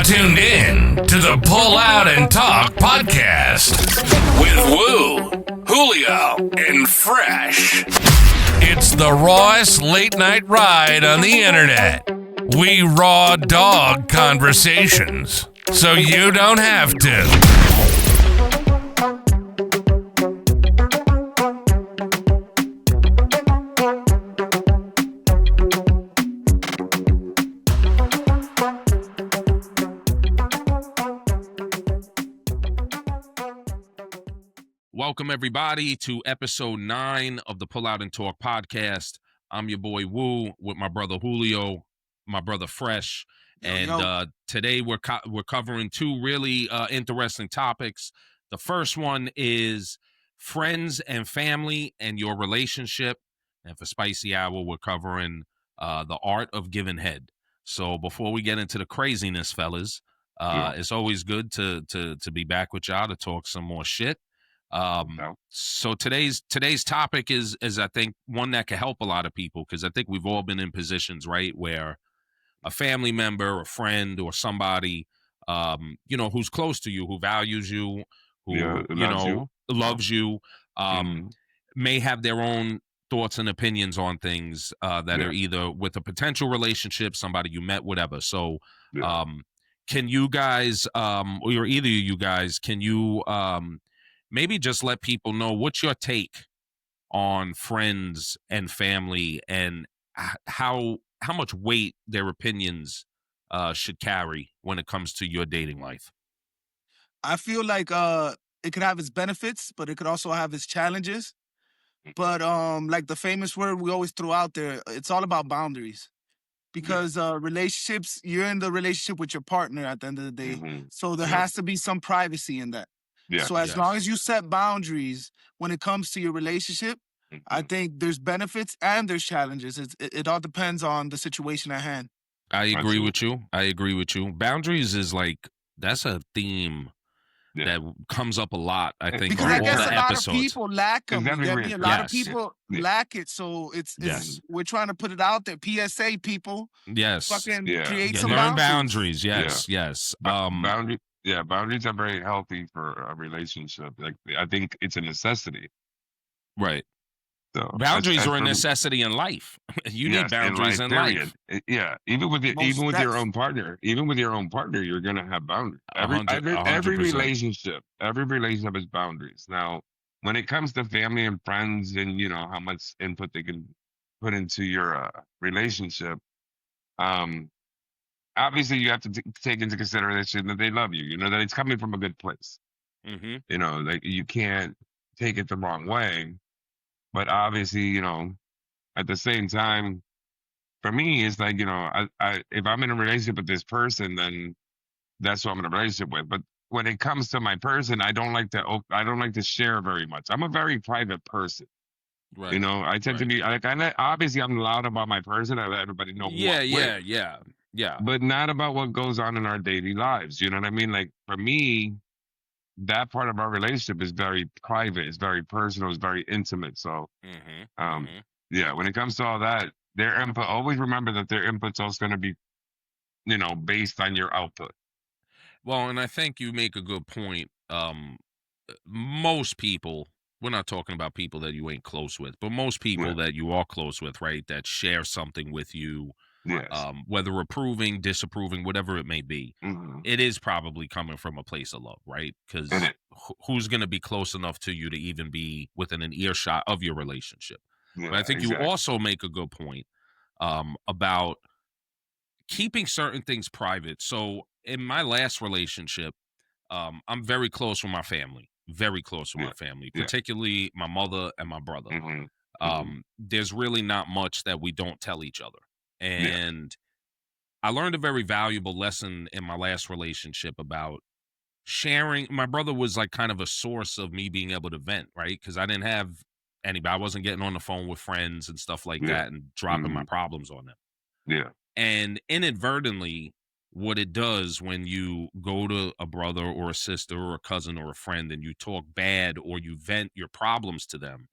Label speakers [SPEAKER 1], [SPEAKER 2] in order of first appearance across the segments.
[SPEAKER 1] tuned in to the Pull Out and Talk podcast with Woo, Julio, and Fresh. It's the rawest late night ride on the internet. We raw dog conversations, so you don't have to. Welcome, everybody, to episode 9 of the Pull Out and Talk podcast. I'm your boy, Woo, with my brother, Julio, my brother, Fresh. And today we're covering two really interesting topics. The first one is friends and family and your relationship. And for Spicy Hour, we're covering the art of giving head. So before we get into the craziness, fellas, it's always good to be back with y'all to talk some more shit. So today's topic is I think one that can help a lot of people, because I think we've all been in positions, right, where a family member, a friend, or somebody, who's close to you, who values you, who loves you, may have their own thoughts and opinions on things that are either with a potential relationship, somebody you met, whatever. So, can you guys, or either of you guys, can you maybe just let people know what's your take on friends and family and how much weight their opinions should carry when it comes to your dating life?
[SPEAKER 2] I feel like it could have its benefits, but it could also have its challenges. But like the famous word we always throw out there, it's all about boundaries. Because relationships, you're in the relationship with your partner at the end of the day. So there has to be some privacy in that. So as long as you set boundaries when it comes to your relationship, I think there's benefits and there's challenges. It all depends on the situation at hand.
[SPEAKER 1] I agree with you. Boundaries is that's a theme that comes up a lot, I think,
[SPEAKER 2] because
[SPEAKER 1] on
[SPEAKER 2] I guess
[SPEAKER 1] all the
[SPEAKER 2] a lot
[SPEAKER 1] episodes.
[SPEAKER 2] of people lack them. A lot of people lack it. So it's we're trying to put it out there. PSA, people.
[SPEAKER 1] Yes.
[SPEAKER 2] Fucking create some
[SPEAKER 1] learn
[SPEAKER 2] boundaries.
[SPEAKER 1] Yes.
[SPEAKER 3] Boundaries are very healthy for a relationship. I think it's a necessity.
[SPEAKER 1] Right.
[SPEAKER 3] So
[SPEAKER 1] boundaries are a necessity in life. You need boundaries in life.
[SPEAKER 3] Yeah, even with your own partner, you're gonna have boundaries. Every relationship has boundaries. Now, when it comes to family and friends, and how much input they can put into your relationship, obviously you have to take into consideration that they love you. That it's coming from a good place. You can't take it the wrong way. But obviously, at the same time, for me, it's like, if I'm in a relationship with this person, then that's who I'm in a relationship with. But when it comes to my person, I don't like to share very much. I'm a very private person. Right. I tend to be obviously I'm loud about my person. I let everybody know.
[SPEAKER 1] Yeah.
[SPEAKER 3] But not about what goes on in our daily lives. You know what I mean? Like, for me, that part of our relationship is very private, it's very personal, it's very intimate. So when it comes to all that, their input, always remember that their input's also going to be based on your output.
[SPEAKER 1] Well, and I think you make a good point. Most people, we're not talking about people that you ain't close with, but most people that you are close with, right, that share something with you, whether approving, disapproving, whatever it may be, it is probably coming from a place of love, right? Because who's going to be close enough to you to even be within an earshot of your relationship? But I think you also make a good point about keeping certain things private. So in my last relationship, I'm very close with my family, particularly my mother and my brother. There's really not much that we don't tell each other. And I learned a very valuable lesson in my last relationship about sharing. My brother was like kind of a source of me being able to vent, right? Because I didn't have anybody. I wasn't getting on the phone with friends and stuff like that and dropping my problems on them.
[SPEAKER 3] Yeah.
[SPEAKER 1] And inadvertently, what it does when you go to a brother or a sister or a cousin or a friend and you talk bad or you vent your problems to them,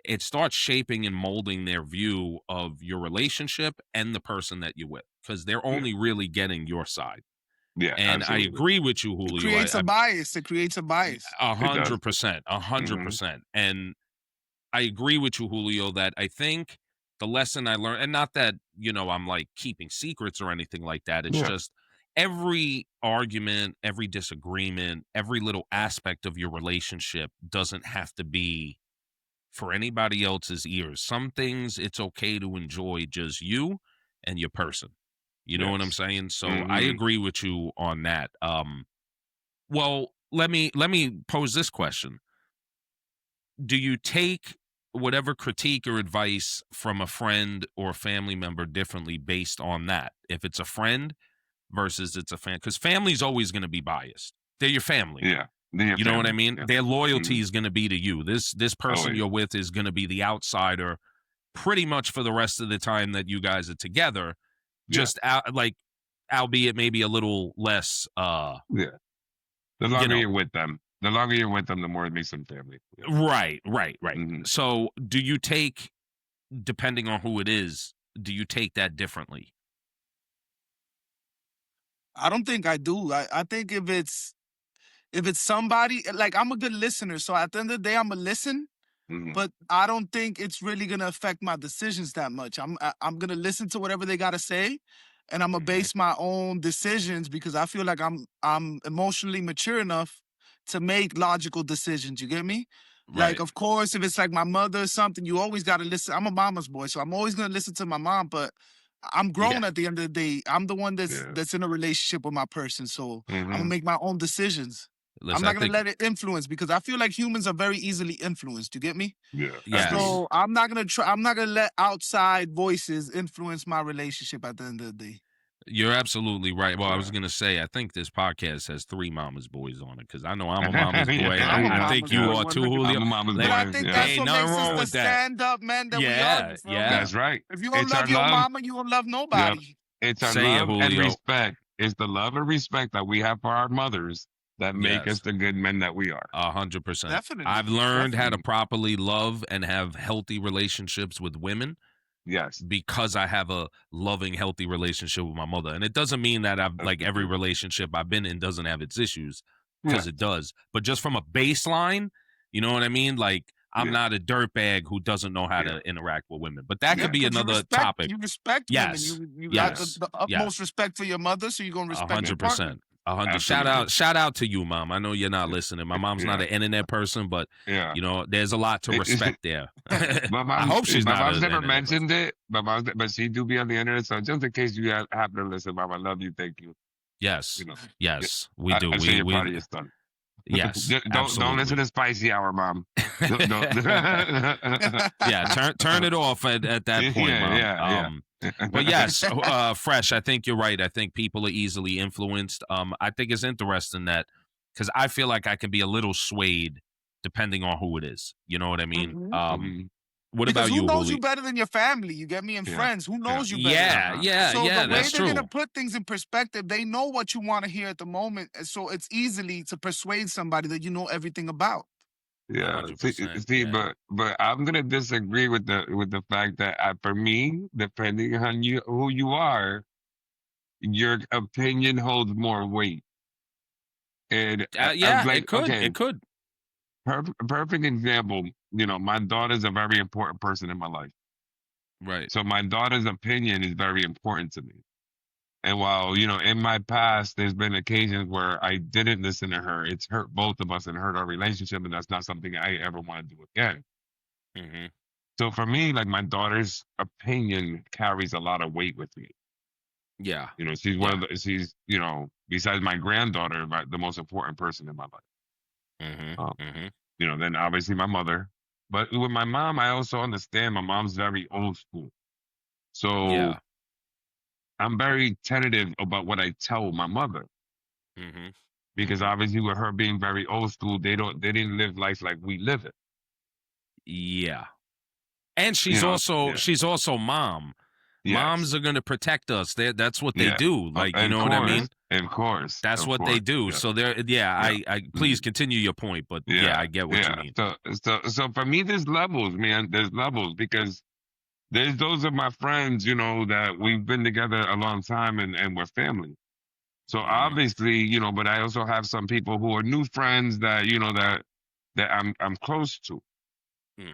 [SPEAKER 1] it starts shaping and molding their view of your relationship and the person that you're with, because they're only really getting your side.
[SPEAKER 3] Yeah,
[SPEAKER 1] And I
[SPEAKER 3] absolutely.
[SPEAKER 1] agree with you,
[SPEAKER 2] It
[SPEAKER 1] Julio.
[SPEAKER 2] creates a bias. It creates a bias.
[SPEAKER 1] 100%,
[SPEAKER 3] Mm-hmm.
[SPEAKER 1] 100%. And I agree with you, Julio, that I think the lesson I learned, and not that, I'm like keeping secrets or anything like that. It's
[SPEAKER 3] Yeah.
[SPEAKER 1] just every argument, every disagreement, every little aspect of your relationship doesn't have to be for anybody else's ears. Some things it's okay to enjoy just you and your person. You know what I'm
[SPEAKER 3] Yes.
[SPEAKER 1] saying? So I
[SPEAKER 3] Mm-hmm.
[SPEAKER 1] agree with you on that. Well, let me pose this question. Do you take whatever critique or advice from a friend or family member differently based on that? If it's a friend versus it's a fan, because family's always going to be biased. They're your family.
[SPEAKER 3] Yeah. They're your
[SPEAKER 1] You know what I
[SPEAKER 3] family.
[SPEAKER 1] mean?
[SPEAKER 3] Yeah.
[SPEAKER 1] Their loyalty
[SPEAKER 3] Mm-hmm.
[SPEAKER 1] is going to be to you. This person
[SPEAKER 3] Always.
[SPEAKER 1] you're with is going to be the outsider pretty much for the rest of the time that you guys are together.
[SPEAKER 3] Yeah.
[SPEAKER 1] Just out, like, albeit maybe a little less.
[SPEAKER 3] Yeah. The
[SPEAKER 1] You
[SPEAKER 3] longer
[SPEAKER 1] know,
[SPEAKER 3] you're with them, the more it makes them family. Yeah.
[SPEAKER 1] right.
[SPEAKER 3] Mm-hmm.
[SPEAKER 1] So, do you take, depending on who it is, do you take that differently?
[SPEAKER 2] I don't think I do. I think if it's somebody, like, I'm a good listener, so at the end of the day, I'm gonna listen.
[SPEAKER 3] Mm-hmm.
[SPEAKER 2] But I don't think it's really gonna affect my decisions that much. I'm gonna listen to whatever they gotta say, and I'm gonna
[SPEAKER 1] Mhm.
[SPEAKER 2] base my own decisions because I feel like I'm emotionally mature enough to make logical decisions. You get me? Like,
[SPEAKER 1] Right.
[SPEAKER 2] of course, if it's like my mother or something, you always gotta listen. I'm a mama's boy, so I'm always gonna listen to my mom. But I'm
[SPEAKER 1] Yeah.
[SPEAKER 2] grown at the end of the day. I'm the one
[SPEAKER 3] Yeah.
[SPEAKER 2] that's in a relationship with my person, so I'm gonna
[SPEAKER 3] Mm-hmm.
[SPEAKER 2] make my own decisions. I'm
[SPEAKER 1] Listen, I
[SPEAKER 2] not gonna
[SPEAKER 1] think
[SPEAKER 2] let it influence because I feel like humans are very easily influenced. You get me?
[SPEAKER 3] Yeah.
[SPEAKER 1] yes.
[SPEAKER 3] Absolutely.
[SPEAKER 2] So I'm not gonna try. I'm not gonna let outside voices influence my relationship at the end of the day.
[SPEAKER 1] You're absolutely right. Well, I was
[SPEAKER 3] Yeah.
[SPEAKER 1] gonna say, I think this podcast has 3 mama's boys on it because I know I'm a mama's boy, and
[SPEAKER 2] I'm a
[SPEAKER 1] I
[SPEAKER 3] Yeah.
[SPEAKER 1] think
[SPEAKER 2] mama's
[SPEAKER 1] you
[SPEAKER 3] Yeah.
[SPEAKER 2] boy,
[SPEAKER 1] are too,
[SPEAKER 2] 100.
[SPEAKER 1] Julio.
[SPEAKER 3] I'm a mama's
[SPEAKER 2] But I
[SPEAKER 3] boy.
[SPEAKER 2] think
[SPEAKER 3] Yeah.
[SPEAKER 2] that's
[SPEAKER 1] Ain't
[SPEAKER 2] what
[SPEAKER 1] nothing
[SPEAKER 2] makes us
[SPEAKER 1] wrong
[SPEAKER 2] the
[SPEAKER 1] with that.
[SPEAKER 2] stand-up men that we are.
[SPEAKER 1] Yeah,
[SPEAKER 2] You feel me?
[SPEAKER 1] yeah.
[SPEAKER 3] That's right.
[SPEAKER 2] If you don't
[SPEAKER 3] It's our
[SPEAKER 2] love your
[SPEAKER 3] love.
[SPEAKER 2] mama, you don't love
[SPEAKER 3] Yep.
[SPEAKER 2] nobody.
[SPEAKER 3] It's our
[SPEAKER 1] Say it,
[SPEAKER 3] love and
[SPEAKER 1] Julio.
[SPEAKER 3] respect. It's the love and respect that we have for our mothers that make us
[SPEAKER 1] Yes.
[SPEAKER 3] the good men that we are.
[SPEAKER 1] 100%. I've
[SPEAKER 2] Definitely,
[SPEAKER 1] learned how to
[SPEAKER 2] definitely.
[SPEAKER 1] properly love and have healthy relationships with women
[SPEAKER 3] Yes.
[SPEAKER 1] because I have a loving, healthy relationship with my mother. And it doesn't mean that I've, like, every
[SPEAKER 3] Mm-hmm.
[SPEAKER 1] relationship I've been in doesn't have its issues,
[SPEAKER 3] Yeah.
[SPEAKER 1] because it does. But just from a baseline, you know what I mean? Like, I'm
[SPEAKER 3] Yeah.
[SPEAKER 1] not a dirtbag who doesn't know how
[SPEAKER 3] Yeah.
[SPEAKER 1] to interact with women. But that
[SPEAKER 2] Yeah,
[SPEAKER 1] could
[SPEAKER 3] Yeah.
[SPEAKER 1] be
[SPEAKER 2] because
[SPEAKER 1] another topic.
[SPEAKER 2] you respect women.
[SPEAKER 1] Yes.
[SPEAKER 2] You got
[SPEAKER 3] Yeah.
[SPEAKER 1] Yes.
[SPEAKER 2] the
[SPEAKER 1] Yes.
[SPEAKER 2] utmost respect for your mother, so you're gonna
[SPEAKER 1] A
[SPEAKER 2] respect your
[SPEAKER 1] hundred
[SPEAKER 2] partner.
[SPEAKER 1] percent. 100.
[SPEAKER 3] Absolutely.
[SPEAKER 1] Shout out to you, mom. I know you're not listening. My mom's not
[SPEAKER 3] Yeah.
[SPEAKER 1] an internet person, but
[SPEAKER 3] Yeah.
[SPEAKER 1] there's a lot to respect there. I hope she's
[SPEAKER 3] My
[SPEAKER 1] not
[SPEAKER 3] mom's
[SPEAKER 1] an
[SPEAKER 3] never
[SPEAKER 1] internet person.
[SPEAKER 3] mentioned it. But she do be on the internet. So just in case you happen to listen, mom, I love you. Thank you.
[SPEAKER 1] Yes.
[SPEAKER 3] You know.
[SPEAKER 1] Yes, we do.
[SPEAKER 3] I'm sure you're proud of
[SPEAKER 1] We
[SPEAKER 3] your son.
[SPEAKER 1] yes,
[SPEAKER 3] Don't listen
[SPEAKER 1] absolutely.
[SPEAKER 3] to Spicy Hour, mom. Don't.
[SPEAKER 1] Yeah, turn it off at that point, mom.
[SPEAKER 3] Yeah.
[SPEAKER 1] But yes, Fresh, I think you're right. I think people are easily influenced. I think it's interesting that, because I feel like I can be a little swayed depending on who it is. You know what I mean?
[SPEAKER 2] Mhm.
[SPEAKER 3] Mhm.
[SPEAKER 1] What
[SPEAKER 2] Because
[SPEAKER 1] about
[SPEAKER 2] who
[SPEAKER 1] you,
[SPEAKER 2] knows you
[SPEAKER 1] Julio?
[SPEAKER 2] better than your family? You get me? And
[SPEAKER 3] Yeah.
[SPEAKER 2] friends, who
[SPEAKER 3] Yeah.
[SPEAKER 2] knows you better?
[SPEAKER 1] Yeah, yeah,
[SPEAKER 2] So the
[SPEAKER 1] yeah.
[SPEAKER 2] way
[SPEAKER 1] That's
[SPEAKER 2] they're gonna
[SPEAKER 1] true.
[SPEAKER 2] put things in perspective, they know what you want to hear at the moment, and so it's easily to persuade somebody that you know everything about.
[SPEAKER 3] Yeah. See,
[SPEAKER 1] 100%.
[SPEAKER 3] see,
[SPEAKER 1] Yeah.
[SPEAKER 3] but I'm gonna disagree with the fact that for me, depending on you who you are, your opinion holds more weight. And
[SPEAKER 1] Yeah, it
[SPEAKER 3] like,
[SPEAKER 1] could.
[SPEAKER 3] okay,
[SPEAKER 1] It could.
[SPEAKER 3] perfect example. My daughter's a very important person in my life.
[SPEAKER 1] Right.
[SPEAKER 3] So my daughter's opinion is very important to me. And while, in my past, there's been occasions where I didn't listen to her, it's hurt both of us and hurt our relationship. And that's not something I ever want to do again.
[SPEAKER 1] Hmm.
[SPEAKER 3] So for me, like my daughter's opinion carries a lot of weight with me.
[SPEAKER 1] Yeah.
[SPEAKER 3] She's
[SPEAKER 1] Yeah.
[SPEAKER 3] she's, besides my granddaughter, the most important person in my life.
[SPEAKER 1] Hmm.
[SPEAKER 3] Um,
[SPEAKER 1] Hmm.
[SPEAKER 3] then obviously my mother. But with my mom, I also understand my mom's very old school. So
[SPEAKER 1] Yeah.
[SPEAKER 3] I'm very tentative about what I tell my mother.
[SPEAKER 1] Hmm.
[SPEAKER 3] Because
[SPEAKER 1] Hmm.
[SPEAKER 3] obviously with her being very old school, they didn't live life like we live it.
[SPEAKER 1] Yeah. And
[SPEAKER 3] Yeah.
[SPEAKER 1] she's also mom.
[SPEAKER 3] Yes.
[SPEAKER 1] Moms are gonna protect us. That's what they
[SPEAKER 3] Yeah.
[SPEAKER 1] do. Like, you
[SPEAKER 3] Of
[SPEAKER 1] know what I
[SPEAKER 3] course.
[SPEAKER 1] mean?
[SPEAKER 3] Of course.
[SPEAKER 1] That's
[SPEAKER 3] Of
[SPEAKER 1] what they
[SPEAKER 3] course.
[SPEAKER 1] do.
[SPEAKER 3] Yeah.
[SPEAKER 1] So yeah,
[SPEAKER 3] Yeah.
[SPEAKER 1] I please
[SPEAKER 3] Mhm.
[SPEAKER 1] continue your point, but yeah,
[SPEAKER 3] Yeah.
[SPEAKER 1] I get what you
[SPEAKER 3] Yeah.
[SPEAKER 1] mean.
[SPEAKER 3] So for me, there's levels, man. There's levels because there's those of my friends, that we've been together a long time and we're family. So obviously, you know, but I also have some people who are new friends that, you know, that I'm close to.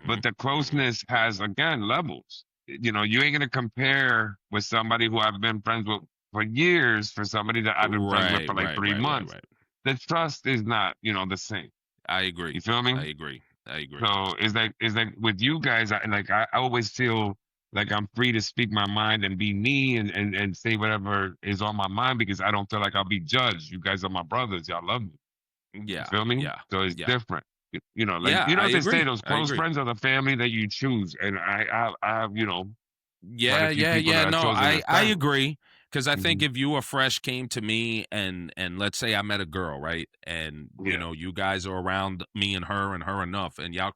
[SPEAKER 3] But the closeness has, again, levels. You know, you ain't gonna compare with somebody who I've been friends with for years for somebody that I've been friends with for like 3 months. The trust is not, you know, the same.
[SPEAKER 1] I agree.
[SPEAKER 3] You feel me?
[SPEAKER 1] I agree.
[SPEAKER 3] So it's like with you guys, I always feel like I'm free to speak my mind and be me and say whatever is on my mind because I don't feel like I'll be judged. You guys are my brothers. Y'all love me. You
[SPEAKER 1] Yeah.
[SPEAKER 3] feel me?
[SPEAKER 1] Yeah.
[SPEAKER 3] So it's
[SPEAKER 1] Yeah.
[SPEAKER 3] different. You know, like
[SPEAKER 1] Yeah,
[SPEAKER 3] you know
[SPEAKER 1] I
[SPEAKER 3] what they
[SPEAKER 1] agree.
[SPEAKER 3] say, those
[SPEAKER 1] I
[SPEAKER 3] close
[SPEAKER 1] agree.
[SPEAKER 3] friends are the family that you choose. And I have, you know, quite a few people
[SPEAKER 1] Yeah.
[SPEAKER 3] that I've
[SPEAKER 1] No,
[SPEAKER 3] chosen as
[SPEAKER 1] I
[SPEAKER 3] family.
[SPEAKER 1] agree. Because I think
[SPEAKER 3] Hmm.
[SPEAKER 1] if you or Fresh came to me and let's say I met a girl, right? And you
[SPEAKER 3] Yeah.
[SPEAKER 1] know, you guys are around me and her enough, and y'all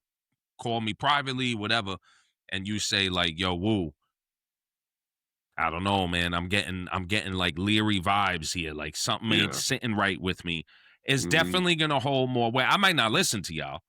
[SPEAKER 1] call me privately, whatever, and you say like, yo, Woo, I don't know, man. I'm getting like leery vibes here. Like something ain't
[SPEAKER 3] Yeah.
[SPEAKER 1] sitting right with me. It's
[SPEAKER 3] Hmm.
[SPEAKER 1] definitely gonna hold more weight. I might not listen to y'all,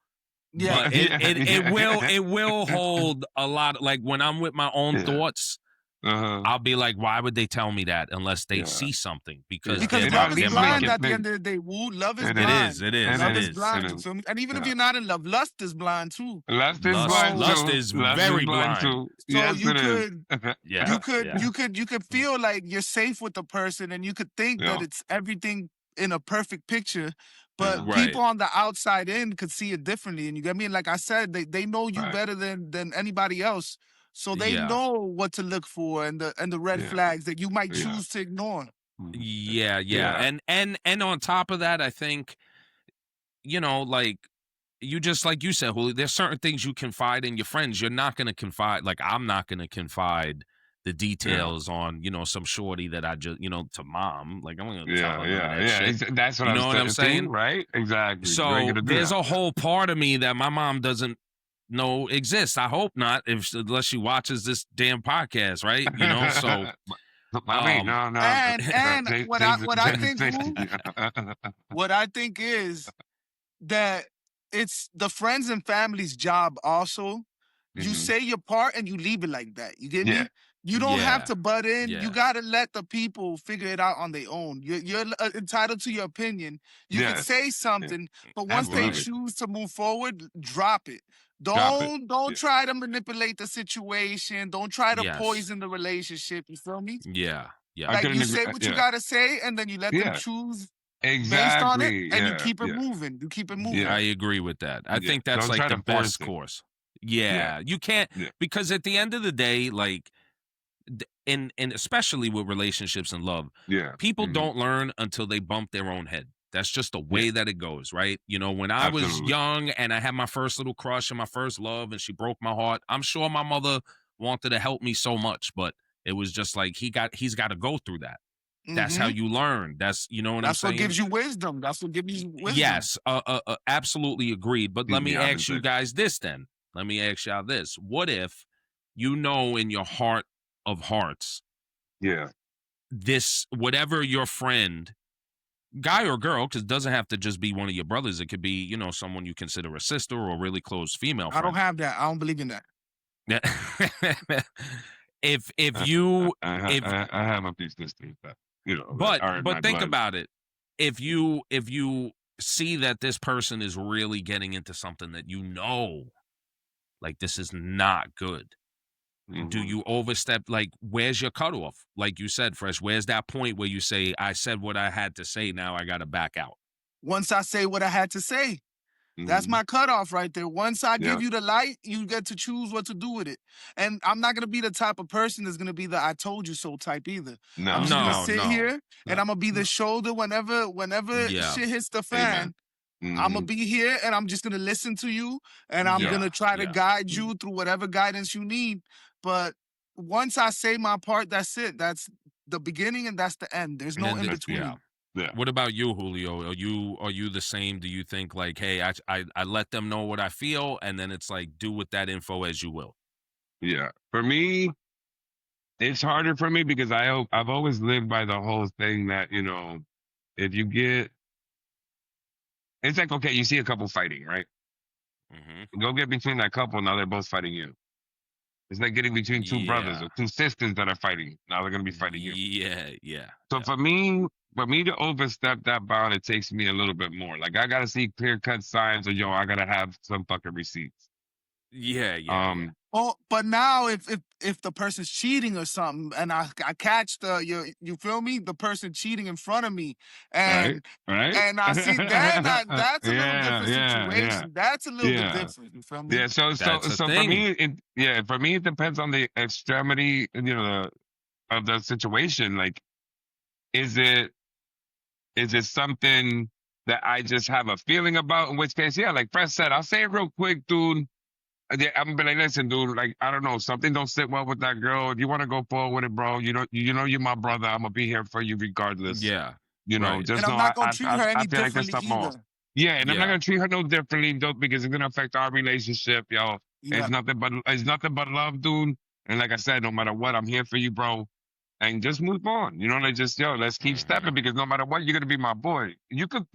[SPEAKER 2] Yeah.
[SPEAKER 1] but
[SPEAKER 3] Yeah.
[SPEAKER 1] it will hold a lot. Like when I'm with my own
[SPEAKER 3] Yeah.
[SPEAKER 1] thoughts,
[SPEAKER 3] Uh-huh.
[SPEAKER 1] I'll be like, why would they tell me that unless they
[SPEAKER 3] Yeah.
[SPEAKER 1] see something? Because
[SPEAKER 3] Yeah.
[SPEAKER 1] they're
[SPEAKER 2] Because
[SPEAKER 3] It'll
[SPEAKER 1] my
[SPEAKER 2] love
[SPEAKER 3] at
[SPEAKER 2] is
[SPEAKER 1] they're
[SPEAKER 3] least
[SPEAKER 1] my
[SPEAKER 3] make
[SPEAKER 2] blind
[SPEAKER 3] it
[SPEAKER 2] at the
[SPEAKER 1] brothers.
[SPEAKER 3] make
[SPEAKER 2] end of the day. Woo, love is
[SPEAKER 3] it
[SPEAKER 1] It
[SPEAKER 3] is.
[SPEAKER 2] blind.
[SPEAKER 1] is. It is.
[SPEAKER 3] And
[SPEAKER 2] Love
[SPEAKER 1] It
[SPEAKER 3] it
[SPEAKER 2] is
[SPEAKER 3] is.
[SPEAKER 1] is.
[SPEAKER 3] It
[SPEAKER 2] blind. You
[SPEAKER 3] is.
[SPEAKER 2] feel me? And even if
[SPEAKER 3] Yeah.
[SPEAKER 2] you're not in love, lust is blind too.
[SPEAKER 3] Lust is
[SPEAKER 1] Lust
[SPEAKER 3] blind
[SPEAKER 2] So
[SPEAKER 1] lust
[SPEAKER 3] too.
[SPEAKER 1] is
[SPEAKER 3] Lust is
[SPEAKER 1] very
[SPEAKER 3] blind
[SPEAKER 1] blind.
[SPEAKER 3] too.
[SPEAKER 2] so
[SPEAKER 3] Yes,
[SPEAKER 2] you
[SPEAKER 3] it is.
[SPEAKER 2] could
[SPEAKER 1] Yeah.
[SPEAKER 2] you could
[SPEAKER 1] Yeah.
[SPEAKER 2] you could feel like you're safe with the person and you could think that
[SPEAKER 3] Yeah.
[SPEAKER 2] it's everything in a perfect picture, but
[SPEAKER 3] Yeah.
[SPEAKER 1] Right.
[SPEAKER 2] people on the outside in could see it differently. And you get me? Like I said, they know you
[SPEAKER 3] Right.
[SPEAKER 2] better than anybody else. So they
[SPEAKER 1] Yeah.
[SPEAKER 2] know what to look for and the red
[SPEAKER 3] Yeah.
[SPEAKER 2] flags that you might
[SPEAKER 3] Yeah.
[SPEAKER 2] choose to ignore.
[SPEAKER 3] Mhm.
[SPEAKER 1] Yeah.
[SPEAKER 3] Yeah.
[SPEAKER 1] And on top of that, I think, you know, like you just like you said, Julio, there's certain things you confide in your friends. You're not gonna confide, like I'm not gonna confide the
[SPEAKER 3] Yeah.
[SPEAKER 1] details on, you know, some shorty that I just, you know, to mom. Like I'm gonna tell
[SPEAKER 3] Yeah.
[SPEAKER 1] her none of
[SPEAKER 3] Yeah.
[SPEAKER 1] that
[SPEAKER 3] Yeah.
[SPEAKER 1] shit.
[SPEAKER 3] That's what
[SPEAKER 1] You
[SPEAKER 3] I
[SPEAKER 1] know
[SPEAKER 3] was
[SPEAKER 1] what I'm
[SPEAKER 3] saying,
[SPEAKER 1] saying?
[SPEAKER 3] right? Exactly. You ain't
[SPEAKER 1] So
[SPEAKER 3] gonna do
[SPEAKER 1] there's
[SPEAKER 3] that.
[SPEAKER 1] a
[SPEAKER 3] Yeah.
[SPEAKER 1] whole part of me that my mom doesn't know exists. I hope not, if unless she watches this damn podcast, right? You know, so
[SPEAKER 3] Mommy,
[SPEAKER 1] um
[SPEAKER 3] no, no.
[SPEAKER 2] And what I think,
[SPEAKER 3] Say-
[SPEAKER 2] Woo, what I think is that it's the friends and family's job also. You
[SPEAKER 3] Mhm.
[SPEAKER 2] say your part and you leave it like that. You get
[SPEAKER 3] Yeah.
[SPEAKER 2] me? You don't have
[SPEAKER 1] yeah,
[SPEAKER 2] to butt in. You
[SPEAKER 1] yeah,
[SPEAKER 2] got to let the people figure it out on their own. You're entitled to your opinion. You could
[SPEAKER 3] Yes.
[SPEAKER 2] say
[SPEAKER 3] Yeah.
[SPEAKER 2] something, but once they
[SPEAKER 1] right.
[SPEAKER 3] Absolutely.
[SPEAKER 2] choose to move forward, drop it.
[SPEAKER 3] Drop it.
[SPEAKER 2] Don't
[SPEAKER 3] Yeah.
[SPEAKER 2] try to manipulate the situation. Don't try to
[SPEAKER 1] Yes.
[SPEAKER 2] poison the relationship. You feel me?
[SPEAKER 1] Yeah. Yeah.
[SPEAKER 3] I
[SPEAKER 2] Like
[SPEAKER 3] couldn't
[SPEAKER 2] you
[SPEAKER 3] agree.
[SPEAKER 2] say what you
[SPEAKER 3] Yeah.
[SPEAKER 2] gotta say, and then you let them
[SPEAKER 3] Yeah.
[SPEAKER 2] choose based on it,
[SPEAKER 3] Exactly.
[SPEAKER 2] and you
[SPEAKER 3] Yeah.
[SPEAKER 2] keep it
[SPEAKER 3] Yeah.
[SPEAKER 2] moving. You keep it moving.
[SPEAKER 3] Yeah.
[SPEAKER 1] I agree with that. I
[SPEAKER 3] Yeah.
[SPEAKER 1] think that's
[SPEAKER 3] Don't
[SPEAKER 1] like
[SPEAKER 3] try
[SPEAKER 1] the
[SPEAKER 3] to force
[SPEAKER 1] best
[SPEAKER 3] it.
[SPEAKER 1] course.
[SPEAKER 3] Yeah.
[SPEAKER 1] Yeah. You can't,
[SPEAKER 3] Yeah.
[SPEAKER 1] because at the end of the day, like in especially with relationships and love,
[SPEAKER 3] Yeah.
[SPEAKER 1] people
[SPEAKER 3] Hmm.
[SPEAKER 1] don't learn until they bump their own head. That's just the
[SPEAKER 3] Yeah.
[SPEAKER 1] way that it goes, right? You know, when I was
[SPEAKER 3] Absolutely.
[SPEAKER 1] young and I had my first little crush and my first love and she broke my heart, I'm sure my mother wanted to help me so much, but it was just like he's got to go through that. That's how
[SPEAKER 2] Hmm.
[SPEAKER 1] you learn. That's, you know what I'm
[SPEAKER 2] That's what
[SPEAKER 1] saying?
[SPEAKER 2] gives you wisdom. That's what gives you wisdom.
[SPEAKER 1] Yes, absolutely agreed. But
[SPEAKER 3] He's
[SPEAKER 1] let
[SPEAKER 3] the
[SPEAKER 1] me ask you
[SPEAKER 3] opposite.
[SPEAKER 1] guys this then. Let me ask y'all this. What if you know in your heart of hearts,
[SPEAKER 3] Yeah.
[SPEAKER 1] this, whatever your friend, guy or girl, because it doesn't have to just be one of your brothers, it could be, you know, someone you consider a sister or a really close female
[SPEAKER 2] I don't
[SPEAKER 1] friend.
[SPEAKER 2] have that. I don't believe in that.
[SPEAKER 1] If
[SPEAKER 3] I,
[SPEAKER 1] you if
[SPEAKER 3] I have a few sisters that, you know, that are in my
[SPEAKER 1] but think
[SPEAKER 3] blood.
[SPEAKER 1] about it. If you see that this person is really getting into something that you know, like this is not good, do
[SPEAKER 3] Hmm.
[SPEAKER 1] you overstep? Like, where's your cutoff? Like you said, Fresh, where's that point where you say, I said what I had to say, now I gotta back out?
[SPEAKER 2] Once I say what I had to say, that's
[SPEAKER 3] Hmm.
[SPEAKER 2] my cutoff right there. Once I
[SPEAKER 3] Yeah.
[SPEAKER 2] give you the light, you get to choose what to do with it. And I'm not gonna be the type of person that's gonna be the "I told you so" type either. I'm
[SPEAKER 3] No.
[SPEAKER 2] just gonna
[SPEAKER 3] No.
[SPEAKER 1] No,
[SPEAKER 2] sit
[SPEAKER 1] no.
[SPEAKER 2] here and
[SPEAKER 3] No.
[SPEAKER 2] I'm gonna be the
[SPEAKER 3] No.
[SPEAKER 2] shoulder whenever
[SPEAKER 1] Yeah.
[SPEAKER 2] shit hits the
[SPEAKER 3] Amen.
[SPEAKER 2] fan. I'm gonna
[SPEAKER 3] Hmm.
[SPEAKER 2] be here and I'm just gonna listen to you and I'm
[SPEAKER 3] Yeah.
[SPEAKER 1] Yeah.
[SPEAKER 2] gonna try to
[SPEAKER 1] Yeah.
[SPEAKER 2] guide
[SPEAKER 3] Mhm.
[SPEAKER 2] you through whatever guidance you need. But once I say my part, that's it. That's the beginning and that's the end. There's
[SPEAKER 1] And
[SPEAKER 2] no
[SPEAKER 1] then
[SPEAKER 2] in
[SPEAKER 3] That's the
[SPEAKER 1] yeah.
[SPEAKER 3] end.
[SPEAKER 2] between.
[SPEAKER 3] Yeah.
[SPEAKER 1] What about you, Julio? Are you the same? Do you think like, hey, I let them know what I feel, and then it's like, do with that info as you will?
[SPEAKER 3] Yeah. For me, it's harder for me because I've always lived by the whole thing that, you know, if you get, it's like, okay, you see a couple fighting, right?
[SPEAKER 1] Hmm.
[SPEAKER 3] Go get between that couple, now they're both fighting you. It's like getting between two brothers
[SPEAKER 1] Yeah.
[SPEAKER 3] or two sisters that are fighting. Now they're gonna be fighting you.
[SPEAKER 1] Yeah. Yeah.
[SPEAKER 3] So
[SPEAKER 1] Yeah.
[SPEAKER 3] for me, for me to overstep that bound, it takes me a little bit more. Like I gotta see clear cut signs, or yo, I gotta have some fucking receipts.
[SPEAKER 1] Yeah.
[SPEAKER 2] Oh, but now if the person's cheating or something, and I catch you feel me, the person cheating in front of me,
[SPEAKER 3] Right,
[SPEAKER 2] and
[SPEAKER 3] right.
[SPEAKER 2] I see, then that's a little
[SPEAKER 3] Yeah,
[SPEAKER 2] different
[SPEAKER 3] yeah, yeah,
[SPEAKER 2] situation. That's a little bit
[SPEAKER 3] yeah.
[SPEAKER 2] different. You feel me?
[SPEAKER 3] Yeah,
[SPEAKER 1] That's a
[SPEAKER 3] for
[SPEAKER 1] thing.
[SPEAKER 3] me, for me, it depends on the extremity, of the situation. Like, is it something that I just have a feeling about? In which case, yeah, like Fred said, I'll say it real quick, dude. Yeah, I'm gonna be like, listen, dude, like I don't know, something don't sit well with that girl. If you want to go forward with it, bro, you know, you're my brother. I'm gonna be here for you regardless.
[SPEAKER 1] Yeah.
[SPEAKER 3] You know,
[SPEAKER 1] Right.
[SPEAKER 2] And
[SPEAKER 3] just
[SPEAKER 2] I'm
[SPEAKER 3] know
[SPEAKER 2] not gonna treat her
[SPEAKER 3] I
[SPEAKER 2] any
[SPEAKER 3] feel like there's
[SPEAKER 2] differently
[SPEAKER 3] something off.
[SPEAKER 2] either.
[SPEAKER 3] Yeah, and I'm not
[SPEAKER 1] Yeah.
[SPEAKER 3] gonna treat her no differently, though, because it's gonna affect our relationship, yo.
[SPEAKER 2] Yeah.
[SPEAKER 3] It's nothing but love, dude. And like I said, no matter what, I'm here for you, bro. And just move on. You know, like just let's keep
[SPEAKER 1] Mhm.
[SPEAKER 3] stepping because no matter what, you're gonna be my boy. You could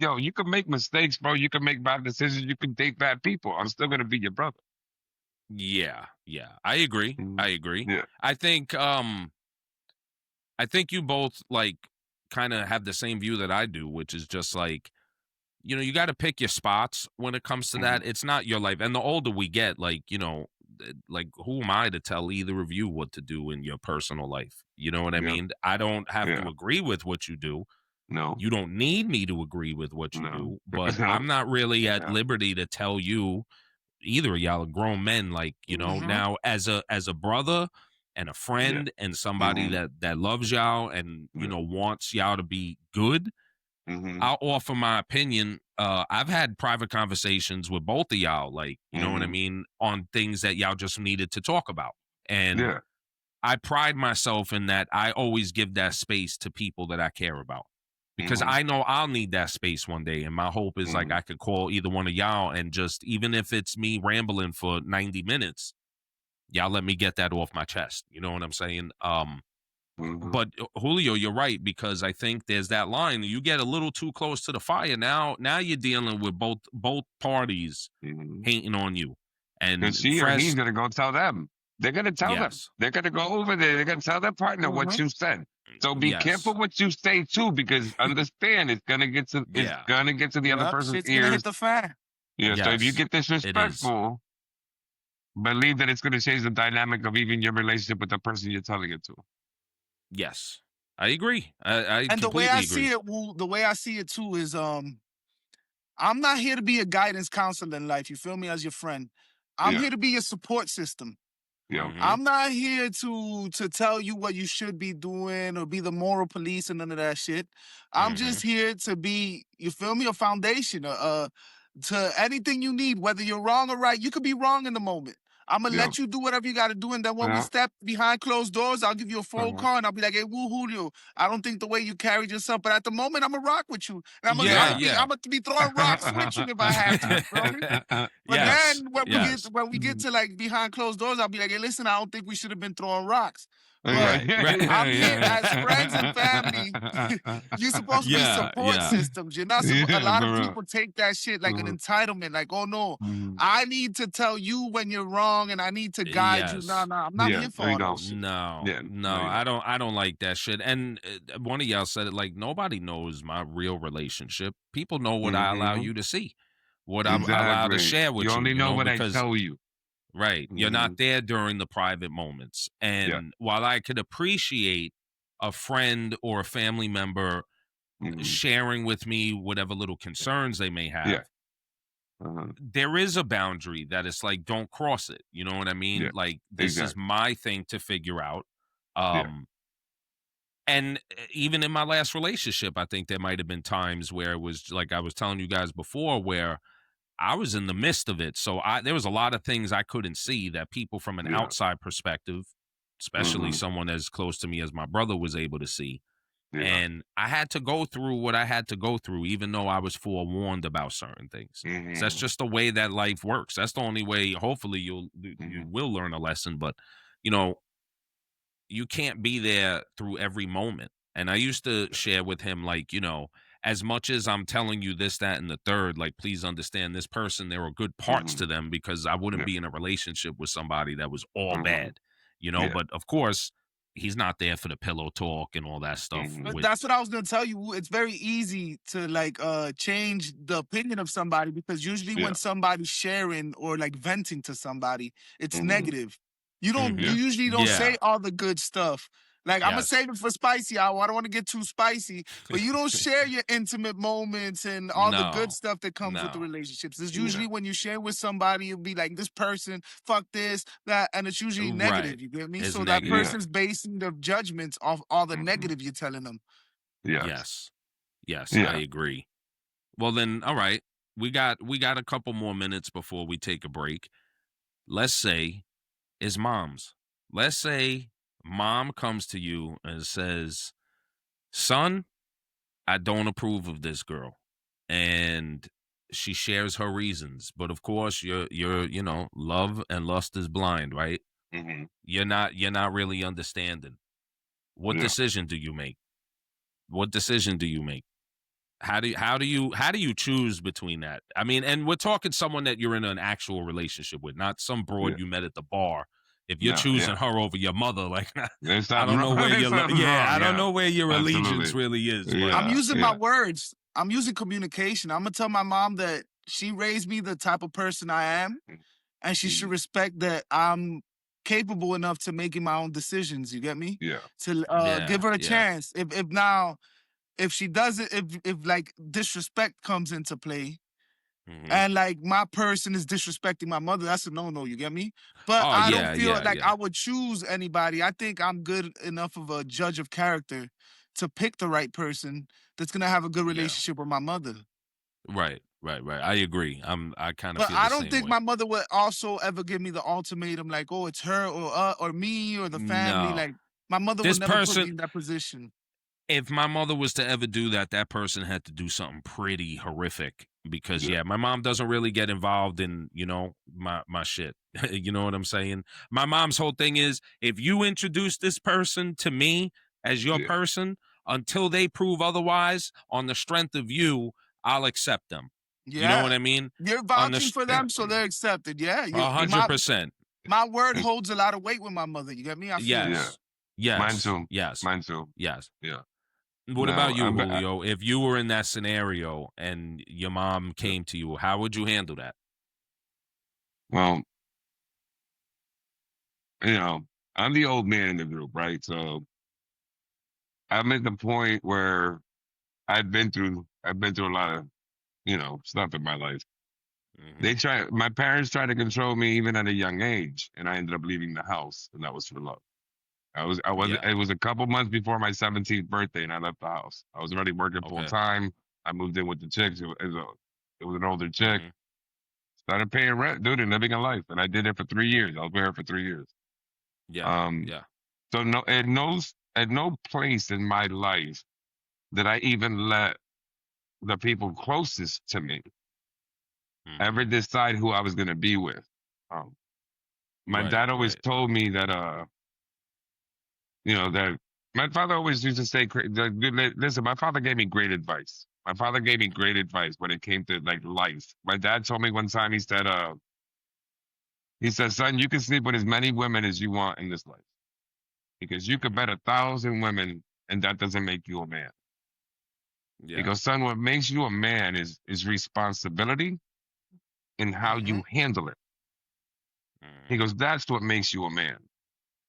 [SPEAKER 3] make mistakes, bro. You can make bad decisions. You can date bad people. I'm still gonna be your brother.
[SPEAKER 1] Yeah. I agree.
[SPEAKER 3] Mhm.
[SPEAKER 1] I agree.
[SPEAKER 3] Yeah.
[SPEAKER 1] I think I think you both like kind of have the same view that I do, which is just like, you got to pick your spots when it comes to
[SPEAKER 3] Hmm.
[SPEAKER 1] that. It's not your life. And the older we get, like, like who am I to tell either of you what to do in your personal life? You know what I
[SPEAKER 3] Yeah.
[SPEAKER 1] mean? I don't have to
[SPEAKER 3] Yeah.
[SPEAKER 1] agree with what you do.
[SPEAKER 3] No.
[SPEAKER 1] You don't need me to agree with what you
[SPEAKER 3] No.
[SPEAKER 1] do, but
[SPEAKER 3] No.
[SPEAKER 1] I'm not really at
[SPEAKER 3] Yeah.
[SPEAKER 1] liberty to tell you, either of y'all are grown men, like,
[SPEAKER 2] Mm-hmm.
[SPEAKER 1] now as a brother and a
[SPEAKER 3] Yeah.
[SPEAKER 1] friend and somebody
[SPEAKER 3] Hmm.
[SPEAKER 1] that loves y'all and
[SPEAKER 3] Yeah.
[SPEAKER 1] wants y'all to be good.
[SPEAKER 3] Hmm.
[SPEAKER 1] I'll offer my opinion. I've had private conversations with both of y'all, like, you know what I
[SPEAKER 3] Hmm.
[SPEAKER 1] mean, on things that y'all just needed to talk about. And
[SPEAKER 3] Yeah.
[SPEAKER 1] I pride myself in that I always give that space to people that I care about, because
[SPEAKER 3] Hmm.
[SPEAKER 1] I know I'll need that space one day. And my hope is like
[SPEAKER 3] Hmm.
[SPEAKER 1] I could call either one of y'all and just, even if it's me rambling for 90 minutes, y'all let me get that off my chest. You know what I'm saying?
[SPEAKER 3] Hmm.
[SPEAKER 1] But Julio, you're right, because I think there's that line. You get a little too close to the fire. Now you're dealing with both parties
[SPEAKER 3] Hmm.
[SPEAKER 1] hating on you.
[SPEAKER 3] Because
[SPEAKER 1] And
[SPEAKER 3] she or
[SPEAKER 1] fresh,
[SPEAKER 3] he's gonna go tell them. They're gonna tell them.
[SPEAKER 1] yes.
[SPEAKER 3] They're gonna go over there. They're gonna tell their partner what
[SPEAKER 2] Mm-hmm.
[SPEAKER 3] you said. So be careful
[SPEAKER 1] Yes.
[SPEAKER 3] what you say too, because understand it's
[SPEAKER 1] Yeah.
[SPEAKER 3] gonna get to the other
[SPEAKER 2] Yep.
[SPEAKER 3] person's
[SPEAKER 2] Shit's gonna hit
[SPEAKER 3] ears.
[SPEAKER 2] the fan.
[SPEAKER 3] Yeah. So if you
[SPEAKER 1] Yes.
[SPEAKER 3] get
[SPEAKER 1] It is.
[SPEAKER 3] disrespectful, believe that it's gonna change the dynamic of even your relationship with the person you're telling it to.
[SPEAKER 1] Yes. I agree. I
[SPEAKER 2] And the way I
[SPEAKER 1] completely
[SPEAKER 2] see
[SPEAKER 1] agree.
[SPEAKER 2] it, Woo, the way I see it too is I'm not here to be a guidance counselor in life. You feel me, as your friend. I'm
[SPEAKER 3] Yeah.
[SPEAKER 2] here to be your support system.
[SPEAKER 3] Yeah.
[SPEAKER 1] Hmm.
[SPEAKER 2] I'm not here to tell you what you should be doing or be the moral police and none of that shit. I'm
[SPEAKER 1] Hmm.
[SPEAKER 2] just here to be, you feel me, a foundation, to anything you need, whether you're wrong or right. You could be wrong in the moment. I'm gonna
[SPEAKER 3] Yeah.
[SPEAKER 2] let you do whatever you gotta do, and then when we
[SPEAKER 3] Yeah.
[SPEAKER 2] step behind closed doors, I'll give you a phone
[SPEAKER 3] Uh-huh.
[SPEAKER 2] call and I'll be like, "Hey, Woo Julio, I don't think the way you carried yourself, but at the moment, I'm gonna rock with you, and
[SPEAKER 1] Yeah, yeah.
[SPEAKER 2] I'm gonna be throwing rocks with you if I have to." You feel me? But
[SPEAKER 1] Yes.
[SPEAKER 2] then
[SPEAKER 1] Yes.
[SPEAKER 2] when we get to like behind closed doors, I'll be like, "Hey, listen, I don't think we should have been throwing rocks." But
[SPEAKER 1] Right. Right.
[SPEAKER 2] I'm here as friends and family. You're supposed to be
[SPEAKER 1] Yeah.
[SPEAKER 2] support
[SPEAKER 1] Yeah.
[SPEAKER 2] systems. You're not a
[SPEAKER 3] Yeah,
[SPEAKER 2] lot of
[SPEAKER 3] for real.
[SPEAKER 2] people take that shit like an
[SPEAKER 3] Mhm,
[SPEAKER 2] entitlement. Like, oh no,
[SPEAKER 3] mhm.
[SPEAKER 2] I need to tell you when you're wrong and I need to guide you. No,
[SPEAKER 1] Yes.
[SPEAKER 2] no, I'm not
[SPEAKER 3] Yeah,
[SPEAKER 2] here for
[SPEAKER 3] no, you
[SPEAKER 2] all that
[SPEAKER 3] don't.
[SPEAKER 2] shit.
[SPEAKER 1] No,
[SPEAKER 3] Yeah,
[SPEAKER 1] no,
[SPEAKER 3] no, you don't.
[SPEAKER 1] I don't like that shit. And one of y'all said it, like, nobody knows my real relationship. People know what I allow
[SPEAKER 3] Hmm.
[SPEAKER 1] you to see, what I allow to
[SPEAKER 3] Exactly.
[SPEAKER 1] share
[SPEAKER 3] You
[SPEAKER 1] with you,
[SPEAKER 3] only know what I
[SPEAKER 1] because
[SPEAKER 3] tell you.
[SPEAKER 1] right, you're
[SPEAKER 3] Hmm.
[SPEAKER 1] not there during the private moments.
[SPEAKER 3] Yeah.
[SPEAKER 1] And while I could appreciate a friend or a family member
[SPEAKER 3] Hmm.
[SPEAKER 1] sharing with me whatever little concerns they may
[SPEAKER 3] Yeah.
[SPEAKER 1] have,
[SPEAKER 3] Uh-huh.
[SPEAKER 1] there is a boundary that it's like, don't cross it. You know what I mean?
[SPEAKER 3] Yeah.
[SPEAKER 1] Like, this is
[SPEAKER 3] Exactly.
[SPEAKER 1] my thing to figure out.
[SPEAKER 3] Yeah.
[SPEAKER 1] Um, and even in my last relationship, I think there might have been times where it was like I was telling you guys before, where I was in the midst of it. So there was a lot of things I couldn't see that people from an
[SPEAKER 3] Yeah.
[SPEAKER 1] outside perspective, especially
[SPEAKER 3] Hmm.
[SPEAKER 1] someone as close to me as my brother, was able to see.
[SPEAKER 3] Yeah.
[SPEAKER 1] And I had to go through what I had to go through, even though I was forewarned about certain things. So that's
[SPEAKER 3] Hmm.
[SPEAKER 1] just the way that life works. That's the only way. Hopefully, you
[SPEAKER 3] Hmm.
[SPEAKER 1] will learn a lesson. But you know, you can't be there through every moment. And I used to share with him, like, as much as I'm telling you this, that, and the third, like, please understand, this person, there are good parts
[SPEAKER 3] Hmm.
[SPEAKER 1] to them, because I wouldn't
[SPEAKER 3] Yeah.
[SPEAKER 1] be in a relationship with somebody that was all
[SPEAKER 3] Hmm.
[SPEAKER 1] bad,
[SPEAKER 3] Yeah.
[SPEAKER 1] But of course, he's not there for the pillow talk and all that stuff.
[SPEAKER 3] Mm-hmm.
[SPEAKER 2] That's what I was gonna tell you. It's very easy to like change the opinion of somebody, because usually when somebody's sharing or like venting to somebody, it's negative. You usually don't say all the good stuff. Like, I'm gonna save it for spicy hour. I don't want to get too spicy, but you don't share your intimate moments and all the good stuff that comes with the relationships. It's usually when you share with somebody, it'll be like, this person, fuck this, that, and it's usually negative. You get me?
[SPEAKER 1] It's
[SPEAKER 2] so
[SPEAKER 1] negative.
[SPEAKER 2] that person's basing their judgments off all the negative you're telling them.
[SPEAKER 1] Yes, I agree. Well then, all right. We got a couple more minutes before we take a break. Let's say it's moms. Let's say mom comes to you and says, son, I don't approve of this girl. And she shares her reasons. But of course, you're love and lust is blind, right?
[SPEAKER 3] Mm-hmm.
[SPEAKER 1] You're not really understanding. What decision do you make? What decision do you make? How do you choose between that? I mean, and we're talking someone that you're in an actual relationship with, not some broad you met at the bar. If you're choosing her over your mother, like, I don't know where your I don't know where your allegiance really is. But,
[SPEAKER 2] I'm using my words. I'm using communication. I'm gonna tell my mom that she raised me the type of person I am, and she should respect that I'm capable enough to making my own decisions. You get me?
[SPEAKER 3] Yeah.
[SPEAKER 2] To give her a chance. If she doesn't, if like disrespect comes into play, and like my person is disrespecting my mother, that's a no-no, you get me? But I don't feel like I would choose anybody. I think I'm good enough of a judge of character to pick the right person that's gonna have a good relationship with my mother.
[SPEAKER 1] Right. I agree. I kind of
[SPEAKER 2] But
[SPEAKER 1] feel
[SPEAKER 2] I
[SPEAKER 1] the
[SPEAKER 2] don't
[SPEAKER 1] same
[SPEAKER 2] think
[SPEAKER 1] way.
[SPEAKER 2] my mother would also ever give me the ultimatum, like, oh, it's her or me or the family.
[SPEAKER 1] No.
[SPEAKER 2] Like, my mother would never put me in that position.
[SPEAKER 1] If my mother was to ever do that, that person had to do something pretty horrific, because my mom doesn't really get involved in, my shit. You know what I'm saying? My mom's whole thing is, if you introduce this person to me as your person, until they prove otherwise, on the strength of you, I'll accept them.
[SPEAKER 2] Yeah.
[SPEAKER 1] You know what I mean?
[SPEAKER 2] You're vouching for them, so they're accepted. Yeah.
[SPEAKER 1] 100%.
[SPEAKER 2] My word holds a lot of weight with my mother. You get me? I feel
[SPEAKER 1] Yes.
[SPEAKER 3] Mine too.
[SPEAKER 1] Yes.
[SPEAKER 3] Mine too.
[SPEAKER 1] Yes.
[SPEAKER 3] Yeah.
[SPEAKER 1] What about you, Julio? If you were in that scenario and your mom came to you, how would you handle that?
[SPEAKER 3] Well, I'm the old man in the group, right? So I'm at the point where I've been through a lot of, stuff in my life. My parents tried to control me even at a young age, and I ended up leaving the house, and that was for love. It was a couple months before my 17th birthday, and I left the house. I was already working full time. I moved in with the chicks. It was an older chick. Started paying rent, dude, and living a life. And I did it for 3 years. I was with her for 3 years. So at no place in my life did I even let the people closest to me ever decide who I was going to be with. My dad always told me that, that my father always used to say, listen, my father gave me great advice. My father gave me great advice when it came to like life. My dad told me one time, he said, son, you can sleep with as many women as you want in this life, because you could bet 1,000 women and that doesn't make you a man. He goes, son, what makes you a man is responsibility and how you handle it. He goes, that's what makes you a man.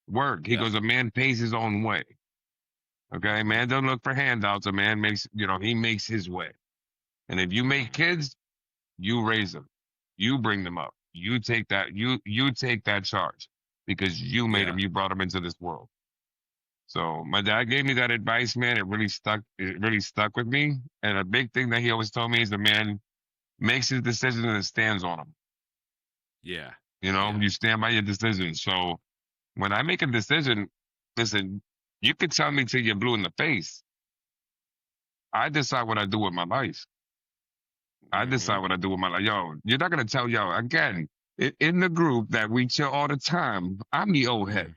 [SPEAKER 3] Work. He goes, a man pays his own way. Okay, man don't look for handouts. A man makes, he makes his way. And if you make kids, you raise them, you bring them up, you take that, you take that charge, because you made them, you brought them into this world. So my dad gave me that advice, man. It really stuck with me. And a big thing that he always told me is, the man makes his decisions and stands on them.
[SPEAKER 1] Yeah.
[SPEAKER 3] You stand by your decisions. So when I make a decision, listen, you could tell me till you're blue in the face. I decide what I do with my life. I decide what I do with my life. Yo, you're not going to tell, again, in the group that we chill all the time, I'm the old head.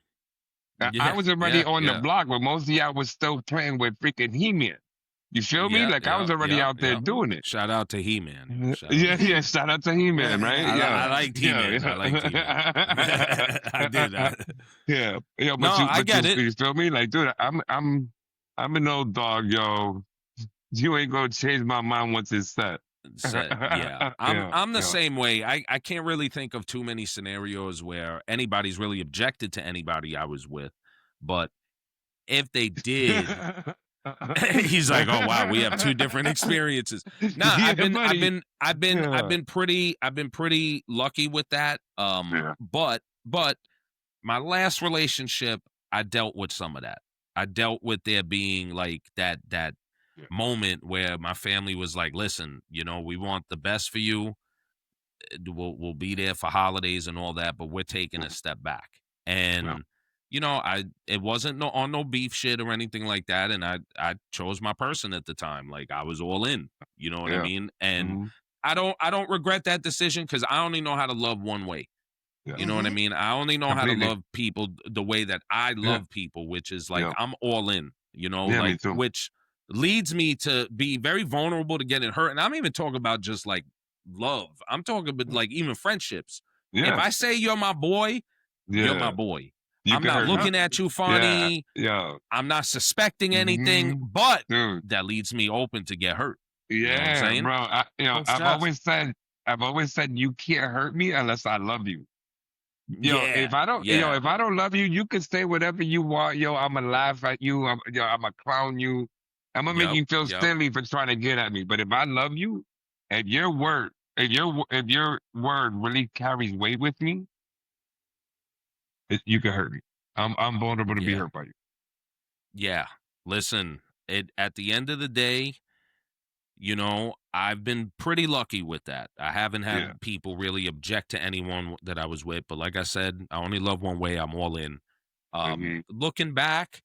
[SPEAKER 3] I was already on the block where most of y'all was still playing with freaking He-Man. You feel me? Like, I was already out there doing it.
[SPEAKER 1] Shout out to He-Man.
[SPEAKER 3] Shout out to He-Man, right?
[SPEAKER 1] I liked He-Man. I liked He-Man. I did.
[SPEAKER 3] Yeah, yo,
[SPEAKER 1] No, I get it.
[SPEAKER 3] you feel me? Like, dude, I'm an old dog, yo. You ain't gonna change my mind once it's set.
[SPEAKER 1] Said, yeah.
[SPEAKER 3] Yeah,
[SPEAKER 1] I'm the
[SPEAKER 3] yeah,
[SPEAKER 1] same way. I can't really think of too many scenarios where anybody's really objected to anybody I was with. But if they did, he's like, "Oh wow, we have two different experiences." Nah,
[SPEAKER 3] yeah, buddy. Yeah,
[SPEAKER 1] I've been pretty lucky with that.
[SPEAKER 3] yeah,
[SPEAKER 1] But my last relationship, I dealt with some of that. I dealt with there being like that
[SPEAKER 3] yeah,
[SPEAKER 1] moment where my family was like, "Listen, we want the best for you. We'll be there for holidays and all that, but we're taking a step back."
[SPEAKER 3] yeah,
[SPEAKER 1] And I it wasn't on no beef shit or anything like that, and I chose my person at the time. Like I was all in. You know what I
[SPEAKER 3] yeah,
[SPEAKER 1] mean? And
[SPEAKER 3] mhm,
[SPEAKER 1] I don't regret that decision because I only know how to love one way.
[SPEAKER 3] yeah,
[SPEAKER 1] You know what I mean? I only know how to
[SPEAKER 3] completely.
[SPEAKER 1] love people the way that I
[SPEAKER 3] Yeah,
[SPEAKER 1] love people, which is like
[SPEAKER 3] yeah,
[SPEAKER 1] I'm all in,
[SPEAKER 3] yeah, me
[SPEAKER 1] like
[SPEAKER 3] too.
[SPEAKER 1] which leads me to be very vulnerable to getting hurt. And I'm even talking about just like love. I'm talking about like even friendships. If
[SPEAKER 3] Yeah,
[SPEAKER 1] I say you're my boy, you're my
[SPEAKER 3] yeah.
[SPEAKER 1] boy.
[SPEAKER 3] You
[SPEAKER 1] I'm
[SPEAKER 3] can
[SPEAKER 1] not
[SPEAKER 3] hurt me.
[SPEAKER 1] looking at you
[SPEAKER 3] Yeah,
[SPEAKER 1] funny.
[SPEAKER 3] yeah.
[SPEAKER 1] I'm not suspecting anything,
[SPEAKER 3] Hmm.
[SPEAKER 1] but
[SPEAKER 3] Dude.
[SPEAKER 1] that leads me open to get hurt. You know what I'm
[SPEAKER 3] Yeah,
[SPEAKER 1] saying?
[SPEAKER 3] bro.
[SPEAKER 2] Most def.
[SPEAKER 3] I've always said you can't hurt me unless I love you.
[SPEAKER 1] Yeah, yeah,
[SPEAKER 3] If I don't love you, you can say whatever you want. Yo, I'm gonna laugh at you. I'm gonna clown you. I'm gonna make
[SPEAKER 1] yep,
[SPEAKER 3] you feel
[SPEAKER 1] yep.
[SPEAKER 3] silly for trying to get at me. But if I love you, if your word really carries weight with me, you can hurt me. I'm vulnerable to be
[SPEAKER 1] Yeah.
[SPEAKER 3] hurt by you.
[SPEAKER 1] Yeah. Listen, at the end of the day, I've been pretty lucky with that. I haven't
[SPEAKER 3] Yeah.
[SPEAKER 1] had people really object to anyone that I was with, but like I said, I only love one way. I'm all in.
[SPEAKER 3] Hmm.
[SPEAKER 1] Looking back,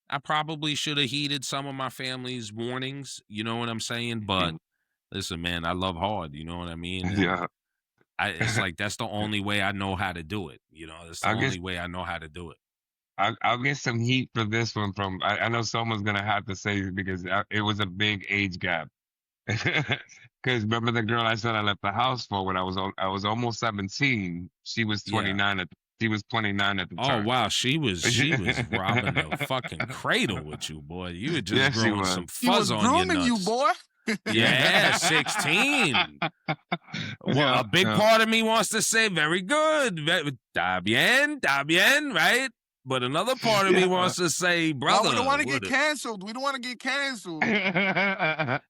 [SPEAKER 1] I probably should have heeded some of my family's warnings, you know what I'm saying? But listen, man, I love hard, you know what I mean? And
[SPEAKER 3] Yeah.
[SPEAKER 1] it's like that's the only way I know how to do it. That's the
[SPEAKER 3] I guess
[SPEAKER 1] only way I know how to do it.
[SPEAKER 3] I'll get some heat for this one from. I know someone's gonna have to say it because it was a big age gap. Because remember the girl I said I left the house for when I was almost 17.
[SPEAKER 1] Yeah.
[SPEAKER 3] She was 29 at the
[SPEAKER 1] Oh
[SPEAKER 3] time.
[SPEAKER 1] wow, she was robbing the fucking cradle with you, boy. You were just
[SPEAKER 3] Yeah, she
[SPEAKER 1] growing
[SPEAKER 3] was.
[SPEAKER 1] some
[SPEAKER 2] He
[SPEAKER 1] fuzz
[SPEAKER 2] was
[SPEAKER 1] on your
[SPEAKER 2] grooming you,
[SPEAKER 1] nuts.
[SPEAKER 2] boy.
[SPEAKER 1] Yeah, 16. Well,
[SPEAKER 3] Yeah,
[SPEAKER 1] a big
[SPEAKER 3] yeah,
[SPEAKER 1] part of me wants to say very good. Está bien, right? But another part of me
[SPEAKER 3] yeah.
[SPEAKER 1] wants to say,
[SPEAKER 2] No, we
[SPEAKER 1] brother,
[SPEAKER 2] don't want to get canceled. We don't want to get canceled.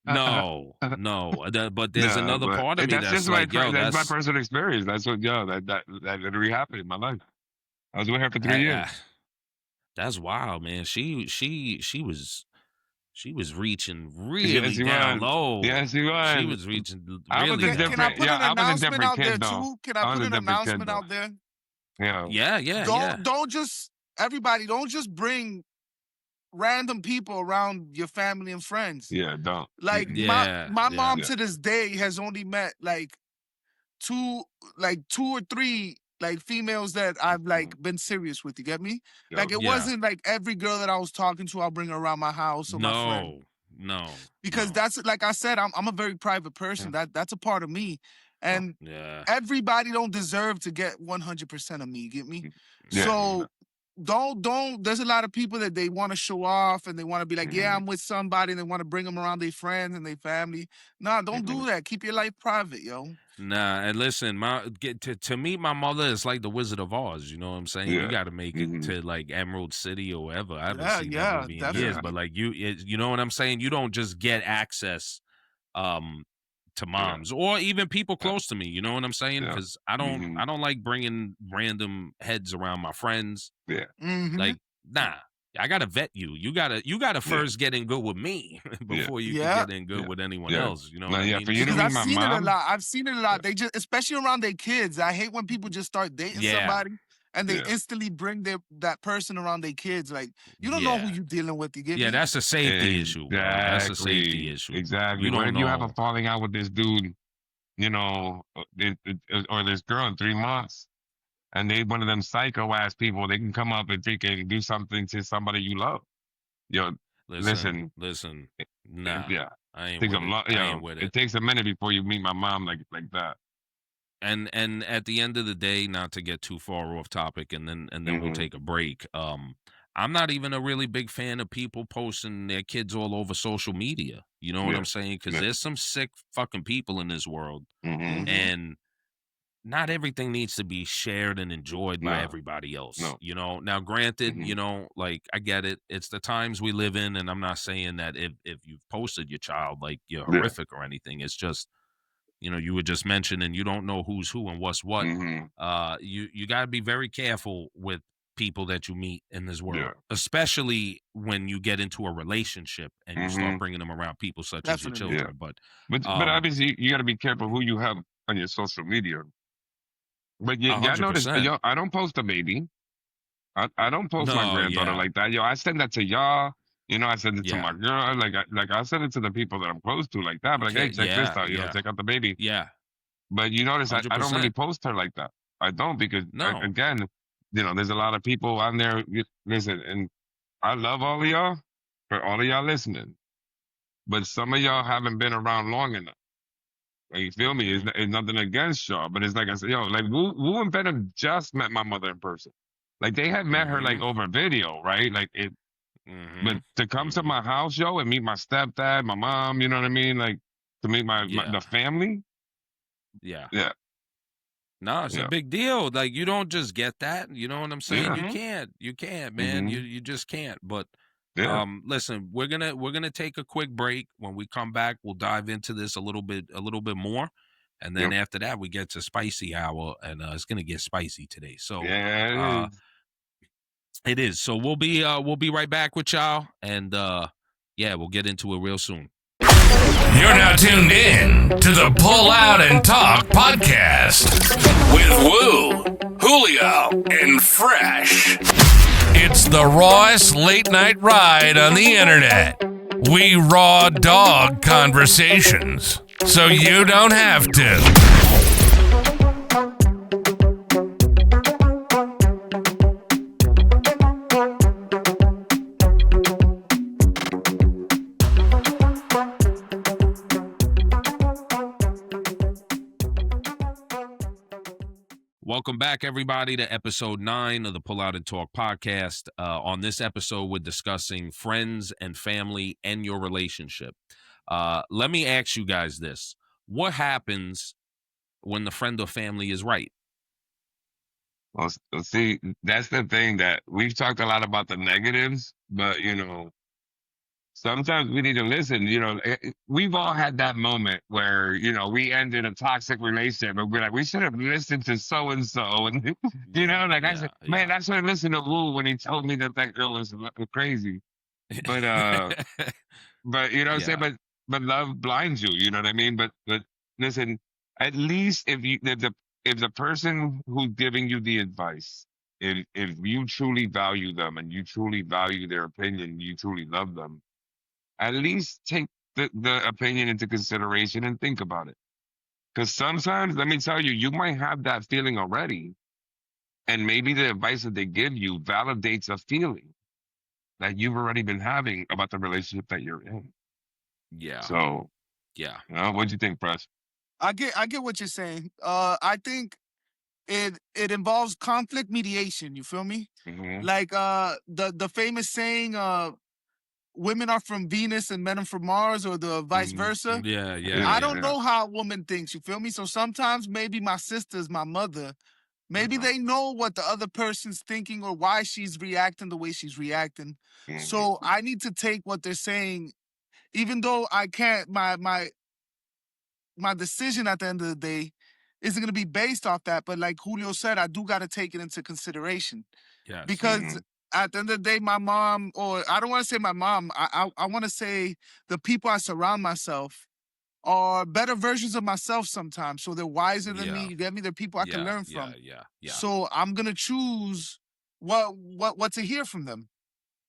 [SPEAKER 1] no, no. But there's
[SPEAKER 3] No,
[SPEAKER 1] another
[SPEAKER 3] but
[SPEAKER 1] part of me
[SPEAKER 3] that's
[SPEAKER 1] that's
[SPEAKER 3] just
[SPEAKER 1] like, yo,
[SPEAKER 3] that's my personal experience. That's what that literally happened in my life. I was with her for 3 years.
[SPEAKER 1] that's wild, man. She was reaching
[SPEAKER 3] Yeah,
[SPEAKER 1] really
[SPEAKER 3] she
[SPEAKER 1] down
[SPEAKER 3] was.
[SPEAKER 1] low.
[SPEAKER 3] Yeah, she
[SPEAKER 1] She
[SPEAKER 3] was.
[SPEAKER 1] was reaching
[SPEAKER 3] I was
[SPEAKER 1] really
[SPEAKER 3] a
[SPEAKER 2] Can
[SPEAKER 1] down
[SPEAKER 2] I
[SPEAKER 3] different,
[SPEAKER 1] low.
[SPEAKER 2] put
[SPEAKER 3] yeah,
[SPEAKER 2] an
[SPEAKER 3] I was a
[SPEAKER 2] announcement
[SPEAKER 3] different
[SPEAKER 2] out there
[SPEAKER 3] kid though.
[SPEAKER 2] too? Can I
[SPEAKER 3] I was
[SPEAKER 2] put
[SPEAKER 3] a
[SPEAKER 2] an
[SPEAKER 3] different kid
[SPEAKER 2] announcement
[SPEAKER 3] though.
[SPEAKER 2] out there?
[SPEAKER 3] Yeah,
[SPEAKER 1] Yeah, yeah, yeah.
[SPEAKER 2] Don't just everybody. Don't just bring random people around your family and friends.
[SPEAKER 3] yeah, don't.
[SPEAKER 2] Like
[SPEAKER 3] Mm-mm.
[SPEAKER 1] Yeah,
[SPEAKER 2] my
[SPEAKER 1] yeah.
[SPEAKER 2] mom
[SPEAKER 3] Yeah,
[SPEAKER 2] to this day has only met two two or three like females that I've
[SPEAKER 3] mm,
[SPEAKER 2] like been serious with. You get me?
[SPEAKER 3] yeah,
[SPEAKER 2] Like it
[SPEAKER 1] Yeah.
[SPEAKER 2] wasn't like every girl that I was talking to, I'll bring her around my house or my friend.
[SPEAKER 1] No, no,
[SPEAKER 2] Because
[SPEAKER 1] no.
[SPEAKER 2] that's like I said, I'm a very private
[SPEAKER 3] yeah,
[SPEAKER 2] person. That's a part of me.
[SPEAKER 3] yeah,
[SPEAKER 2] And
[SPEAKER 1] Yeah.
[SPEAKER 2] everybody don't deserve to get 100% of me, you get me?
[SPEAKER 3] mm, yeah,
[SPEAKER 1] Mm-mm.
[SPEAKER 2] So don't there's a lot of people that they want to show off and they want to be like, yeah,
[SPEAKER 3] mm,
[SPEAKER 2] I'm with somebody, and they want to bring them around their friends and their family. Nah, don't
[SPEAKER 3] mm,
[SPEAKER 2] do that. Keep your life private, yo.
[SPEAKER 1] Nah, and listen, to meet my mother is like the Wizard of Oz. You know what I'm saying? You
[SPEAKER 3] yeah,
[SPEAKER 1] got to make it
[SPEAKER 3] mm,
[SPEAKER 1] to like Emerald City or wherever. I haven't
[SPEAKER 2] Yeah,
[SPEAKER 1] seen that
[SPEAKER 2] yeah,
[SPEAKER 1] movie in years,
[SPEAKER 3] yeah,
[SPEAKER 2] definitely.
[SPEAKER 1] but like you know what I'm saying? You don't just get access um to
[SPEAKER 3] yeah,
[SPEAKER 1] moms or even people
[SPEAKER 3] yeah,
[SPEAKER 1] close to me. You know what I'm saying?
[SPEAKER 3] yeah,
[SPEAKER 1] Because
[SPEAKER 3] mm,
[SPEAKER 1] I don't like bringing random heads around my friends.
[SPEAKER 3] yeah,
[SPEAKER 2] Mm-hmm.
[SPEAKER 1] Like, nah. I gotta vet you. You gotta
[SPEAKER 3] yeah,
[SPEAKER 1] first get in good with me
[SPEAKER 3] yeah,
[SPEAKER 1] before you could
[SPEAKER 2] Yeah.
[SPEAKER 1] get in good
[SPEAKER 3] yeah,
[SPEAKER 1] with anyone
[SPEAKER 3] yeah.
[SPEAKER 1] else. You know
[SPEAKER 3] No,
[SPEAKER 1] what I
[SPEAKER 3] yeah,
[SPEAKER 1] mean?
[SPEAKER 3] for you to
[SPEAKER 2] Because
[SPEAKER 3] meet
[SPEAKER 2] I've
[SPEAKER 3] my
[SPEAKER 2] seen it a
[SPEAKER 3] mom,
[SPEAKER 2] lot. I've seen it a lot.
[SPEAKER 3] yeah,
[SPEAKER 2] They just, especially around their kids. I hate when people just start dating
[SPEAKER 1] Yeah,
[SPEAKER 2] somebody and they
[SPEAKER 3] yeah,
[SPEAKER 2] instantly bring that person around their kids. Like you don't know who
[SPEAKER 1] yeah.
[SPEAKER 2] you dealing with. You get
[SPEAKER 1] Yeah,
[SPEAKER 2] me?
[SPEAKER 1] that's a safety issue, bro. That's a safety
[SPEAKER 3] exactly,
[SPEAKER 1] issue.
[SPEAKER 3] exactly.
[SPEAKER 1] You
[SPEAKER 3] What
[SPEAKER 1] don't
[SPEAKER 3] if you have a
[SPEAKER 1] know.
[SPEAKER 3] falling out with this dude, or this girl in 3 months? And they one of them psycho ass people. They can come up and freaking do something to somebody you love. Yo,
[SPEAKER 1] Listen,
[SPEAKER 3] listen,
[SPEAKER 1] listen. Nah,
[SPEAKER 3] yeah,
[SPEAKER 1] I ain't
[SPEAKER 3] takes a
[SPEAKER 1] with it.
[SPEAKER 3] lot.
[SPEAKER 1] I ain't with
[SPEAKER 3] It
[SPEAKER 1] it.
[SPEAKER 3] takes a minute before you meet my mom like that.
[SPEAKER 1] And at the end of the day, not to get too far off topic, and then we'll take a break. I'm not even a really big fan of people posting their kids all over social media. You know what I'm saying? Because there's some sick fucking people in this world, and not everything needs to be shared and enjoyed by everybody else. You know, now granted, you know, like I get it. It's the times we live in, and I'm not saying that if you've posted your child like you're horrific or anything. It's just, you know, you were just mentioning you don't know who's who and what's what. You got to be very careful with people that you meet in this world, especially when you get into a relationship and you start bringing them around people such as your children.
[SPEAKER 3] But obviously you got to be careful who you have on your social media. But yeah, I noticed, yo, I don't post a baby. I don't post my granddaughter like that. Yo, I send that to y'all. You know, I send it to my girl. Like I send it to the people that I'm close to like that. But like, hey, check this out. You know, check out the baby.
[SPEAKER 1] Yeah.
[SPEAKER 3] But you notice I don't really post her like that. I don't because again, you know, there's a lot of people on there. Listen, and I love all of y'all for all of y'all listening. But some of y'all haven't been around long enough. Like, you feel me? It's nothing against y'all, but it's like I said, yo, like Wu and Ben just met my mother in person. Like they had met her like over video, right? Like it, but to come to my house, yo, and meet my stepdad, my mom, you know what I mean? Like to meet my the family.
[SPEAKER 1] Yeah.
[SPEAKER 3] No,
[SPEAKER 1] it's a big deal. Like you don't just get that. You know what I'm saying? You can't, man. You just can't. But listen, we're gonna take a quick break. When we come back, we'll dive into this a little bit more. And then after that, we get to spicy hour, and it's gonna get spicy today. So it is. So we'll be right back with y'all, and we'll get into it real soon.
[SPEAKER 4] You're now tuned in to the Pull Out and Talk podcast with Woo, Julio, and Fresh. It's the rawest late night ride on the internet. We raw dog conversations, so you don't have to.
[SPEAKER 1] Welcome back, everybody, to episode 9 of the Pull Out and Talk podcast. On this episode, we're discussing friends and family and your relationship. Let me ask you guys this. What happens when the friend or family is right?
[SPEAKER 3] Well, see, that's the thing that we've talked a lot about the negatives, but, you know, sometimes we need to listen. You know, we've all had that moment where, you know, we ended a toxic relationship and we're like, we should have listened to so and so. And, you know, like I said, man, I should have listened to Wu when he told me that girl was crazy. But, but you know what I'm saying? But love blinds you, you know what I mean? But listen, at least if the person who's giving you the advice, if you truly value them and you truly value their opinion, you truly love them, at least take the opinion into consideration and think about it. Because sometimes, let me tell you, you might have that feeling already. And maybe the advice that they give you validates a feeling that you've already been having about the relationship that you're in.
[SPEAKER 1] Yeah.
[SPEAKER 3] So, you know, what'd you think, Press?
[SPEAKER 2] I get what you're saying. I think it involves conflict mediation. You feel me? Like the famous saying, women are from Venus and men are from Mars, or the vice versa. I don't know how a woman thinks, you feel me? So sometimes maybe my sisters, my mother, maybe they know what the other person's thinking or why she's reacting the way she's reacting. So I need to take what they're saying, even though I can't, my decision at the end of the day isn't going to be based off that. But like Julio said, I do got to take it into consideration.
[SPEAKER 1] Yes.
[SPEAKER 2] Because at the end of the day, my mom, or I don't want to say my mom, I want to say the people I surround myself are better versions of myself sometimes. So they're wiser than me. You get me? They're people I can learn from. So I'm going to choose what to hear from them.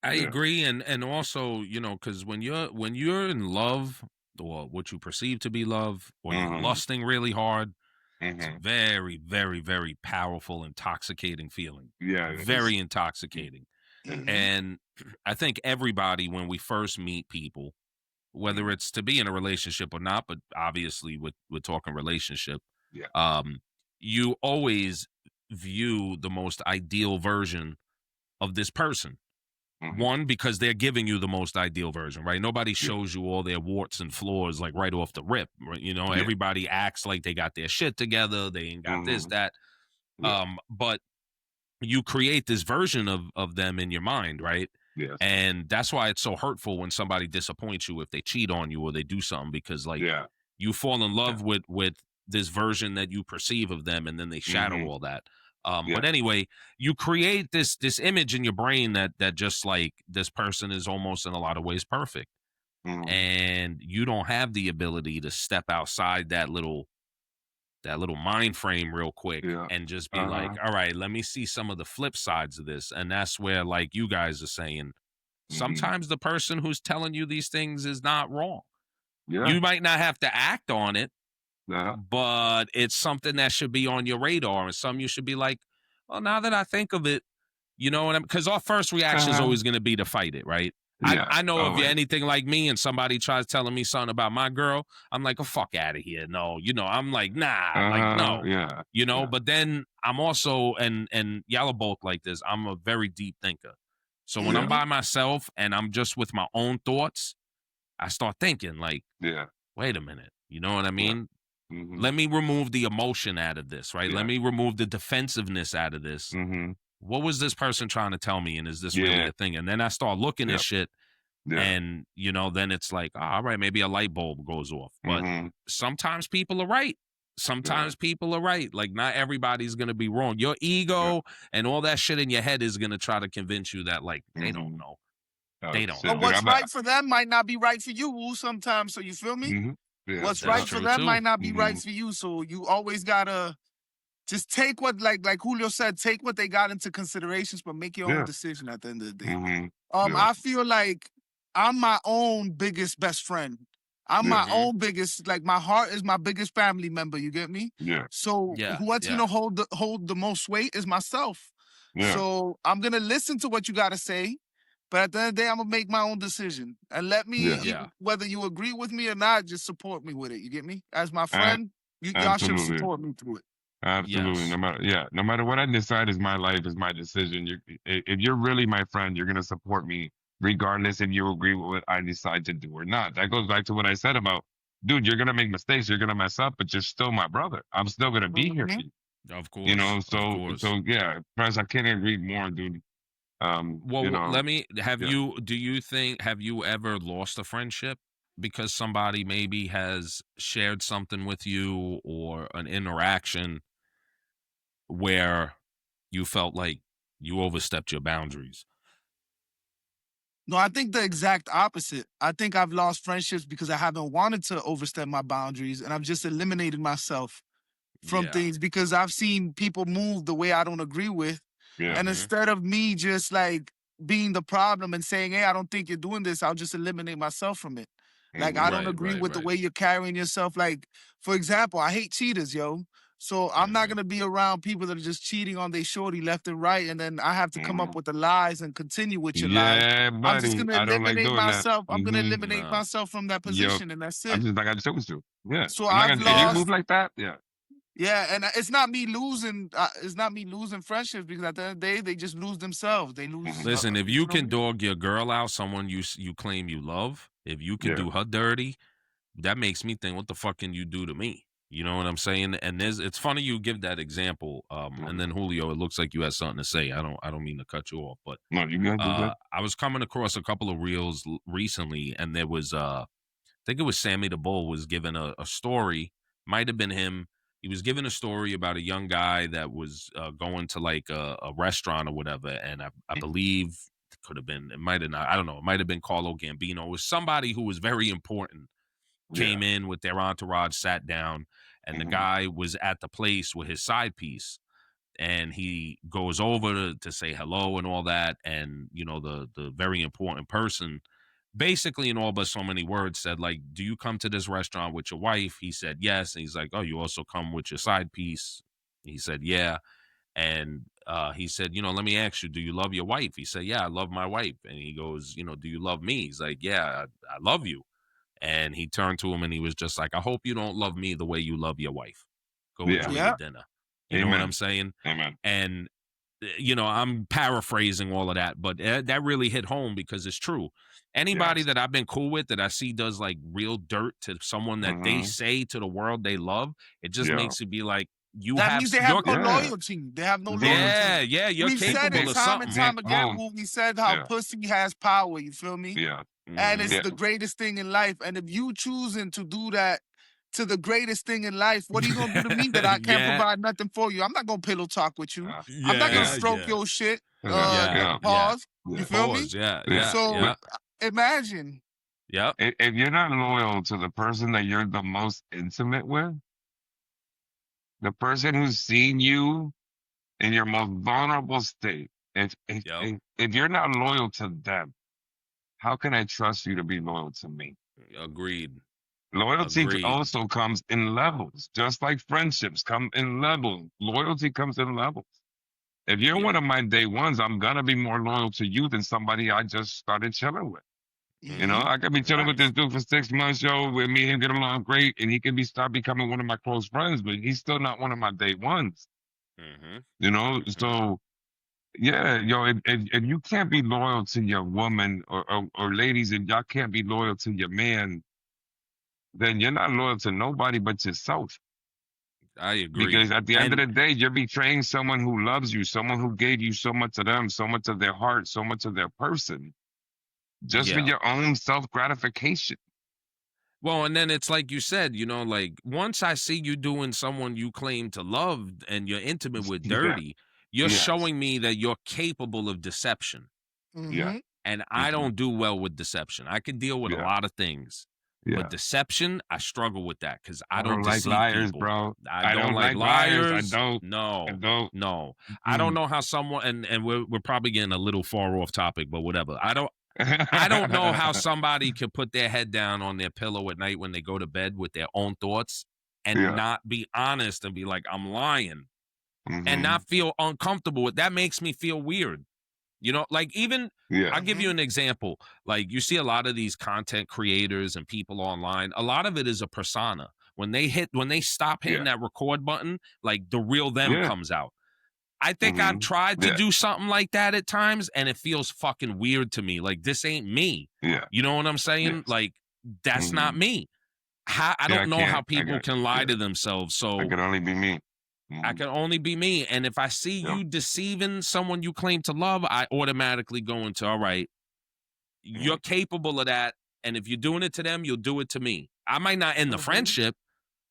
[SPEAKER 1] I agree. And also, you know, because when you're in love, or what you perceive to be love, or you're lusting really hard, it's a very, very, very powerful, intoxicating feeling. Very intoxicating. And I think everybody, when we first meet people, whether it's to be in a relationship or not, but obviously we're talking relationship, you always view the most ideal version of this person. One, because they're giving you the most ideal version, right? Nobody shows you all their warts and flaws like right off the rip. Right? You know, everybody acts like they got their shit together. They ain't got this, that. But you create this version of them in your mind, right?
[SPEAKER 3] Yes.
[SPEAKER 1] And that's why it's so hurtful when somebody disappoints you if they cheat on you or they do something, because like you fall in love with this version that you perceive of them, and then they shadow all that. But anyway, you create this image in your brain that just like this person is almost in a lot of ways perfect. And you don't have the ability to step outside that little mind frame real quick and just be like, all right, let me see some of the flip sides of this. And that's where, like you guys are saying, sometimes the person who's telling you these things is not wrong. You might not have to act on it, but it's something that should be on your radar, and something you should be like, well, now that I think of it, you know what I mean? Because our first reaction is always going to be to fight it, right? I know if you're anything like me and somebody tries telling me something about my girl, I'm like, oh, fuck out of here. No, you know, I'm like, nah, like, no. You know, but then I'm also, and y'all are both like this, I'm a very deep thinker. So when I'm by myself and I'm just with my own thoughts, I start thinking like, wait a minute, you know what I mean? Let me remove the emotion out of this, right? Let me remove the defensiveness out of this. What was this person trying to tell me? And is this really a thing? And then I start looking at shit and, you know, then it's like, oh, all right, maybe a light bulb goes off. But sometimes people are right. Sometimes people are right. Like, not everybody's going to be wrong. Your ego and all that shit in your head is going to try to convince you that, like, they don't know. They don't know.
[SPEAKER 2] But what's right for them might not be right for you, Woo, sometimes. So you feel me? What's right for them might not be right for you. So you always got to just take what, like Julio said, take what they got into considerations, but make your own decision at the end of the day. I feel like I'm my own biggest best friend. I'm my own biggest, like, my heart is my biggest family member. You get me? So what's gonna hold the most weight is myself. So I'm gonna listen to what you gotta say, but at the end of the day, I'm gonna make my own decision and let me, whether you agree with me or not, just support me with it. You get me? As my friend, y'all should support me through it.
[SPEAKER 3] Absolutely. No matter what I decide is my life, is my decision. If you're really my friend, you're gonna support me regardless if you agree with what I decide to do or not. That goes back to what I said about, dude, you're gonna make mistakes, you're gonna mess up, but you're still my brother. I'm still gonna be here for you.
[SPEAKER 1] Of course.
[SPEAKER 3] You know, so yeah, Press, I can't agree more, dude.
[SPEAKER 1] Well,
[SPEAKER 3] you know,
[SPEAKER 1] let me have have you ever lost a friendship because somebody maybe has shared something with you or an interaction where you felt like you overstepped your boundaries?
[SPEAKER 2] No, I think the exact opposite. I think I've lost friendships because I haven't wanted to overstep my boundaries, and I've just eliminated myself from things because I've seen people move the way I don't agree with. And instead of me just like being the problem and saying, hey, I don't think you're doing this, I'll just eliminate myself from it. Like, I don't agree with the way you're carrying yourself. Like, for example, I hate cheaters, yo. So I'm not going to be around people that are just cheating on their shorty left and right, and then I have to come up with the lies and continue with your lies.
[SPEAKER 3] Buddy,
[SPEAKER 2] I'm just going to eliminate myself. I'm going to eliminate myself from that position, and that's it.
[SPEAKER 3] I'm just like I chose to. Yeah.
[SPEAKER 2] So I've lost.
[SPEAKER 3] If you move like that,
[SPEAKER 2] Yeah, and it's not me losing. It's not me losing friendships, because at the end of the day, they just lose themselves. They lose.
[SPEAKER 1] Listen, if you can dog your girl out, someone you claim you love, if you can do her dirty, that makes me think, what the fuck can you do to me? You know what I'm saying? And it's funny you give that example. And then Julio, it looks like you had something to say. I don't mean to cut you off, but
[SPEAKER 3] no, you good.
[SPEAKER 1] I was coming across a couple of reels recently, and there was I think it was Sammy the Bull was given a story. Might have been him. He was given a story about a young guy that was going to like a restaurant or whatever, and I believe it could have been, it might have not, I don't know, it might have been Carlo Gambino. It was somebody who was very important. Came in with their entourage, sat down, and the guy was at the place with his side piece, and he goes over to say hello and all that, and you know the very important person basically in all but so many words said, like, do you come to this restaurant with your wife? He said yes. And he's like, oh, you also come with your side piece? He said yeah. And he said, you know, let me ask you, do you love your wife? He said, yeah, I love my wife. And he goes, you know, do you love me? He's like, yeah, I love you. And he turned to him and he was just like, I hope you don't love me the way you love your wife. Go enjoy your dinner. You know what I'm saying?
[SPEAKER 3] Amen.
[SPEAKER 1] And I'm paraphrasing all of that, but that really hit home because it's true. Anybody that I've been cool with that I see does like real dirt to someone that they say to the world they love, it just makes you be like,
[SPEAKER 2] that means they have no loyalty. They have no loyalty.
[SPEAKER 1] Yeah, you're
[SPEAKER 2] We've said
[SPEAKER 1] capable
[SPEAKER 2] it
[SPEAKER 1] of
[SPEAKER 2] time
[SPEAKER 1] something.
[SPEAKER 2] and time again. We said how pussy has power. You feel me?
[SPEAKER 3] Yeah.
[SPEAKER 2] And it's the greatest thing in life. And if you choosing to do that to the greatest thing in life, what are you gonna do to me that I can't provide nothing for you? I'm not gonna pillow talk with you. I'm not gonna stroke your shit. Pause. You feel me? So imagine.
[SPEAKER 1] Yeah.
[SPEAKER 3] If you're not loyal to the person that you're the most intimate with, the person who's seen you in your most vulnerable state, if you're not loyal to them, how can I trust you to be loyal to me?
[SPEAKER 1] Agreed.
[SPEAKER 3] Loyalty also comes in levels, just like friendships come in levels. Loyalty comes in levels. If you're one of my day ones, I'm gonna be more loyal to you than somebody I just started chilling with. You know, I could be chilling with this dude for 6 months, with me and him get along great, and he can start becoming one of my close friends, but he's still not one of my day ones. You know, so yeah, if you can't be loyal to your woman or ladies, if y'all can't be loyal to your man, then you're not loyal to nobody but yourself.
[SPEAKER 1] I agree.
[SPEAKER 3] Because at the end of the day, you're betraying someone who loves you, someone who gave you so much of them, so much of their heart, so much of their person, just for your own self-gratification.
[SPEAKER 1] Well, and then it's like you said, like once I see you doing someone you claim to love and you're intimate with dirty, you're showing me that you're capable of deception.
[SPEAKER 3] Yeah.
[SPEAKER 1] And I don't do well with deception. I can deal with a lot of things. But deception, I struggle with that because I don't
[SPEAKER 3] like liars,
[SPEAKER 1] people.
[SPEAKER 3] bro.
[SPEAKER 1] I don't like liars.
[SPEAKER 3] I don't.
[SPEAKER 1] No. I don't know how someone and we're probably getting a little far off topic, but whatever. I don't know how somebody could put their head down on their pillow at night when they go to bed with their own thoughts and not be honest and be like, I'm lying and not feel uncomfortable with that. Makes me feel weird. Like even I'll give you an example. Like you see a lot of these content creators and people online, a lot of it is a persona. When they stop hitting that record button, like the real them comes out. I think I've tried to do something like that at times and it feels fucking weird to me. Like this ain't me. You know what I'm saying? Like that's not me. I don't know how people can lie to themselves. So
[SPEAKER 3] I can only be me.
[SPEAKER 1] I can only be me. And if I see you deceiving someone you claim to love, I automatically go into, all right, you're capable of that. And if you're doing it to them, you'll do it to me. I might not end the friendship,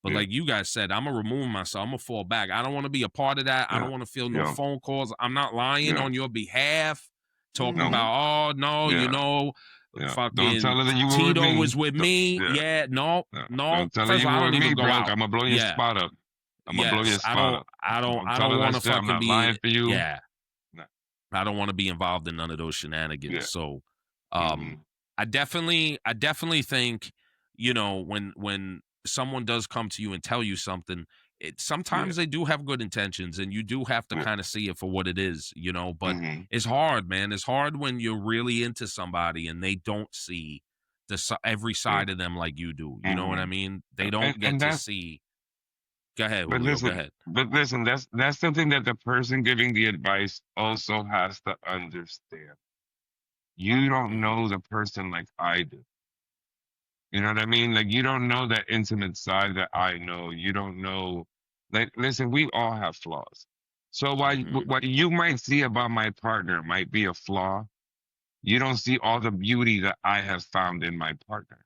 [SPEAKER 1] but like you guys said, I'm going to remove myself. I'm going to fall back. I don't want to be a part of that. I don't want to feel no phone calls. I'm not lying on your behalf, talking about, fucking
[SPEAKER 3] don't tell her that you were
[SPEAKER 1] Tito
[SPEAKER 3] with me.
[SPEAKER 1] was with me. No.
[SPEAKER 3] Don't tell her you were with me, bro. I'm going to blow your spot up. I'm gonna blow your spot up.
[SPEAKER 1] I don't want to fucking be
[SPEAKER 3] lying for you.
[SPEAKER 1] Yeah. No. I don't want to be involved in none of those shenanigans. So I definitely think, when someone does come to you and tell you something, sometimes they do have good intentions and you do have to kind of see it for what it is, but it's hard, man. It's hard when you're really into somebody and they don't see every side of them like you do. You know what I mean? They don't get to see. Go ahead, Julio, go ahead.
[SPEAKER 3] But listen, that's something that the person giving the advice also has to understand. You don't know the person like I do. You know what I mean? Like you don't know that intimate side that I know. You don't know. Like, listen, we all have flaws. So what you might see about my partner might be a flaw. You don't see all the beauty that I have found in my partner.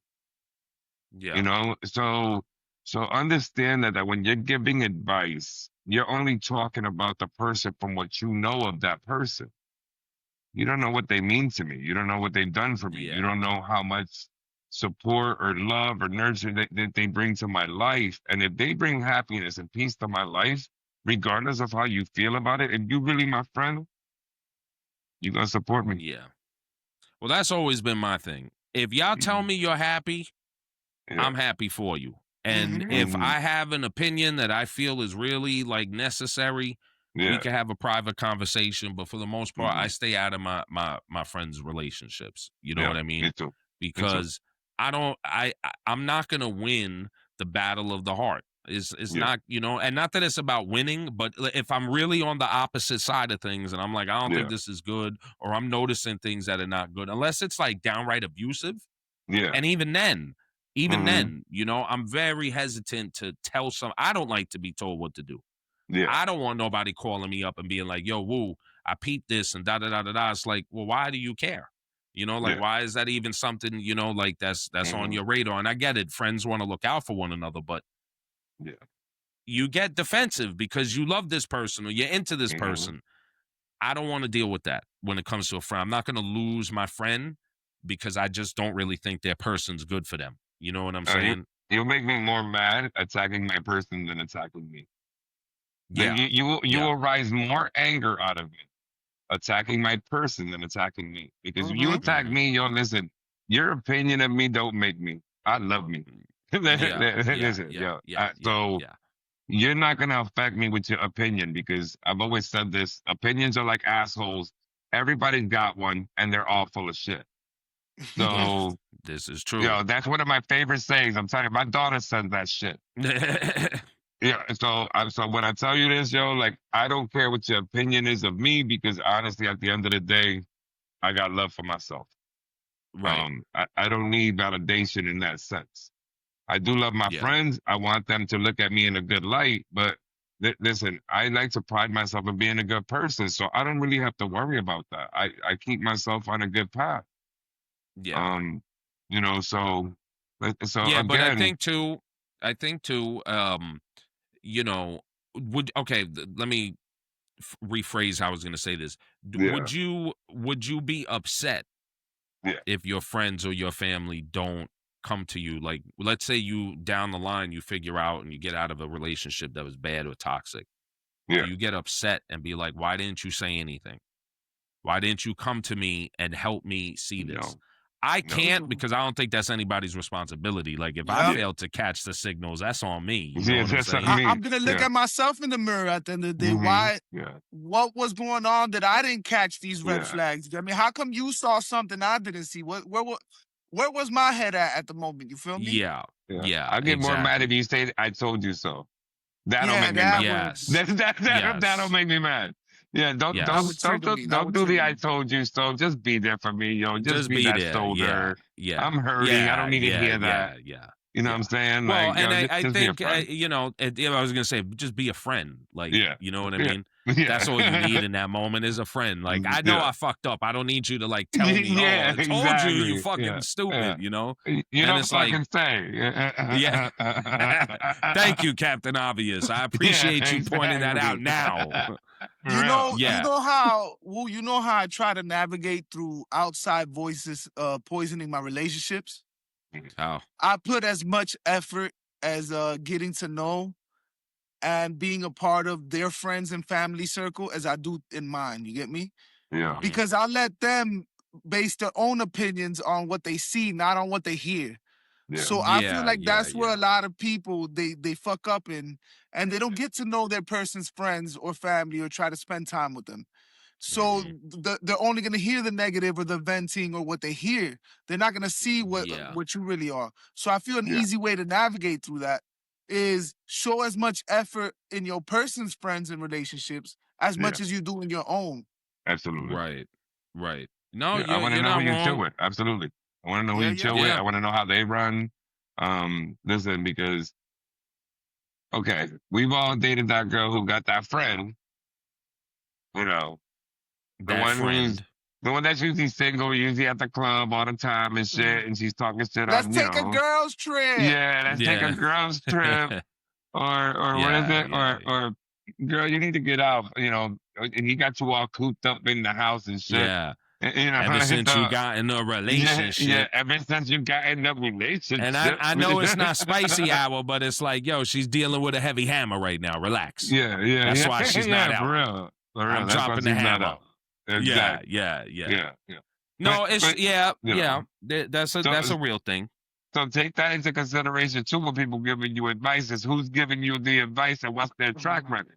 [SPEAKER 1] Yeah.
[SPEAKER 3] So understand that when you're giving advice, you're only talking about the person from what you know of that person. You don't know what they mean to me. You don't know what they've done for me. You don't know how much support or love or nurture that they bring to my life. And if they bring happiness and peace to my life, regardless of how you feel about it, if you really my friend, you're going to support me.
[SPEAKER 1] Yeah. Well, that's always been my thing. If y'all tell me you're happy, I'm happy for you. And if I have an opinion that I feel is really like necessary, we can have a private conversation. But for the most part, I stay out of my friends' relationships. You know what I mean?
[SPEAKER 3] Me too.
[SPEAKER 1] Because I'm not gonna win the battle of the heart. Is not, and not that it's about winning, but if I'm really on the opposite side of things and I'm like, I don't think this is good, or I'm noticing things that are not good, unless it's like downright abusive.
[SPEAKER 3] Yeah.
[SPEAKER 1] And even then, I'm very hesitant to tell I don't like to be told what to do.
[SPEAKER 3] Yeah.
[SPEAKER 1] I don't want nobody calling me up and being like, yo, woo, I peeped this and da da da da da. It's like, well, why do you care? Why is that even something, like that's on your radar? And I get it. Friends want to look out for one another, but you get defensive because you love this person or you're into this person. I don't want to deal with that when it comes to a friend. I'm not going to lose my friend because I just don't really think their person's good for them. You know what I'm saying?
[SPEAKER 3] You'll make me more mad attacking my person than attacking me.
[SPEAKER 1] Yeah.
[SPEAKER 3] You will rise more anger out of me attacking my person than attacking me. Because if you attack me, listen, your opinion of me don't make me. I love me. So you're not going to affect me with your opinion, because I've always said this. Opinions are like assholes. Everybody's got one, and they're all full of shit. So
[SPEAKER 1] this is true.
[SPEAKER 3] That's one of my favorite sayings. I'm telling you, my daughter said that shit. So when I tell you this, like, I don't care what your opinion is of me, because honestly, at the end of the day, I got love for myself.
[SPEAKER 1] Right.
[SPEAKER 3] I don't need validation in that sense. I do love my friends. I want them to look at me in a good light, but listen, I like to pride myself in being a good person, so I don't really have to worry about that. I keep myself on a good path.
[SPEAKER 1] Yeah.
[SPEAKER 3] So
[SPEAKER 1] yeah,
[SPEAKER 3] again,
[SPEAKER 1] but I think too, let me rephrase how I was going to say this. Would you be upset if your friends or your family don't come to you? Like, let's say you down the line, you figure out and you get out of a relationship that was bad or toxic. Do you get upset and be like, why didn't you say anything? Why didn't you come to me and help me see this? I can't, because I don't think that's anybody's responsibility. Like, if I fail to catch the signals, that's on me. You know what I'm saying?
[SPEAKER 2] I'm going to look at myself in the mirror at the end of the day. What was going on that I didn't catch these red flags? I mean, how come you saw something I didn't see? Where was my head at the moment? You feel me?
[SPEAKER 1] Yeah.
[SPEAKER 3] I get more mad if you say, I told you so. That'll make me mad.
[SPEAKER 1] Yes.
[SPEAKER 3] That'll make me mad. Yeah, don't do the I told you so. Just be there for me, Just be that shoulder.
[SPEAKER 1] Yeah.
[SPEAKER 3] I'm hurting. I don't need to hear that. You know what I'm saying?
[SPEAKER 1] Well,
[SPEAKER 3] like,
[SPEAKER 1] and I think, I was going to say, just be a friend. Like, you know what I mean? That's all you need in that moment is a friend. Like, I know I fucked up. I don't need you to, like, tell me, I told you fucking stupid,
[SPEAKER 3] You
[SPEAKER 1] and
[SPEAKER 3] don't
[SPEAKER 1] it's
[SPEAKER 3] fucking
[SPEAKER 1] like,
[SPEAKER 3] say.
[SPEAKER 1] Thank you, Captain Obvious. I appreciate you pointing that out now.
[SPEAKER 2] You know how I try to navigate through outside voices poisoning my relationships?
[SPEAKER 1] How?
[SPEAKER 2] I put as much effort as getting to know and being a part of their friends and family circle as I do in mine. You get me?
[SPEAKER 3] Yeah.
[SPEAKER 2] Because I let them base their own opinions on what they see, not on what they hear.
[SPEAKER 3] Yeah.
[SPEAKER 2] So I feel like that's where a lot of people they fuck up in, and they don't get to know their person's friends or family or try to spend time with them. So they're only going to hear the negative or the venting or what they hear. They're not going to see what you really are. So I feel an easy way to navigate through that is show as much effort in your person's friends and relationships as much as you do in your own.
[SPEAKER 3] Absolutely.
[SPEAKER 1] Right. No,
[SPEAKER 3] I want to know who you chill with. Absolutely. I want to know who you chill with. I want to know how they run. Listen, because, okay, we've all dated that girl who got that friend, the one that's usually single, usually at the club all the time and shit, and she's talking shit
[SPEAKER 2] Let's take a girl's trip.
[SPEAKER 3] Yeah, let's take a girl's trip. Or what is it? Or girl, you need to get out, and he got you all cooped up in the house and shit.
[SPEAKER 1] Yeah. Ever since you got in a relationship.
[SPEAKER 3] Yeah, ever since you got in a relationship.
[SPEAKER 1] And I know it's not spicy hour, but it's like, she's dealing with a heavy hammer right now. Relax.
[SPEAKER 3] Yeah.
[SPEAKER 1] That's why she's not out.
[SPEAKER 3] For real.
[SPEAKER 1] I'm dropping the hammer.
[SPEAKER 3] Exactly.
[SPEAKER 1] Yeah. No, that's a real thing.
[SPEAKER 3] So take that into consideration too when people giving you advice, is who's giving you the advice and what's their track record.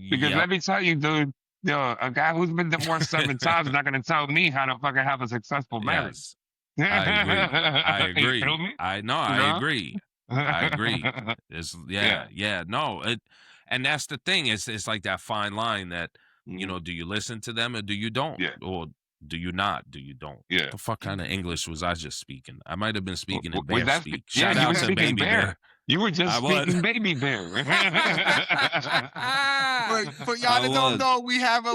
[SPEAKER 3] Because let me tell you, dude, a guy who's been divorced 7 times is not going to tell me how to fucking have a successful marriage.
[SPEAKER 1] Yes. I agree. I agree.
[SPEAKER 3] You feel me?
[SPEAKER 1] I agree. I agree. It's
[SPEAKER 3] Yeah.
[SPEAKER 1] no, and that's the thing. It's like that fine line that,
[SPEAKER 3] Mhm.
[SPEAKER 1] do you listen to them or do you don't?
[SPEAKER 3] Yeah.
[SPEAKER 1] Or do you not? Do you don't?
[SPEAKER 3] Yeah.
[SPEAKER 1] The fuck kind of English was I just speaking? I might have been speaking in
[SPEAKER 3] Was
[SPEAKER 1] bear
[SPEAKER 3] that?
[SPEAKER 1] speak.
[SPEAKER 3] Yeah,
[SPEAKER 1] Shout
[SPEAKER 3] you were
[SPEAKER 1] out to
[SPEAKER 3] speaking
[SPEAKER 1] Baby Bear.
[SPEAKER 3] bear. You were just
[SPEAKER 1] I was.
[SPEAKER 3] speaking baby bear.
[SPEAKER 2] For y'all
[SPEAKER 1] I
[SPEAKER 2] that don't
[SPEAKER 1] was.
[SPEAKER 2] know, we have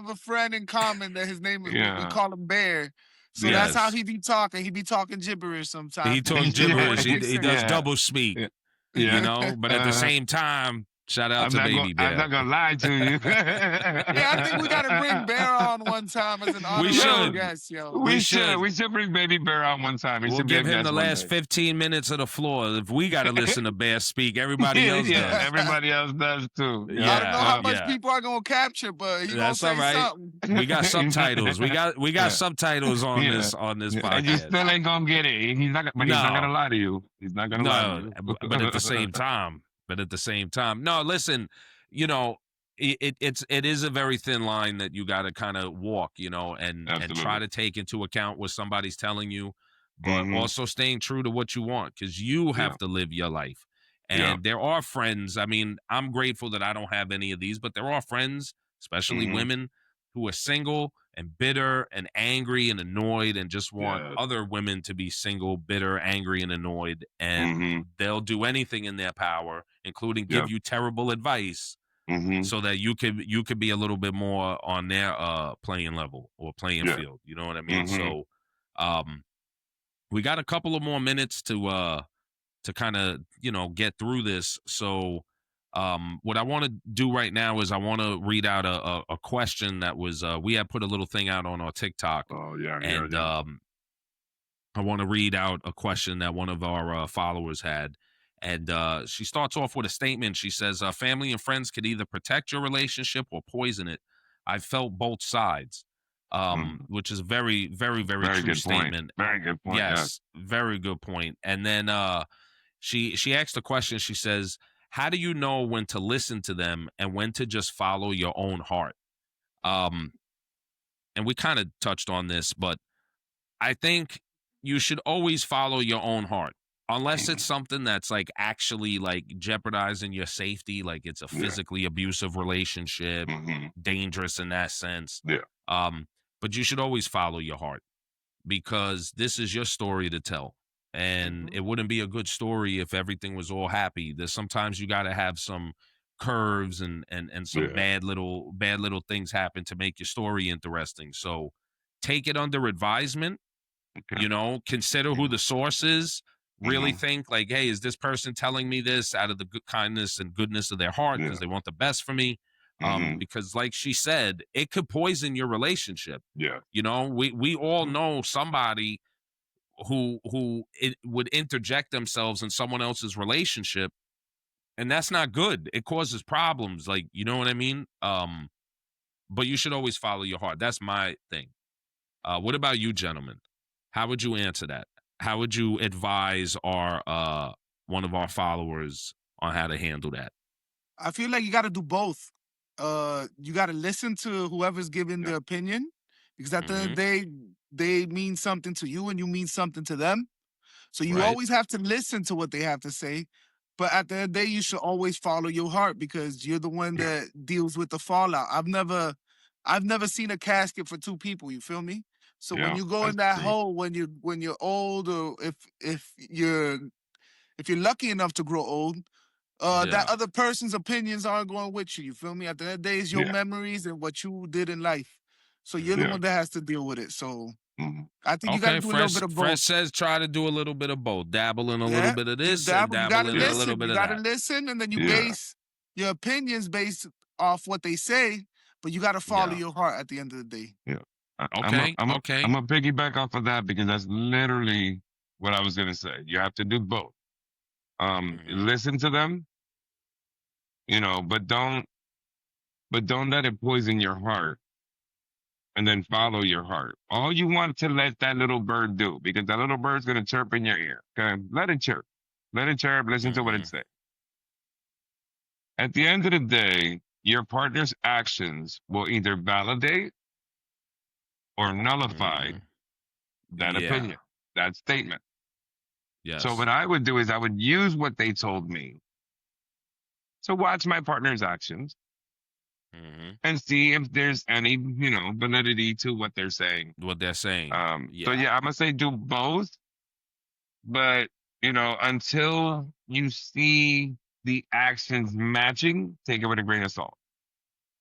[SPEAKER 2] a friend in common that his name we
[SPEAKER 3] Yeah.
[SPEAKER 2] call him Bear. So that's how
[SPEAKER 1] Yes.
[SPEAKER 2] he be talking. He be talking gibberish sometimes.
[SPEAKER 1] He
[SPEAKER 2] But we
[SPEAKER 1] talks
[SPEAKER 2] get on
[SPEAKER 1] gibberish.
[SPEAKER 2] what
[SPEAKER 1] He,
[SPEAKER 2] he's
[SPEAKER 1] he
[SPEAKER 2] saying.
[SPEAKER 1] does
[SPEAKER 3] Yeah.
[SPEAKER 1] double speak,
[SPEAKER 3] Yeah. Yeah.
[SPEAKER 1] but at the same time, shout out to Baby
[SPEAKER 3] I'm
[SPEAKER 1] Bear.
[SPEAKER 3] not gonna lie to you.
[SPEAKER 2] Yeah, I think we got to bring Bear on one time as an
[SPEAKER 1] We
[SPEAKER 2] honorary
[SPEAKER 1] should.
[SPEAKER 2] guest, yo.
[SPEAKER 3] We
[SPEAKER 1] should.
[SPEAKER 3] should bring baby bear on one time. He
[SPEAKER 1] We'll
[SPEAKER 3] should be a
[SPEAKER 1] give him
[SPEAKER 3] guest
[SPEAKER 1] the
[SPEAKER 3] one
[SPEAKER 1] last
[SPEAKER 3] day.
[SPEAKER 1] 15 minutes of the floor. If we got to listen to Bear speak, everybody else
[SPEAKER 3] Yeah,
[SPEAKER 1] does.
[SPEAKER 3] everybody else does too.
[SPEAKER 1] Yeah.
[SPEAKER 2] I don't know how much
[SPEAKER 1] yeah.
[SPEAKER 2] people are gonna capture, but he gonna
[SPEAKER 1] That's
[SPEAKER 2] say
[SPEAKER 1] all right.
[SPEAKER 2] something.
[SPEAKER 1] We got subtitles. We got
[SPEAKER 3] Yeah.
[SPEAKER 1] subtitles on
[SPEAKER 3] Yeah.
[SPEAKER 1] this
[SPEAKER 3] And you
[SPEAKER 1] podcast.
[SPEAKER 3] still ain't gonna get it. He's not gonna lie to you. He's not gonna lie to
[SPEAKER 1] No,
[SPEAKER 3] you.
[SPEAKER 1] but at the same time, no. Listen, it is a very thin line that you got to kind of walk, and try to take into account what somebody's telling you, but also staying true to what you want because you have to live your life. And there are friends. I mean, I'm grateful that I don't have any of these, but there are friends, especially women, who are single and bitter and angry and annoyed and just want other women to be single, bitter, angry, and annoyed. And they'll do anything in their power, including give you terrible advice, so that you could be a little bit more on their playing level or playing field. You know what I mean? So we got a couple of more minutes to kind of get through this. So what I want to do right now is I want to read out a question that was we had put a little thing out on our TikTok. And I want to read out a question that one of our followers had. And she starts off with a statement. She says, family and friends could either protect your relationship or poison it. I've felt both sides, which is a very, very, very true
[SPEAKER 3] good
[SPEAKER 1] statement.
[SPEAKER 3] Point. Very good point.
[SPEAKER 1] Yes, very good point. And then she asked a question. She says, how do you know when to listen to them and when to just follow your own heart? And we kind of touched on this, but I think you should always follow your own heart. Unless it's something that's like actually like jeopardizing your safety, like it's a physically abusive relationship, dangerous in that sense. But you should always follow your heart because this is your story to tell. And it wouldn't be a good story if everything was all happy. There's sometimes you got to have some curves and some bad little things happen to make your story interesting. So take it under advisement. Consider who the source is. Really think like, hey, is this person telling me this out of the good kindness and goodness of their heart because they want the best for me? Because like she said, it could poison your relationship. We all know somebody who would interject themselves in someone else's relationship, and that's not good. It causes problems, like, you know what I mean? But you should always follow your heart. That's my thing. What about you, gentlemen? How would you answer that? How would you advise our one of our followers on how to handle that?
[SPEAKER 2] I feel like you got to do both. You got to listen to whoever's giving their opinion, because at the end of the day, they mean something to you and you mean something to them. So you always have to listen to what they have to say. But at the end of the day, you should always follow your heart because you're the one that deals with the fallout. I've never seen a casket for two people. You feel me? So when you go in that hole, when you're old, or if you're lucky enough to grow old, that other person's opinions aren't going with you. You feel me? At the end of the day, it's your memories and what you did in life. So you're the one that has to deal with it. So I think you got to do a little bit of both.
[SPEAKER 1] Fresh says try to do a little bit of both. Dabble in a little bit of this and dabble in a little bit of that.
[SPEAKER 2] You got to listen, and then you base your opinions based off what they say, but you got to follow your heart at the end of the day.
[SPEAKER 3] Yeah. I'm gonna piggyback off of that because that's literally what I was gonna say. You have to do both. Listen to them, but don't let it poison your heart, and then follow your heart. All you want to let that little bird do, because that little bird's gonna chirp in your ear. Okay, let it chirp, listen to what it says. At the end of the day, your partner's actions will either validate or nullify that opinion, that statement.
[SPEAKER 1] Yes.
[SPEAKER 3] So what I would do is I would use what they told me to watch my partner's actions and see if there's any, validity to what they're saying.
[SPEAKER 1] What they're saying.
[SPEAKER 3] So yeah, I'm gonna say do both, but until you see the actions matching, take it with a grain of salt.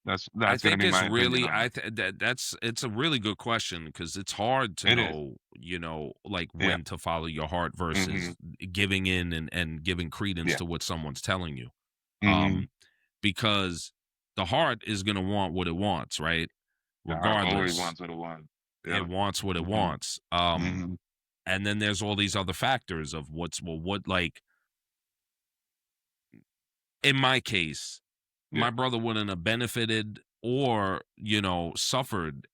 [SPEAKER 3] That's
[SPEAKER 1] I
[SPEAKER 3] gonna
[SPEAKER 1] think
[SPEAKER 3] be
[SPEAKER 1] it's
[SPEAKER 3] my
[SPEAKER 1] really
[SPEAKER 3] opinion.
[SPEAKER 1] it's a really good question because it's hard to
[SPEAKER 3] It is.
[SPEAKER 1] know, like
[SPEAKER 3] Yeah.
[SPEAKER 1] when to follow your heart versus giving in and giving credence
[SPEAKER 3] Yeah.
[SPEAKER 1] to what someone's telling you.
[SPEAKER 3] Mhm.
[SPEAKER 1] Because the heart is gonna want what it wants, right?
[SPEAKER 3] The heart always
[SPEAKER 1] Regardless,
[SPEAKER 3] wants what it wants. Yeah.
[SPEAKER 1] it wants what it
[SPEAKER 3] Mhm.
[SPEAKER 1] wants.
[SPEAKER 3] Mhm.
[SPEAKER 1] And then there's all these other factors of what like in my case, my
[SPEAKER 3] Yeah.
[SPEAKER 1] brother wouldn't have benefited or, suffered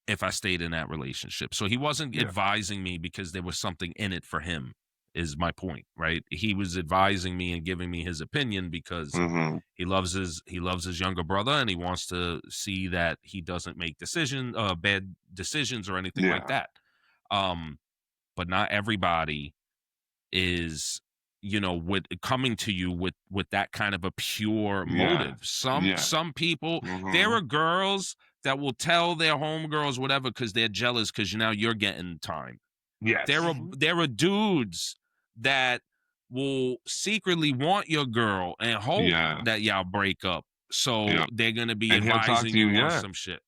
[SPEAKER 1] if I stayed in that relationship. So he wasn't
[SPEAKER 3] Yeah.
[SPEAKER 1] advising me because there was something in it for him, is my point, right? He was advising me and giving me his opinion because
[SPEAKER 3] Mhm.
[SPEAKER 1] he loves his younger brother and he wants to see that he doesn't make bad decisions or anything like
[SPEAKER 3] Yeah.
[SPEAKER 1] that. But not everybody is with coming to you with that kind of a pure
[SPEAKER 3] Yeah.
[SPEAKER 1] motive. Some
[SPEAKER 3] Yeah.
[SPEAKER 1] people, there
[SPEAKER 3] Mhm.
[SPEAKER 1] are girls that will tell their homegirls whatever because they're jealous because now you're getting time.
[SPEAKER 3] Yes.
[SPEAKER 1] There are dudes that will secretly want your girl and hope
[SPEAKER 3] Yeah.
[SPEAKER 1] that y'all break up, so
[SPEAKER 3] Yeah.
[SPEAKER 1] they're gonna be
[SPEAKER 3] And he'll talk
[SPEAKER 1] advising
[SPEAKER 3] to you.
[SPEAKER 1] you on
[SPEAKER 3] Yeah.
[SPEAKER 1] some shit.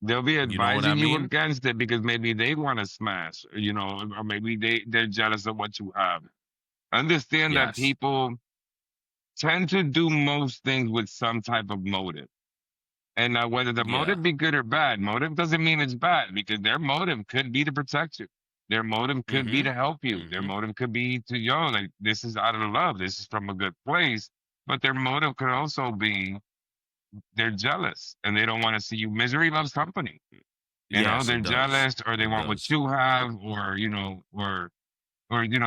[SPEAKER 3] They'll be
[SPEAKER 1] You know what I
[SPEAKER 3] advising you
[SPEAKER 1] mean?
[SPEAKER 3] against it because maybe they want to smash, or maybe they're jealous of what you have. Understand that
[SPEAKER 1] Yes.
[SPEAKER 3] people tend to do most things with some type of motive. And whether the
[SPEAKER 1] Yeah.
[SPEAKER 3] motive be good or bad, motive doesn't mean it's bad because their motive could be to protect you. Their motive could be to help you. Their motive could be to, like, this is out of love. This is from a good place. But their motive could also be they're jealous and they don't want to see you. Misery loves company.
[SPEAKER 1] Yes,
[SPEAKER 3] They're
[SPEAKER 1] it does.
[SPEAKER 3] jealous or they
[SPEAKER 1] It
[SPEAKER 3] want what
[SPEAKER 1] does.
[SPEAKER 3] you have or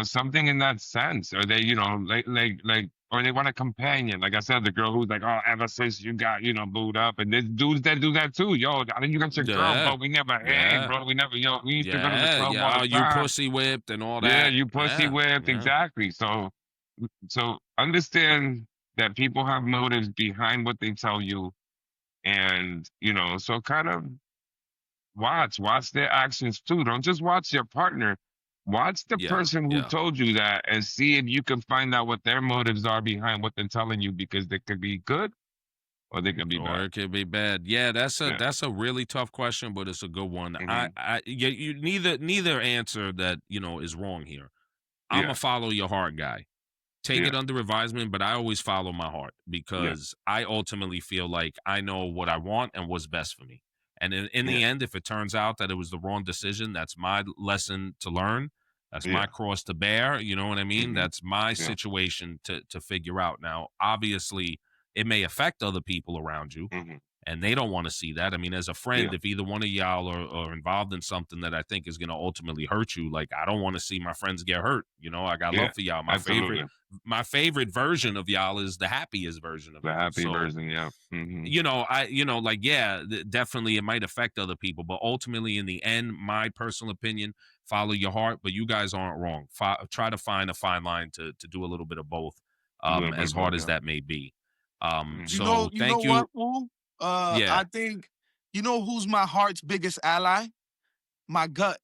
[SPEAKER 3] something in that sense, or they like or they want a companion, like I said, the girl who's like, oh, ever since you got booed up, and there's dudes that do that too. Yo, I think you got your girl,
[SPEAKER 1] Yeah.
[SPEAKER 3] but we never hang,
[SPEAKER 1] Yeah.
[SPEAKER 3] bro. We never, we used to go to the
[SPEAKER 1] Yeah,
[SPEAKER 3] club all
[SPEAKER 1] yeah.
[SPEAKER 3] the
[SPEAKER 1] Oh, you
[SPEAKER 3] time.
[SPEAKER 1] pussy whipped and all
[SPEAKER 3] Yeah,
[SPEAKER 1] that.
[SPEAKER 3] you pussy
[SPEAKER 1] Yeah,
[SPEAKER 3] whipped,
[SPEAKER 1] yeah.
[SPEAKER 3] exactly. So understand that people have motives behind what they tell you, and so kind of watch their actions too. Don't just watch your partner. Watch the
[SPEAKER 1] Yeah,
[SPEAKER 3] person who
[SPEAKER 1] yeah.
[SPEAKER 3] told you that and see if you can find out what their motives are behind what they're telling you, because they could be good or they could be
[SPEAKER 1] Or
[SPEAKER 3] bad.
[SPEAKER 1] it could be bad. Yeah, that's
[SPEAKER 3] Yeah.
[SPEAKER 1] a really tough question, but it's a good one.
[SPEAKER 3] Mhm.
[SPEAKER 1] You neither answer that is wrong here. I'm
[SPEAKER 3] Yeah.
[SPEAKER 1] a follow your heart guy. Take
[SPEAKER 3] Yeah.
[SPEAKER 1] it under advisement, but I always follow my heart
[SPEAKER 3] Yeah.
[SPEAKER 1] because I ultimately feel like I know what I want and what's best for me. And in
[SPEAKER 3] Yeah.
[SPEAKER 1] the end, if it turns out that it was the wrong decision, that's my lesson to learn. That's my
[SPEAKER 3] Yeah.
[SPEAKER 1] cross to bear. You know what I mean?
[SPEAKER 3] Mhm.
[SPEAKER 1] That's my
[SPEAKER 3] Yeah.
[SPEAKER 1] situation to figure out. Now, obviously, it may affect other people around you
[SPEAKER 3] Mhm.
[SPEAKER 1] and they don't want to see that. I mean, as a friend,
[SPEAKER 3] Yeah.
[SPEAKER 1] if either one of y'all are involved in something that I think is going to ultimately hurt you, like I don't want to see my friends get hurt. I got
[SPEAKER 3] Yeah.
[SPEAKER 1] love for y'all.
[SPEAKER 3] Absolutely.
[SPEAKER 1] My favorite version of y'all is the happiest version of
[SPEAKER 3] The
[SPEAKER 1] y'all.
[SPEAKER 3] happy
[SPEAKER 1] So,
[SPEAKER 3] version. Yeah. Mhm.
[SPEAKER 1] like, yeah, definitely it might affect other people, but ultimately in the end, my personal opinion, follow your heart, but you guys aren't wrong. Try to find a fine line to do a little bit of both,
[SPEAKER 3] A little bit
[SPEAKER 1] as
[SPEAKER 3] of
[SPEAKER 1] hard
[SPEAKER 3] both.
[SPEAKER 1] as
[SPEAKER 3] Yeah.
[SPEAKER 1] that may be.
[SPEAKER 3] Mhm.
[SPEAKER 1] So
[SPEAKER 2] You know
[SPEAKER 1] thank you.
[SPEAKER 2] what, Wu?
[SPEAKER 1] Yeah.
[SPEAKER 2] I think who's my heart's biggest ally? My gut.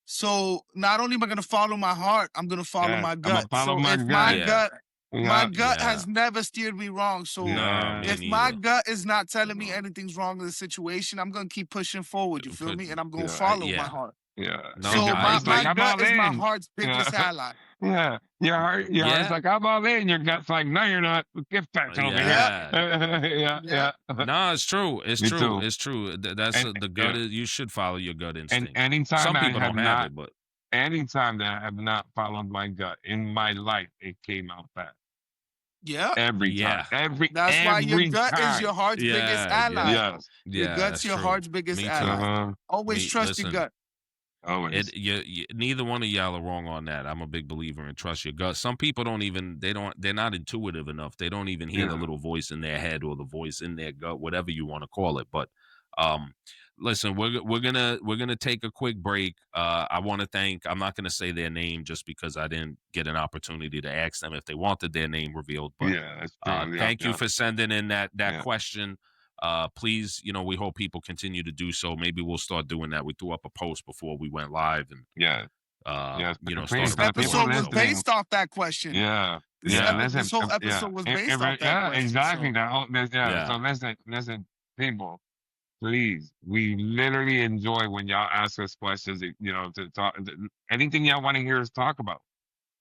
[SPEAKER 2] So not only am I gonna follow my heart, I'm gonna follow
[SPEAKER 3] Yeah.
[SPEAKER 2] my
[SPEAKER 3] I'm gonna
[SPEAKER 2] gut.
[SPEAKER 3] follow
[SPEAKER 2] So
[SPEAKER 3] my
[SPEAKER 2] if my
[SPEAKER 3] gut.
[SPEAKER 1] Yeah.
[SPEAKER 2] gut, my
[SPEAKER 3] Yeah.
[SPEAKER 2] gut
[SPEAKER 1] Yeah.
[SPEAKER 2] has never steered me wrong. So
[SPEAKER 1] No, me
[SPEAKER 3] Yeah.
[SPEAKER 2] if my
[SPEAKER 1] neither.
[SPEAKER 2] gut is not telling me
[SPEAKER 3] Mhm.
[SPEAKER 2] anything's wrong in the situation, I'm gonna keep pushing forward. You feel
[SPEAKER 1] Put
[SPEAKER 2] me? And I'm gonna
[SPEAKER 3] Yeah.
[SPEAKER 2] follow my
[SPEAKER 1] yeah.
[SPEAKER 2] heart.
[SPEAKER 3] Yeah.
[SPEAKER 1] No,
[SPEAKER 3] Because
[SPEAKER 2] So
[SPEAKER 3] your
[SPEAKER 1] I
[SPEAKER 2] my,
[SPEAKER 3] heart's like,
[SPEAKER 2] my
[SPEAKER 1] agree.
[SPEAKER 3] I'm all
[SPEAKER 2] gut is my
[SPEAKER 3] in.
[SPEAKER 2] heart's
[SPEAKER 3] Yeah.
[SPEAKER 2] biggest ally.
[SPEAKER 3] Yeah. Your heart's
[SPEAKER 1] Yeah.
[SPEAKER 3] like, I'm all in. Your gut's like, no, you're not. Get back over here.
[SPEAKER 2] Yeah,
[SPEAKER 1] Yeah.
[SPEAKER 3] Yeah.
[SPEAKER 2] yeah.
[SPEAKER 3] Yeah.
[SPEAKER 1] No, it's true. It's
[SPEAKER 3] Me
[SPEAKER 1] true.
[SPEAKER 3] too.
[SPEAKER 1] It's true. That's
[SPEAKER 3] And
[SPEAKER 1] the gut
[SPEAKER 3] yeah.
[SPEAKER 1] is, you should follow your gut
[SPEAKER 3] And
[SPEAKER 1] instinct.
[SPEAKER 3] anytime
[SPEAKER 1] Some
[SPEAKER 3] I
[SPEAKER 1] people
[SPEAKER 3] have
[SPEAKER 1] don't have
[SPEAKER 3] not,
[SPEAKER 1] it, but
[SPEAKER 3] anytime that I have not followed my gut in my life, it came out bad.
[SPEAKER 2] Yeah.
[SPEAKER 3] Every time.
[SPEAKER 1] yeah.
[SPEAKER 2] That's why your
[SPEAKER 3] Every
[SPEAKER 2] gut is your
[SPEAKER 3] time.
[SPEAKER 2] heart's biggest
[SPEAKER 1] Yeah, yeah.
[SPEAKER 2] ally.
[SPEAKER 3] Yes.
[SPEAKER 2] Your
[SPEAKER 1] Yeah,
[SPEAKER 2] gut's
[SPEAKER 1] that's
[SPEAKER 2] your
[SPEAKER 1] true.
[SPEAKER 2] heart's biggest
[SPEAKER 1] Me too.
[SPEAKER 2] ally.
[SPEAKER 3] Uh-huh.
[SPEAKER 2] Always trust your
[SPEAKER 1] Listen,
[SPEAKER 2] gut.
[SPEAKER 3] Always.
[SPEAKER 1] neither one of y'all are wrong on that. I'm a big believer in trust your gut. Some people they're not intuitive enough. They don't even hear the
[SPEAKER 3] Yeah.
[SPEAKER 1] little voice in their head or the voice in their gut, whatever you want to call it. But Listen, we're gonna take a quick break. I want to thank. I'm not gonna say their name just because I didn't get an opportunity to ask them if they wanted their name revealed. But
[SPEAKER 3] Yeah, that's true.
[SPEAKER 1] thank you for sending in that
[SPEAKER 3] Yeah.
[SPEAKER 1] question. Please, we hope people continue to do so. Maybe we'll start doing that. We threw up a post before we went live, and
[SPEAKER 2] This episode was based off that question.
[SPEAKER 3] Yeah.
[SPEAKER 2] This whole episode was based off that question.
[SPEAKER 3] Exactly.
[SPEAKER 2] So.
[SPEAKER 3] So listen, people. Please, we literally enjoy when y'all ask us questions. To talk, anything y'all want to hear us talk about.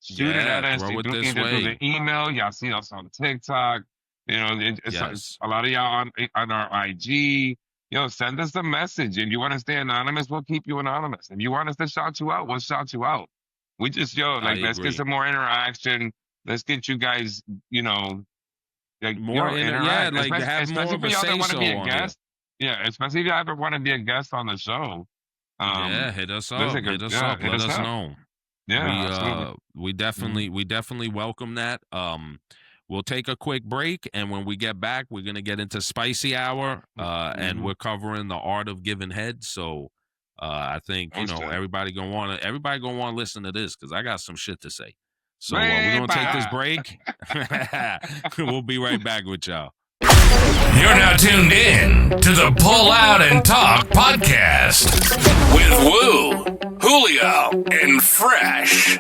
[SPEAKER 3] Shoot it at us.
[SPEAKER 1] Throw it this
[SPEAKER 3] Either through
[SPEAKER 1] way.
[SPEAKER 3] the email. Y'all see us on TikTok. It's a lot of y'all on our IG. Send us a message. If you want to stay anonymous, we'll keep you anonymous. If you want us to shout you out, we'll shout you out. We just let's get some more interaction. Let's get you guys,
[SPEAKER 1] more
[SPEAKER 3] interact.
[SPEAKER 1] like have more of a say so on
[SPEAKER 3] guest. Yeah, especially if you ever want to be a guest on the show.
[SPEAKER 1] Hit us up. Hit us up. Let us know.
[SPEAKER 3] Yeah,
[SPEAKER 1] we definitely welcome that. We'll take a quick break, and when we get back, we're gonna get into spicy hour, and we're covering the art of giving head. So, I think everybody gonna want to listen to this because I got some shit to say. So we're gonna take this break. We'll be right back with y'all.
[SPEAKER 4] You're now tuned in to the Pull Out and Talk podcast with Woo, Julio, and Fresh.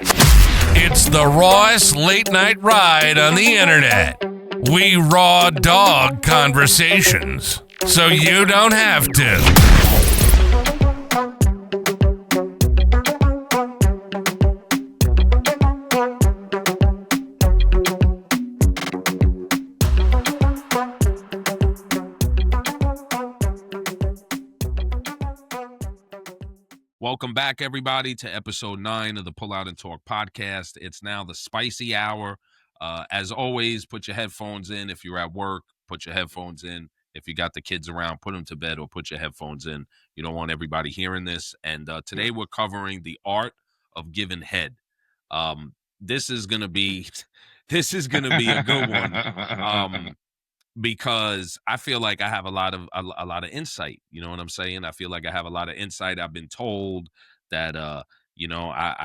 [SPEAKER 4] It's the rawest late night ride on the internet. We raw dog conversations, so you don't have to.
[SPEAKER 1] Welcome back, everybody, to episode 9 of the Pull Out and Talk podcast. It's now the spicy hour. As always, put your headphones in. If you're at work, put your headphones in. If you got the kids around, put them to bed or put your headphones in. You don't want everybody hearing this. And today we're covering the art of giving head. This is gonna be a good one. Because I feel like I have a lot of insight. You know what I'm saying? I feel like I have a lot of insight. I've been told that I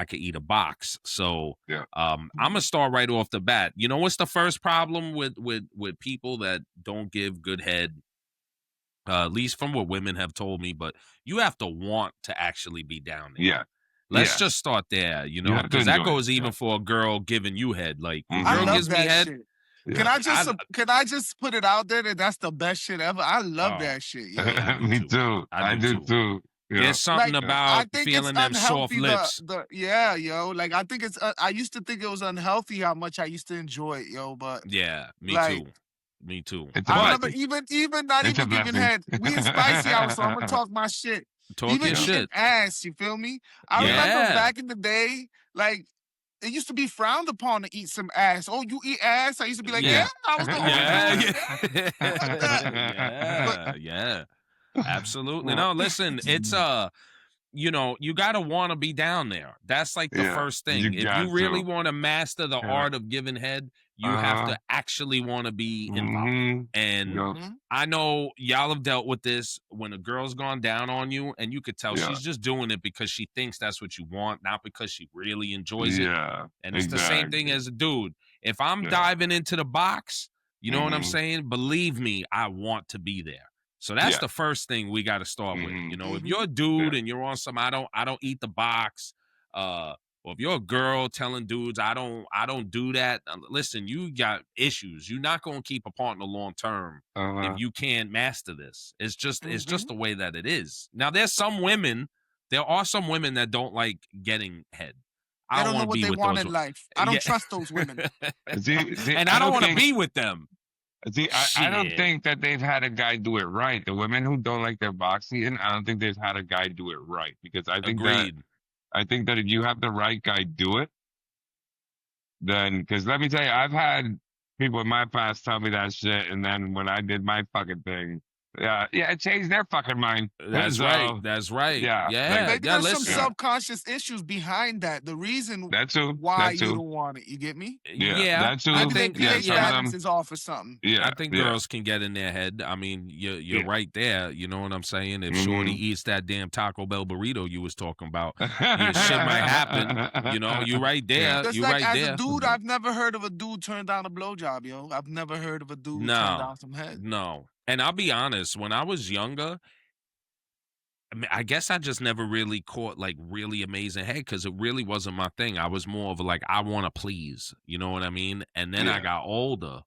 [SPEAKER 1] could eat a box. So I'm gonna start right off the bat. You know what's the first problem with people that don't give good head? At least from what women have told me, but you have to want to actually be down there.
[SPEAKER 3] Yeah.
[SPEAKER 1] Let's just start there, because that goes even for a girl giving you head. Like, a girl gives me head.
[SPEAKER 2] Shit. Yeah. Can I just put it out there that that's the best shit ever? I love that shit.
[SPEAKER 1] Yeah,
[SPEAKER 3] me too. I do too. Yeah.
[SPEAKER 1] There's something about feeling them soft lips.
[SPEAKER 2] Like I think it's. I used to think it was unhealthy how much I used to enjoy it, but
[SPEAKER 1] yeah, me too.
[SPEAKER 2] I remember even not even giving head. We in spicy hour, so I'm gonna talk my shit.
[SPEAKER 1] Talk your shit.
[SPEAKER 2] Ass, you feel me? I remember back in the day, like. It used to be frowned upon to eat some ass. Oh, you eat ass? I used to be like, I was going
[SPEAKER 1] yeah. Absolutely. No, listen, it's you gotta want to be down there. That's like the first thing. If you really want to master the art of giving head, you have to actually want to be involved. And I know y'all have dealt with this when a girl's gone down on you, and you could tell she's just doing it because she thinks that's what you want, not because she really enjoys it. And it's the same thing as a dude. If I'm diving into the box, you know what I'm saying? Believe me, I want to be there. So that's the first thing we got to start with. If you're a dude and you're on some I don't eat the box, or if you're a girl telling dudes I don't do that, listen, you got issues. You're not going to keep a partner long term if you can't master this. It's just the way that it is. Now there are some women that don't like getting head.
[SPEAKER 2] I don't know what they want in life. I don't trust those women.
[SPEAKER 1] And I don't want to be with them.
[SPEAKER 3] See, I don't think that they've had a guy do it right. The women who don't like their box eaten, I don't think they've had a guy do it right. Because I think that if you have the right guy do it, then, because let me tell you, I've had people in my past tell me that shit, and then when I did my fucking thing, Yeah, it changed their fucking mind.
[SPEAKER 1] That's
[SPEAKER 3] So,
[SPEAKER 1] right. That's right.
[SPEAKER 3] Yeah,
[SPEAKER 1] Yeah.
[SPEAKER 2] Maybe
[SPEAKER 1] Yeah.
[SPEAKER 2] there's some
[SPEAKER 1] Listen.
[SPEAKER 2] subconscious issues behind that. The reason
[SPEAKER 3] That too.
[SPEAKER 2] why
[SPEAKER 3] That
[SPEAKER 2] you
[SPEAKER 3] too.
[SPEAKER 2] don't want it. You get me?
[SPEAKER 3] Yeah,
[SPEAKER 1] Yeah.
[SPEAKER 3] that too.
[SPEAKER 1] I
[SPEAKER 2] Maybe their
[SPEAKER 1] think.
[SPEAKER 3] Yeah,
[SPEAKER 2] pH
[SPEAKER 3] some of
[SPEAKER 1] Yeah.
[SPEAKER 2] balance
[SPEAKER 3] them.
[SPEAKER 2] is off or something.
[SPEAKER 3] Yeah,
[SPEAKER 1] I think
[SPEAKER 3] yeah.
[SPEAKER 1] girls can get in their head. I mean, you're
[SPEAKER 3] Yeah.
[SPEAKER 1] right there. You know what I'm saying? If Shorty eats that damn Taco Bell burrito you was talking about, yeah, shit might happen. You know, you right there.
[SPEAKER 2] Just
[SPEAKER 1] You
[SPEAKER 2] like
[SPEAKER 1] right
[SPEAKER 2] as a
[SPEAKER 1] there.
[SPEAKER 2] dude, I've never heard of a dude turn down a blowjob, yo. I've never heard of a dude turn
[SPEAKER 1] No,
[SPEAKER 2] down some head.
[SPEAKER 1] no. And I'll be honest, when I was younger, I mean, I guess I just never really caught like really amazing head because it really wasn't my thing. I was more of a like, I want to please. You know what I mean? And then I
[SPEAKER 3] Yeah.
[SPEAKER 1] got older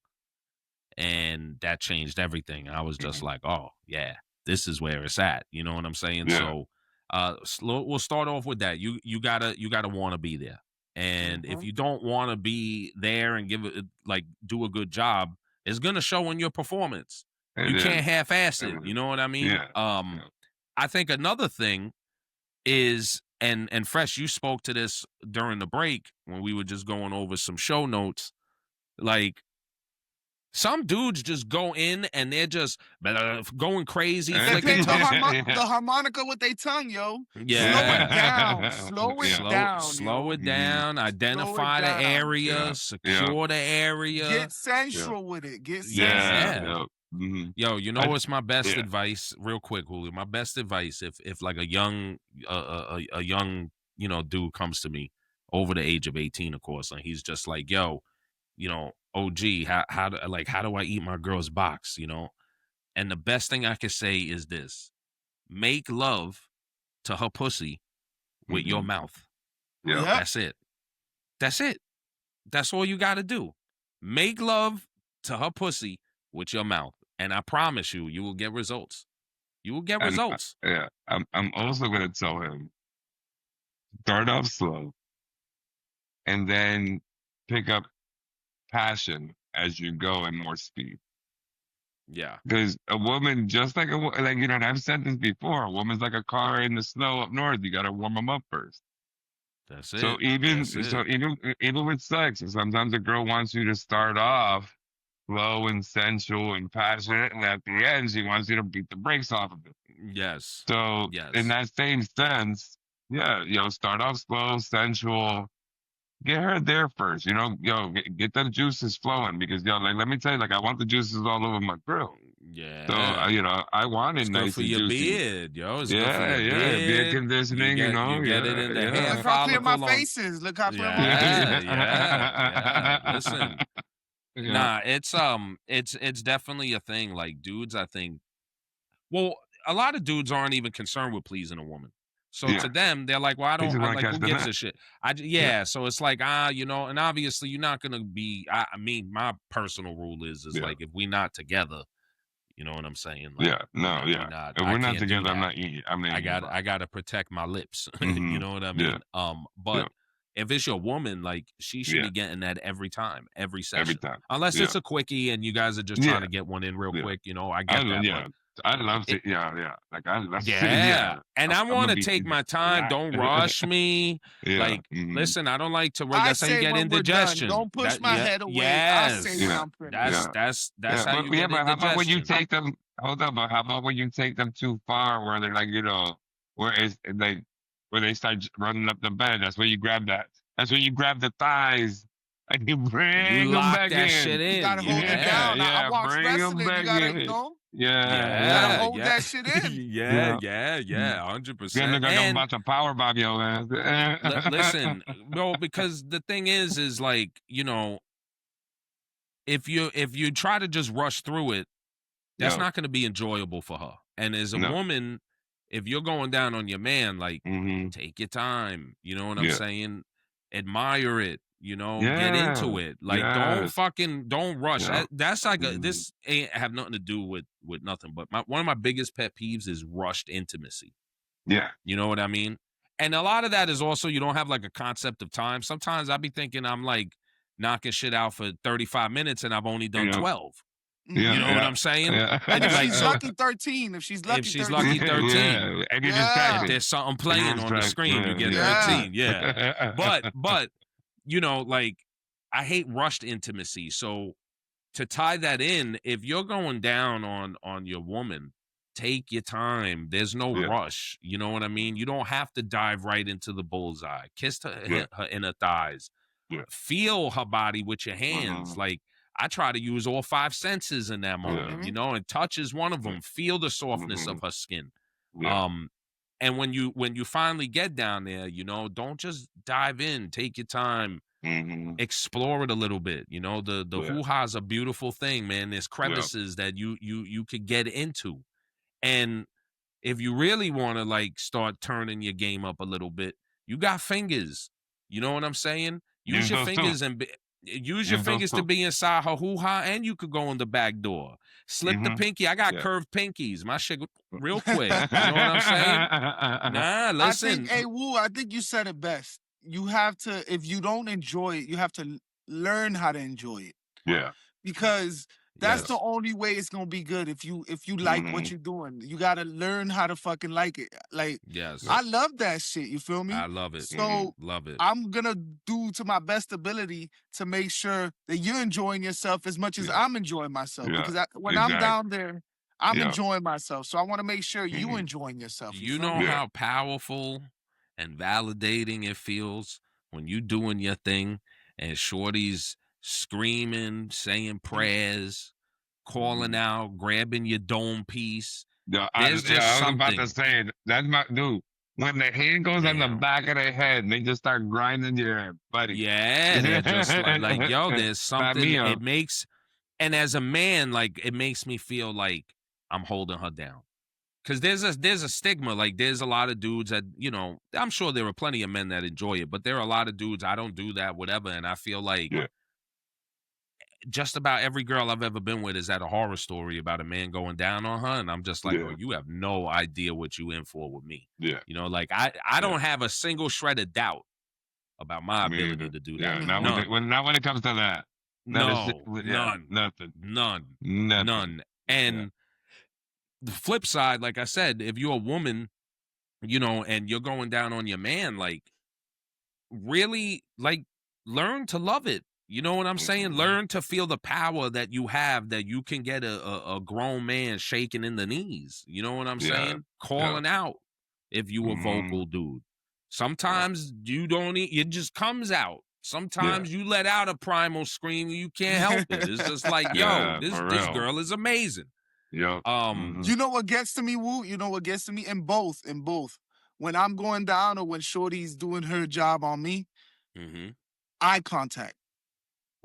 [SPEAKER 1] and that changed everything. I was just like, oh, yeah, this is where it's at. You know what I'm saying?
[SPEAKER 3] Yeah.
[SPEAKER 1] So we'll start off with that. You gotta want to be there. And if you don't want to be there and give it like do a good job, it's gonna show in your performance. You can't half-ass it. You know what I mean?
[SPEAKER 3] Yeah.
[SPEAKER 1] I think another thing is, and Fresh, you spoke to this during the break when we were just going over some show notes. Like some dudes just go in and they're just going crazy.
[SPEAKER 2] They
[SPEAKER 1] flicking
[SPEAKER 2] pick
[SPEAKER 1] tongues.
[SPEAKER 2] the harmonica with their tongue, yo.
[SPEAKER 1] Yeah.
[SPEAKER 2] Slow it down.
[SPEAKER 1] Slow it down. Identify the area. Secure the area.
[SPEAKER 2] Get sensual with it. Get sensual.
[SPEAKER 1] Yeah. Yo, you know what's my best
[SPEAKER 3] yeah.
[SPEAKER 1] advice? Real quick, Julio. My best advice, if like a young dude comes to me over the age of 18, of course, and he's just like, yo, OG, how do I eat my girl's box? And the best thing I can say is this: make love to her pussy with your mouth.
[SPEAKER 3] Yeah.
[SPEAKER 1] That's it. That's it. That's all you got to do. Make love to her pussy with your mouth. And I promise you, you will get results. You will get results.
[SPEAKER 3] Yeah. I'm also going to tell him, start off slow and then pick up passion as you go and more speed.
[SPEAKER 1] Yeah.
[SPEAKER 3] Because a woman, just like and I've said this before, a woman's like a car in the snow up north. You got to warm them up first.
[SPEAKER 1] That's it.
[SPEAKER 3] So even with sex, sometimes a girl wants you to start off slow and sensual and passionate, and at the end, she wants you to beat the brakes off of it.
[SPEAKER 1] Yes.
[SPEAKER 3] So in that same sense, start off slow, sensual. Get her there first, get the juices flowing because, let me tell you, I want the juices all over my grill.
[SPEAKER 1] Yeah.
[SPEAKER 3] So, I want it
[SPEAKER 1] it's
[SPEAKER 3] nice
[SPEAKER 1] good for
[SPEAKER 3] and
[SPEAKER 1] your
[SPEAKER 3] juicy.
[SPEAKER 1] beard, yo. It's good for your
[SPEAKER 3] beard. Beard conditioning,
[SPEAKER 1] you get it in the hair.
[SPEAKER 2] Look how clear my face is. Look how clear my face is.
[SPEAKER 1] Yeah. Listen. Nah, it's definitely a thing. Like dudes, I think. Well, a lot of dudes aren't even concerned with pleasing a woman. So to them, they're like, well, I don't who gives a shit? So it's like, and obviously you're not gonna be. I mean, my personal rule is like if we're not together, you know what I'm saying? Like,
[SPEAKER 3] if we're not together, I'm not eating. I
[SPEAKER 1] gotta protect my lips. You know what I mean? But if it's your woman, like she should be getting that every time, every session.
[SPEAKER 3] Every time.
[SPEAKER 1] Unless it's a quickie and you guys are just trying to get one in real quick, I get that.
[SPEAKER 3] Yeah. I love it. Like I love
[SPEAKER 1] and I want to take my time. Don't rush me. Listen, I don't like to. That's how you get indigestion.
[SPEAKER 2] Don't push my head away. Yes. I say when I'm finished.
[SPEAKER 1] That's how you get indigestion.
[SPEAKER 3] But how about when you take them? Hold on, but how about when you take them too far, where they're like, where they start running up the bed? That's where you grab that. That's where you grab the thighs. And you bring them back
[SPEAKER 1] that shit in.
[SPEAKER 2] You gotta hold it down. I watch wrestling. You gotta, you gotta hold that shit in.
[SPEAKER 1] 100%.
[SPEAKER 3] I'm about to power bomb your ass.
[SPEAKER 1] Listen, because the thing is like, if you try to just rush through it, that's not going to be enjoyable for her. And as a woman, if you're going down on your man, like take your time. You know what I'm saying? Admire it. Get into it. Like don't rush. That's like this ain't have nothing to do with nothing. But one of my biggest pet peeves is rushed intimacy.
[SPEAKER 3] Yeah.
[SPEAKER 1] You know what I mean? And a lot of that is also you don't have like a concept of time. Sometimes I be thinking I'm like knocking shit out for 35 minutes and I've only done 12.
[SPEAKER 3] Yeah,
[SPEAKER 1] you know what I'm saying?
[SPEAKER 2] Yeah. And if she's lucky, 13. If she's lucky,
[SPEAKER 1] 13.
[SPEAKER 3] And you just
[SPEAKER 1] there's something playing on the screen, you get 13. Yeah. But like I hate rushed intimacy. So to tie that in, if you're going down on your woman take your time. There's no
[SPEAKER 3] Yeah.
[SPEAKER 1] rush. You know what I mean? You don't have to dive right into the bullseye. Kiss her inner thighs.
[SPEAKER 3] Yeah.
[SPEAKER 1] Feel her body with your hands. Like, I try to use all 5 senses in that moment, you know, and touch is one of them. Feel the softness of her skin. And when you finally get down there, you know, don't just dive in. Take your time. Explore it a little bit. You know, the hoo-ha is a beautiful thing, man. There's crevices that you could get into. And if you really want to like start turning your game up a little bit, you got fingers. You know what I'm saying? Use your fingers and use your fingers to be inside her hoo-ha, and you could go in the back door. Slip the pinky. I got curved pinkies. My shit real quick. You know what I'm saying? Nah, listen.
[SPEAKER 2] I think you said it best. You have to, if you don't enjoy it, you have to learn how to enjoy it.
[SPEAKER 3] Yeah.
[SPEAKER 2] Because that's the only way it's gonna be good. If you like what you're doing, you gotta learn how to fucking like it. Like, I love that shit. You feel me?
[SPEAKER 1] I love it.
[SPEAKER 2] So
[SPEAKER 1] love it.
[SPEAKER 2] I'm gonna do to my best ability to make sure that you're enjoying yourself as much as I'm enjoying myself. Because when I'm down there, I'm enjoying myself. So I want to make sure you enjoying yourself.
[SPEAKER 1] You know how powerful and validating it feels when you doing your thing and shorty's screaming, saying prayers, calling out, grabbing your dome piece.
[SPEAKER 3] I was about to say, that's my dude. When the hand goes on the back of their head, and they just start grinding your buddy.
[SPEAKER 1] Yeah, they're just like, yo, there's something. It makes, and as a man, like, it makes me feel like I'm holding her down. Because there's a stigma. Like, there's a lot of dudes that, you know, I'm sure there are plenty of men that enjoy it, but there are a lot of dudes, I don't do that, whatever. And I feel like just about every girl I've ever been with is at a horror story about a man going down on her. And I'm just like, oh, you have no idea what you in for with me.
[SPEAKER 3] Yeah.
[SPEAKER 1] You know, like, I don't have a single shred of doubt about my ability to do that.
[SPEAKER 3] Yeah, not when it comes to that.
[SPEAKER 1] None. And the flip side, like I said, if you're a woman, you know, and you're going down on your man, like, really, like, learn to love it. You know what I'm saying? Learn to feel the power that you have, that you can get a grown man shaking in the knees. You know what I'm saying? Calling out if you a vocal dude. Sometimes you don't, it just comes out. Sometimes you let out a primal scream, you can't help it. It's just like, yo, this girl is amazing.
[SPEAKER 3] Yeah.
[SPEAKER 2] You know what gets to me, Woo? You know what gets to me? In both. When I'm going down or when Shorty's doing her job on me, eye contact.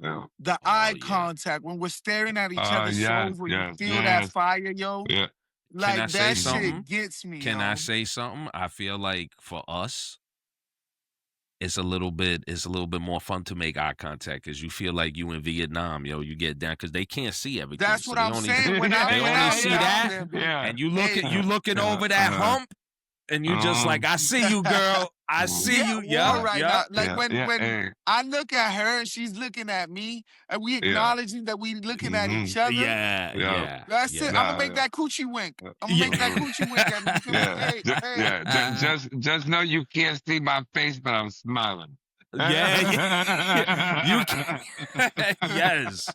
[SPEAKER 3] Yeah.
[SPEAKER 2] The eye contact, when we're staring at each other's souls, when you feel that fire, yo.
[SPEAKER 3] Yeah.
[SPEAKER 2] Like, that shit gets me,
[SPEAKER 1] Can I say something? I feel like for us, it's a little bit more fun to make eye contact because you feel like you in Vietnam, yo. You get down because they can't see everything.
[SPEAKER 2] That's what I'm saying. When
[SPEAKER 1] they only see that,
[SPEAKER 3] and
[SPEAKER 1] you looking over that hump, and you just like, I see you, girl. I see you. Yeah,
[SPEAKER 2] right now. Like when I look at her and she's looking at me, and we acknowledging that we looking at each other.
[SPEAKER 1] Yeah.
[SPEAKER 2] That's it. I'm gonna make that coochie wink. I'm gonna make that coochie wink at me.
[SPEAKER 3] Just know you can't see my face, but I'm smiling.
[SPEAKER 1] You can. Yes.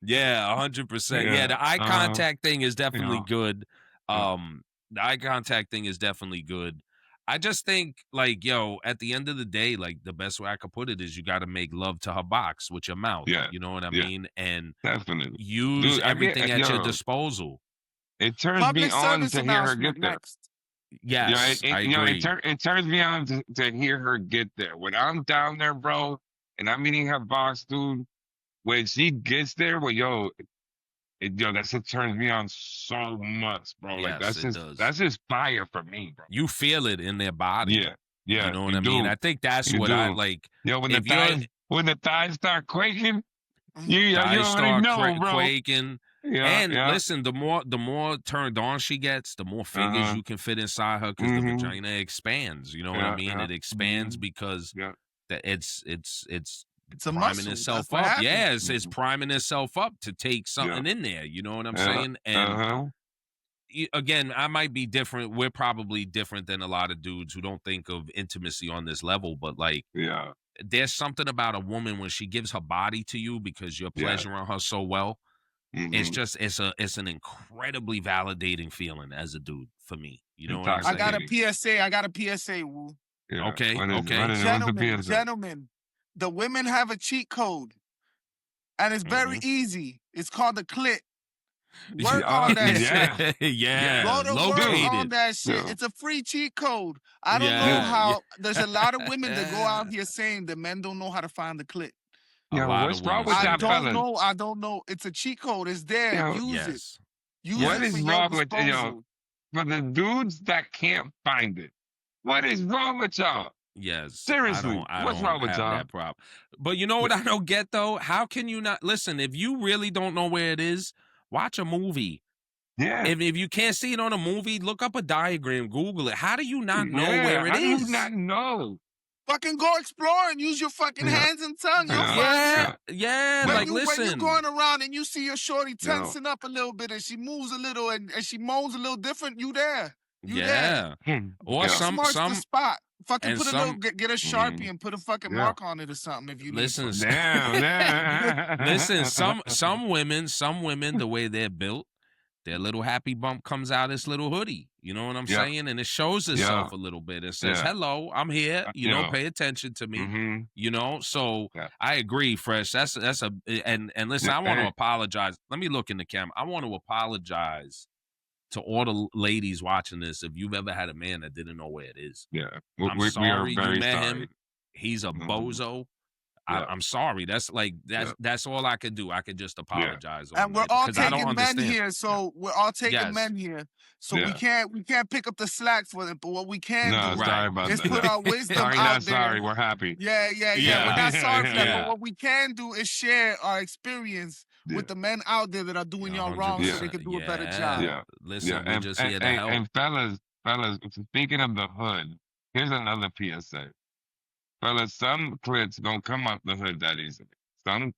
[SPEAKER 1] Yeah, 100%. Yeah, the eye contact thing is definitely good. The eye contact thing is definitely good. I just think, like, yo, at the end of the day, like, the best way I could put it is you got to make love to her box with your mouth.
[SPEAKER 3] Yeah.
[SPEAKER 1] You know what I mean? And
[SPEAKER 3] definitely
[SPEAKER 1] use everything at your disposal.
[SPEAKER 3] It turns me on to hear her get there.
[SPEAKER 1] Yes, I agree.
[SPEAKER 3] It turns me on to hear her get there. When I'm down there, bro, and I'm eating her box, dude, when she gets there, well, that shit turns me on so much, bro. Like, that's just fire for me, bro.
[SPEAKER 1] You feel it in their body.
[SPEAKER 3] Yeah.
[SPEAKER 1] You know what I mean? I think that's what I like.
[SPEAKER 3] Yo, when the thighs start quaking, you
[SPEAKER 1] start
[SPEAKER 3] know, bro.
[SPEAKER 1] quaking. Listen, the more turned on she gets, the more fingers you can fit inside her because the vagina expands. You know what I mean? It expands because that it's priming itself up. Yeah, it's priming itself up to take something in there. You know what I'm saying? And again, I might be different. We're probably different than a lot of dudes who don't think of intimacy on this level. But like, there's something about a woman when she gives her body to you because you're pleasuring her so well. it's just it's an incredibly validating feeling as a dude for me. You know what I'm
[SPEAKER 2] I
[SPEAKER 1] saying?
[SPEAKER 2] got a PSA. I got a PSA, Woo.
[SPEAKER 3] Yeah.
[SPEAKER 1] Okay,
[SPEAKER 3] What's the
[SPEAKER 2] Gentlemen,
[SPEAKER 3] PSA?
[SPEAKER 2] gentlemen, the women have a cheat code, and it's very easy. It's called the clit. Work on that shit.
[SPEAKER 1] Yeah.
[SPEAKER 2] Go to work
[SPEAKER 1] Located.
[SPEAKER 2] on that shit.
[SPEAKER 3] Yeah.
[SPEAKER 2] It's a free cheat code. I don't know
[SPEAKER 1] Yeah,
[SPEAKER 2] how. There's a lot of women that go out here saying that men don't know how to find the clit.
[SPEAKER 3] Yeah,
[SPEAKER 1] lot
[SPEAKER 3] what's
[SPEAKER 1] of
[SPEAKER 3] wrong
[SPEAKER 1] women
[SPEAKER 3] with
[SPEAKER 1] say
[SPEAKER 2] I
[SPEAKER 3] that,
[SPEAKER 1] that.
[SPEAKER 2] don't
[SPEAKER 3] fellas?
[SPEAKER 2] know. I don't know. It's a cheat code. It's there.
[SPEAKER 3] Yeah.
[SPEAKER 2] Use it.
[SPEAKER 1] Yes.
[SPEAKER 2] Use
[SPEAKER 3] What
[SPEAKER 2] it
[SPEAKER 3] is
[SPEAKER 2] for your
[SPEAKER 3] wrong with
[SPEAKER 2] disposal.
[SPEAKER 3] for the dudes that can't find it? What is wrong with y'all?
[SPEAKER 1] Yes.
[SPEAKER 3] Seriously,
[SPEAKER 1] I
[SPEAKER 3] what's
[SPEAKER 1] don't
[SPEAKER 3] wrong with
[SPEAKER 1] have
[SPEAKER 3] y'all?
[SPEAKER 1] that problem. But you know what I don't get though? How can you not listen? If you really don't know where it is, watch a movie.
[SPEAKER 3] Yeah.
[SPEAKER 1] If you can't see it on a movie, look up a diagram, Google it. How do you not know
[SPEAKER 3] Yeah,
[SPEAKER 1] where it
[SPEAKER 3] how do
[SPEAKER 1] is?
[SPEAKER 3] you not know?
[SPEAKER 2] Fucking go explore and use your fucking
[SPEAKER 3] Yeah.
[SPEAKER 2] hands and tongue. You'll
[SPEAKER 3] Yeah.
[SPEAKER 2] find it.
[SPEAKER 1] Yeah,
[SPEAKER 2] When
[SPEAKER 1] like
[SPEAKER 2] you when you're
[SPEAKER 1] listen.
[SPEAKER 2] going around and you see your shorty
[SPEAKER 3] Yeah.
[SPEAKER 2] tensing up a little bit and she moves a little and she moans a little different, you there. You
[SPEAKER 1] Yeah.
[SPEAKER 2] there.
[SPEAKER 1] Or
[SPEAKER 3] Yeah.
[SPEAKER 1] some
[SPEAKER 2] Marks the spot. Fucking
[SPEAKER 1] and
[SPEAKER 2] put a
[SPEAKER 1] some-
[SPEAKER 2] little get a Sharpie and put a fucking
[SPEAKER 3] Yeah.
[SPEAKER 2] mark on it or something if you
[SPEAKER 1] listen.
[SPEAKER 2] need.
[SPEAKER 3] Damn.
[SPEAKER 1] Listen, some women, the way they're built, their little happy bump comes out as little hoodie. You know what I'm
[SPEAKER 3] Yeah.
[SPEAKER 1] saying? And it shows itself
[SPEAKER 3] Yeah.
[SPEAKER 1] a little bit. It says,
[SPEAKER 3] Yeah.
[SPEAKER 1] "Hello, I'm here. You know,
[SPEAKER 3] Yeah.
[SPEAKER 1] pay attention to me."
[SPEAKER 3] Mm-hmm.
[SPEAKER 1] You know, so
[SPEAKER 3] Yeah.
[SPEAKER 1] I agree, Fresh. That's a and listen,
[SPEAKER 3] Yeah,
[SPEAKER 1] I want to
[SPEAKER 3] hey.
[SPEAKER 1] apologize. Let me look in the camera. I want to apologize to all the ladies watching this if you've ever had a man that didn't know where it is.
[SPEAKER 3] Yeah.
[SPEAKER 1] I'm
[SPEAKER 3] We
[SPEAKER 1] sorry
[SPEAKER 3] are
[SPEAKER 1] you
[SPEAKER 3] very
[SPEAKER 1] met
[SPEAKER 3] sorry.
[SPEAKER 1] him. He's a bozo.
[SPEAKER 3] Yeah.
[SPEAKER 1] I'm sorry. That's all I could do. I could just apologize.
[SPEAKER 2] And we're all
[SPEAKER 1] 'cause I don't
[SPEAKER 2] taking men
[SPEAKER 1] understand.
[SPEAKER 2] here, so we're all taking
[SPEAKER 1] Yes.
[SPEAKER 2] men here. So
[SPEAKER 3] Yeah.
[SPEAKER 2] we can't pick up the slack for them. But what we can
[SPEAKER 3] No,
[SPEAKER 2] do
[SPEAKER 3] sorry about
[SPEAKER 2] is
[SPEAKER 3] that.
[SPEAKER 2] put our wisdom
[SPEAKER 3] Sorry,
[SPEAKER 2] out
[SPEAKER 3] not
[SPEAKER 2] there.
[SPEAKER 3] sorry. We're happy.
[SPEAKER 2] Yeah.
[SPEAKER 1] Yeah.
[SPEAKER 2] We're not sorry for that.
[SPEAKER 1] Yeah.
[SPEAKER 2] But what we can do is share our experience with the men out there that are doing y'all wrong, so they can do a better job.
[SPEAKER 3] Yeah.
[SPEAKER 1] Listen,
[SPEAKER 3] Yeah.
[SPEAKER 1] we
[SPEAKER 3] And,
[SPEAKER 1] just
[SPEAKER 3] and,
[SPEAKER 1] here to
[SPEAKER 3] and,
[SPEAKER 1] help.
[SPEAKER 3] and fellas, speaking of the hood, here's another PSA. Fellas, some clits don't come up the hood that easily. Some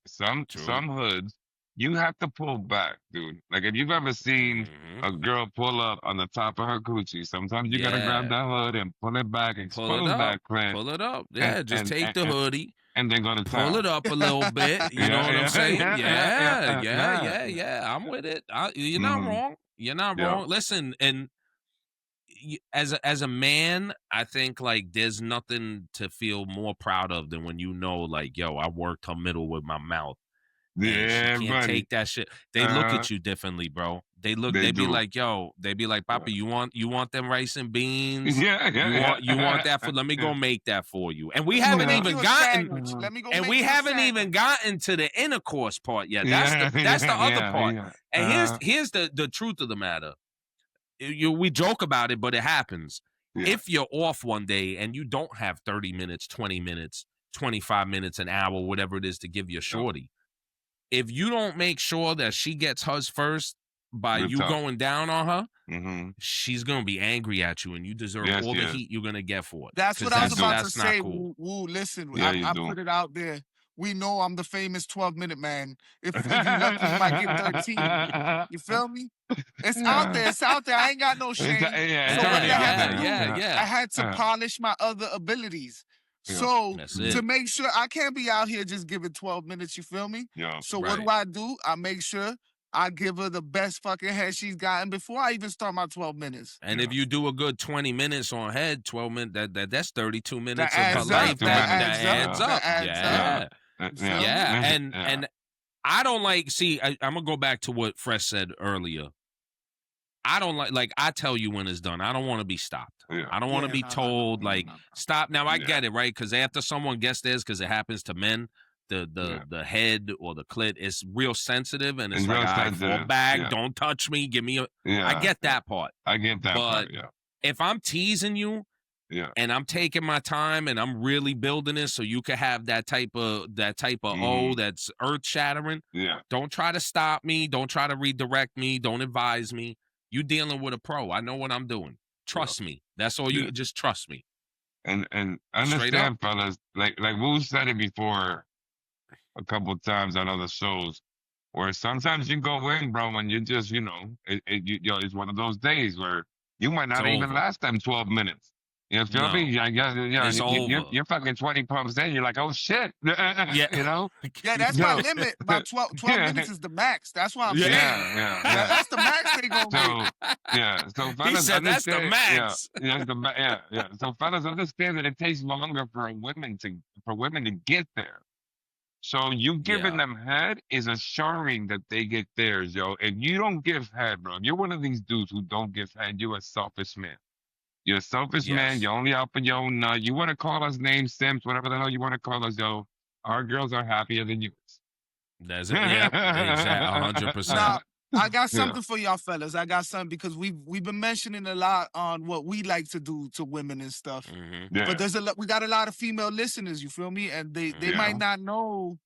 [SPEAKER 3] hoods, you have to pull back, dude. Like if you've ever seen a girl pull up on the top of her coochie, sometimes you gotta grab that hood and pull it back, expose that clit.
[SPEAKER 1] Pull it up. Yeah, just take the hoodie.
[SPEAKER 3] And then go to town.
[SPEAKER 1] Pull it up a little bit. You know what I'm saying? Yeah. I'm with it. You're not wrong. You're not wrong. Listen, and as a man, I think like there's nothing to feel more proud of than when you know, like, yo, I worked her middle with my mouth.
[SPEAKER 3] Yeah,
[SPEAKER 1] she can't take that shit. They look at you differently, bro. They be like, yo, they be like, Papa, you want them rice and beans? You want that for? Let me go make that for you. And we haven't even gotten. And we haven't even gotten to the intercourse part yet. That's the other part.
[SPEAKER 3] Yeah.
[SPEAKER 1] And here's the truth of the matter. We joke about it, but it happens.
[SPEAKER 3] Yeah.
[SPEAKER 1] If you're off one day and you don't have 30 minutes, 20 minutes, 25 minutes, an hour, whatever it is to give your shorty, if you don't make sure that she gets hers first by you going down on her, she's going to be angry at you and you deserve all the heat you're going to get for it.
[SPEAKER 2] That's what I was about to say.
[SPEAKER 1] Cool.
[SPEAKER 2] Woo, listen,
[SPEAKER 3] Yeah,
[SPEAKER 2] I put it out there. We know I'm the famous 12-minute man. If you lucky, you might get 13. You feel me? It's out there. It's out there. I ain't got no shame. I had to polish my other abilities. So to make sure I can't be out here just giving 12 minutes, you feel me? So what do? I make sure I give her the best fucking head she's gotten before I even start my 12 minutes.
[SPEAKER 1] And if you do a good 20 minutes on head, 12 minutes, that's 32 minutes
[SPEAKER 2] that
[SPEAKER 1] of her life. That adds up.
[SPEAKER 2] Yeah.
[SPEAKER 1] And I don't like, see, I'm going to go back to what Fresh said earlier. I don't like I tell you when it's done. I don't want to be stopped. I don't want to be told stop. Now I get it, right? Because after someone gets theirs, because it happens to men, the head or the clit is real sensitive, and it's like, I fall back, don't touch me, give me a. I get that part.
[SPEAKER 3] I get that part. Yeah.
[SPEAKER 1] If I'm teasing you, and I'm taking my time, and I'm really building it, so you can have that type of O that's earth shattering.
[SPEAKER 3] Yeah.
[SPEAKER 1] Don't try to stop me. Don't try to redirect me. Don't advise me. You dealing with a pro. I know what I'm doing. Trust me. That's all you just trust me.
[SPEAKER 3] And understand, fellas, like Wu said it before a couple of times on other shows, where sometimes you go in, bro, and you just, it's one of those days where you might not even last them 12 minutes. You feel me? Yeah,
[SPEAKER 1] It's over.
[SPEAKER 3] you're fucking 20 pumps in. You're like, oh shit.
[SPEAKER 1] Yeah.
[SPEAKER 3] You know?
[SPEAKER 2] Yeah, that's my limit. About 12 minutes is the max. That's what I'm saying.
[SPEAKER 3] Yeah.
[SPEAKER 2] That's the max they gonna get.
[SPEAKER 3] Yeah. So
[SPEAKER 1] He
[SPEAKER 3] fellas
[SPEAKER 1] said that's the
[SPEAKER 3] understand.
[SPEAKER 1] max.
[SPEAKER 3] Yeah. So fellas understand that it takes longer for women to get there. So you giving them head is assuring that they get theirs, yo. If you don't give head, bro, if you're one of these dudes who don't give head, you're a selfish man. You're a selfish man. You're only out for your own nut. You want to call us names, Sims, whatever the hell you want to call us, yo. Our girls are happier than you.
[SPEAKER 1] That's it. Yeah, 100%.
[SPEAKER 2] Now, I got something for y'all fellas. I got something because we've been mentioning a lot on what we like to do to women and stuff. But we got a lot of female listeners, you feel me? And they might not know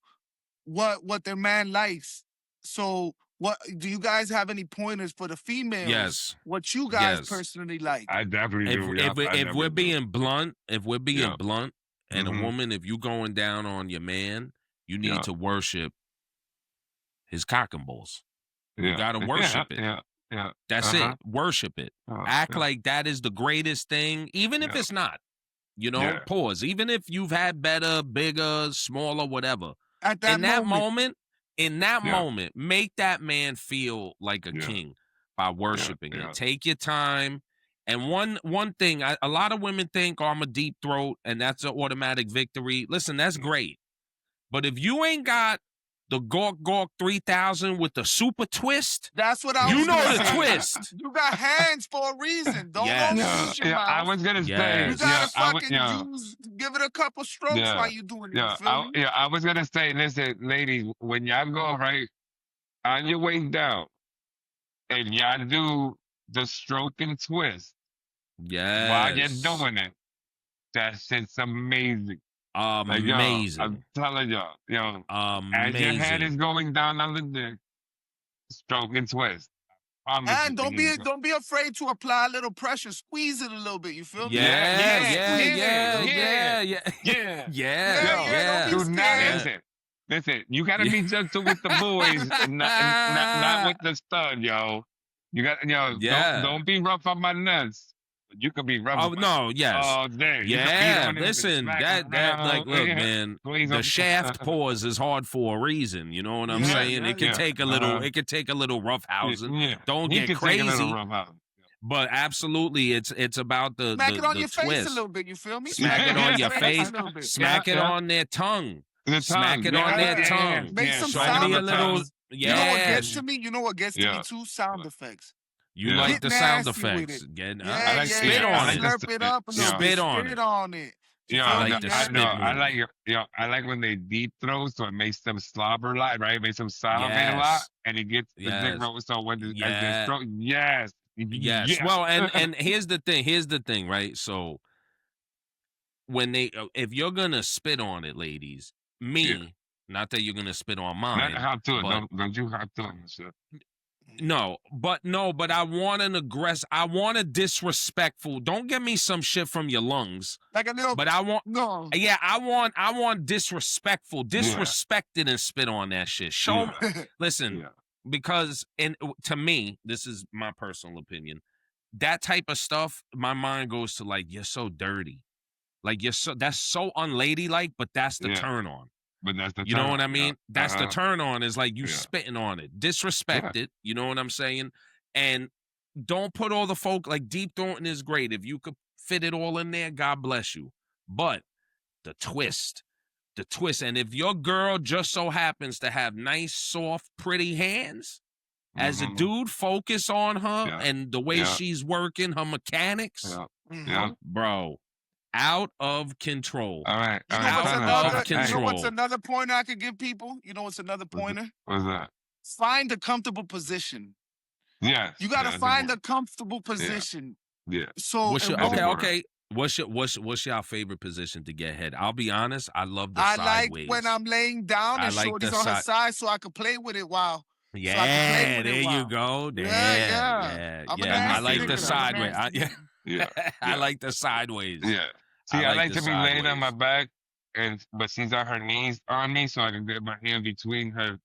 [SPEAKER 2] what their man likes. So what do you guys have any pointers for the females?
[SPEAKER 1] Yes.
[SPEAKER 2] What you guys personally like?
[SPEAKER 3] I definitely do.
[SPEAKER 1] If we're being blunt, and a woman, if you going down on your man, you need to worship his cock and balls. You gotta worship it.
[SPEAKER 3] Yeah.
[SPEAKER 1] That's it. Worship it. Act like that is the greatest thing, even if it's not. You know, pause. Even if you've had better, bigger, smaller, whatever.
[SPEAKER 2] At that
[SPEAKER 1] moment, make that man feel like a king by worshiping it. Take your time. And one thing, a lot of women think, oh, I'm a deep throat, and that's an automatic victory. Listen, that's great. But if you ain't got the Gork 3000 with the super twist,
[SPEAKER 2] that's what I was
[SPEAKER 1] You know
[SPEAKER 2] gonna
[SPEAKER 1] the
[SPEAKER 2] say.
[SPEAKER 1] twist.
[SPEAKER 2] You got hands for a reason. Don't use your mouth.
[SPEAKER 3] I was gonna say.
[SPEAKER 2] You gotta fucking give it a couple strokes while you doing it. You feel me?
[SPEAKER 3] I was gonna say, listen, ladies, when y'all go right on your way down, and y'all do the stroke and twist, while you're doing it, that shit's amazing.
[SPEAKER 1] Amazing.
[SPEAKER 3] I'm telling y'all, as your head is going down on the dick, stroke and twist.
[SPEAKER 2] And don't be afraid to apply a little pressure. Squeeze it a little bit. You feel me?
[SPEAKER 1] Yeah.
[SPEAKER 3] Do not listen. You gotta be gentle with the boys, and not with the stud, yo. You got don't be rough on my nuts. You could be rough.
[SPEAKER 1] Oh no, yes.
[SPEAKER 3] All day.
[SPEAKER 1] Listen, that like, look, man, the shaft pause is hard for a reason. You know what I'm saying? It can take a little. It can take a little rough housing. Don't get crazy. But absolutely, it's about the
[SPEAKER 2] smack it on your
[SPEAKER 1] twist.
[SPEAKER 2] face a little bit. You feel me?
[SPEAKER 1] Smack it on your face. Smack it on their tongue. Smack it on their tongue.
[SPEAKER 2] Make some
[SPEAKER 1] sound
[SPEAKER 2] effects.
[SPEAKER 1] You
[SPEAKER 2] know what gets to me? You know what gets to me too? Sound effects.
[SPEAKER 1] You like the sound effects. I like spit on it.
[SPEAKER 2] Slurp it up a little bit.
[SPEAKER 1] Spit on it.
[SPEAKER 3] I like when they deep throw, so it makes them slobber a lot, right? It makes them salivate a lot, and it gets the dick roll. So when they throw, yes.
[SPEAKER 1] Well, and here's the thing, right? So when if you're gonna spit on it, ladies, not that you're gonna spit on mine.
[SPEAKER 3] Not hot to it. Don't you hot to it,
[SPEAKER 1] No, but I want an aggressive. I want a disrespectful. Don't give me some shit from your lungs.
[SPEAKER 2] Like a little.
[SPEAKER 1] But I want. No. Yeah, I want disrespectful, disrespected, and spit on that shit. Show. Listen, because to me, this is my personal opinion. That type of stuff, my mind goes to like, you're so dirty, like that's so unladylike. But that's the turn on.
[SPEAKER 3] But that's the
[SPEAKER 1] you know what I mean? That's the turn on is like you spitting on it. Disrespect it. You know what I'm saying? And don't put all the folk like deep throating is great. If you could fit it all in there, God bless you. But the twist. And if your girl just so happens to have nice, soft, pretty hands, as a dude, focus on her and the way she's working, her mechanics. Bro. Out of control.
[SPEAKER 3] All right.
[SPEAKER 2] You know what's another pointer I could give people? You know what's another pointer?
[SPEAKER 3] What's that?
[SPEAKER 2] Find a comfortable position.
[SPEAKER 3] Yeah.
[SPEAKER 2] You got to find a comfortable position.
[SPEAKER 3] Yeah.
[SPEAKER 2] So
[SPEAKER 1] okay. What's your favorite position to get head? I'll be honest. I love the sideways.
[SPEAKER 2] I like when I'm laying down and shorty's on her side, so I can play with it while.
[SPEAKER 1] Yeah. There you go. Yeah. I like the sideways. I like the sideways.
[SPEAKER 3] Yeah. See, I like to be laying on my back, but she's on her knees on me, so I can get my hand between her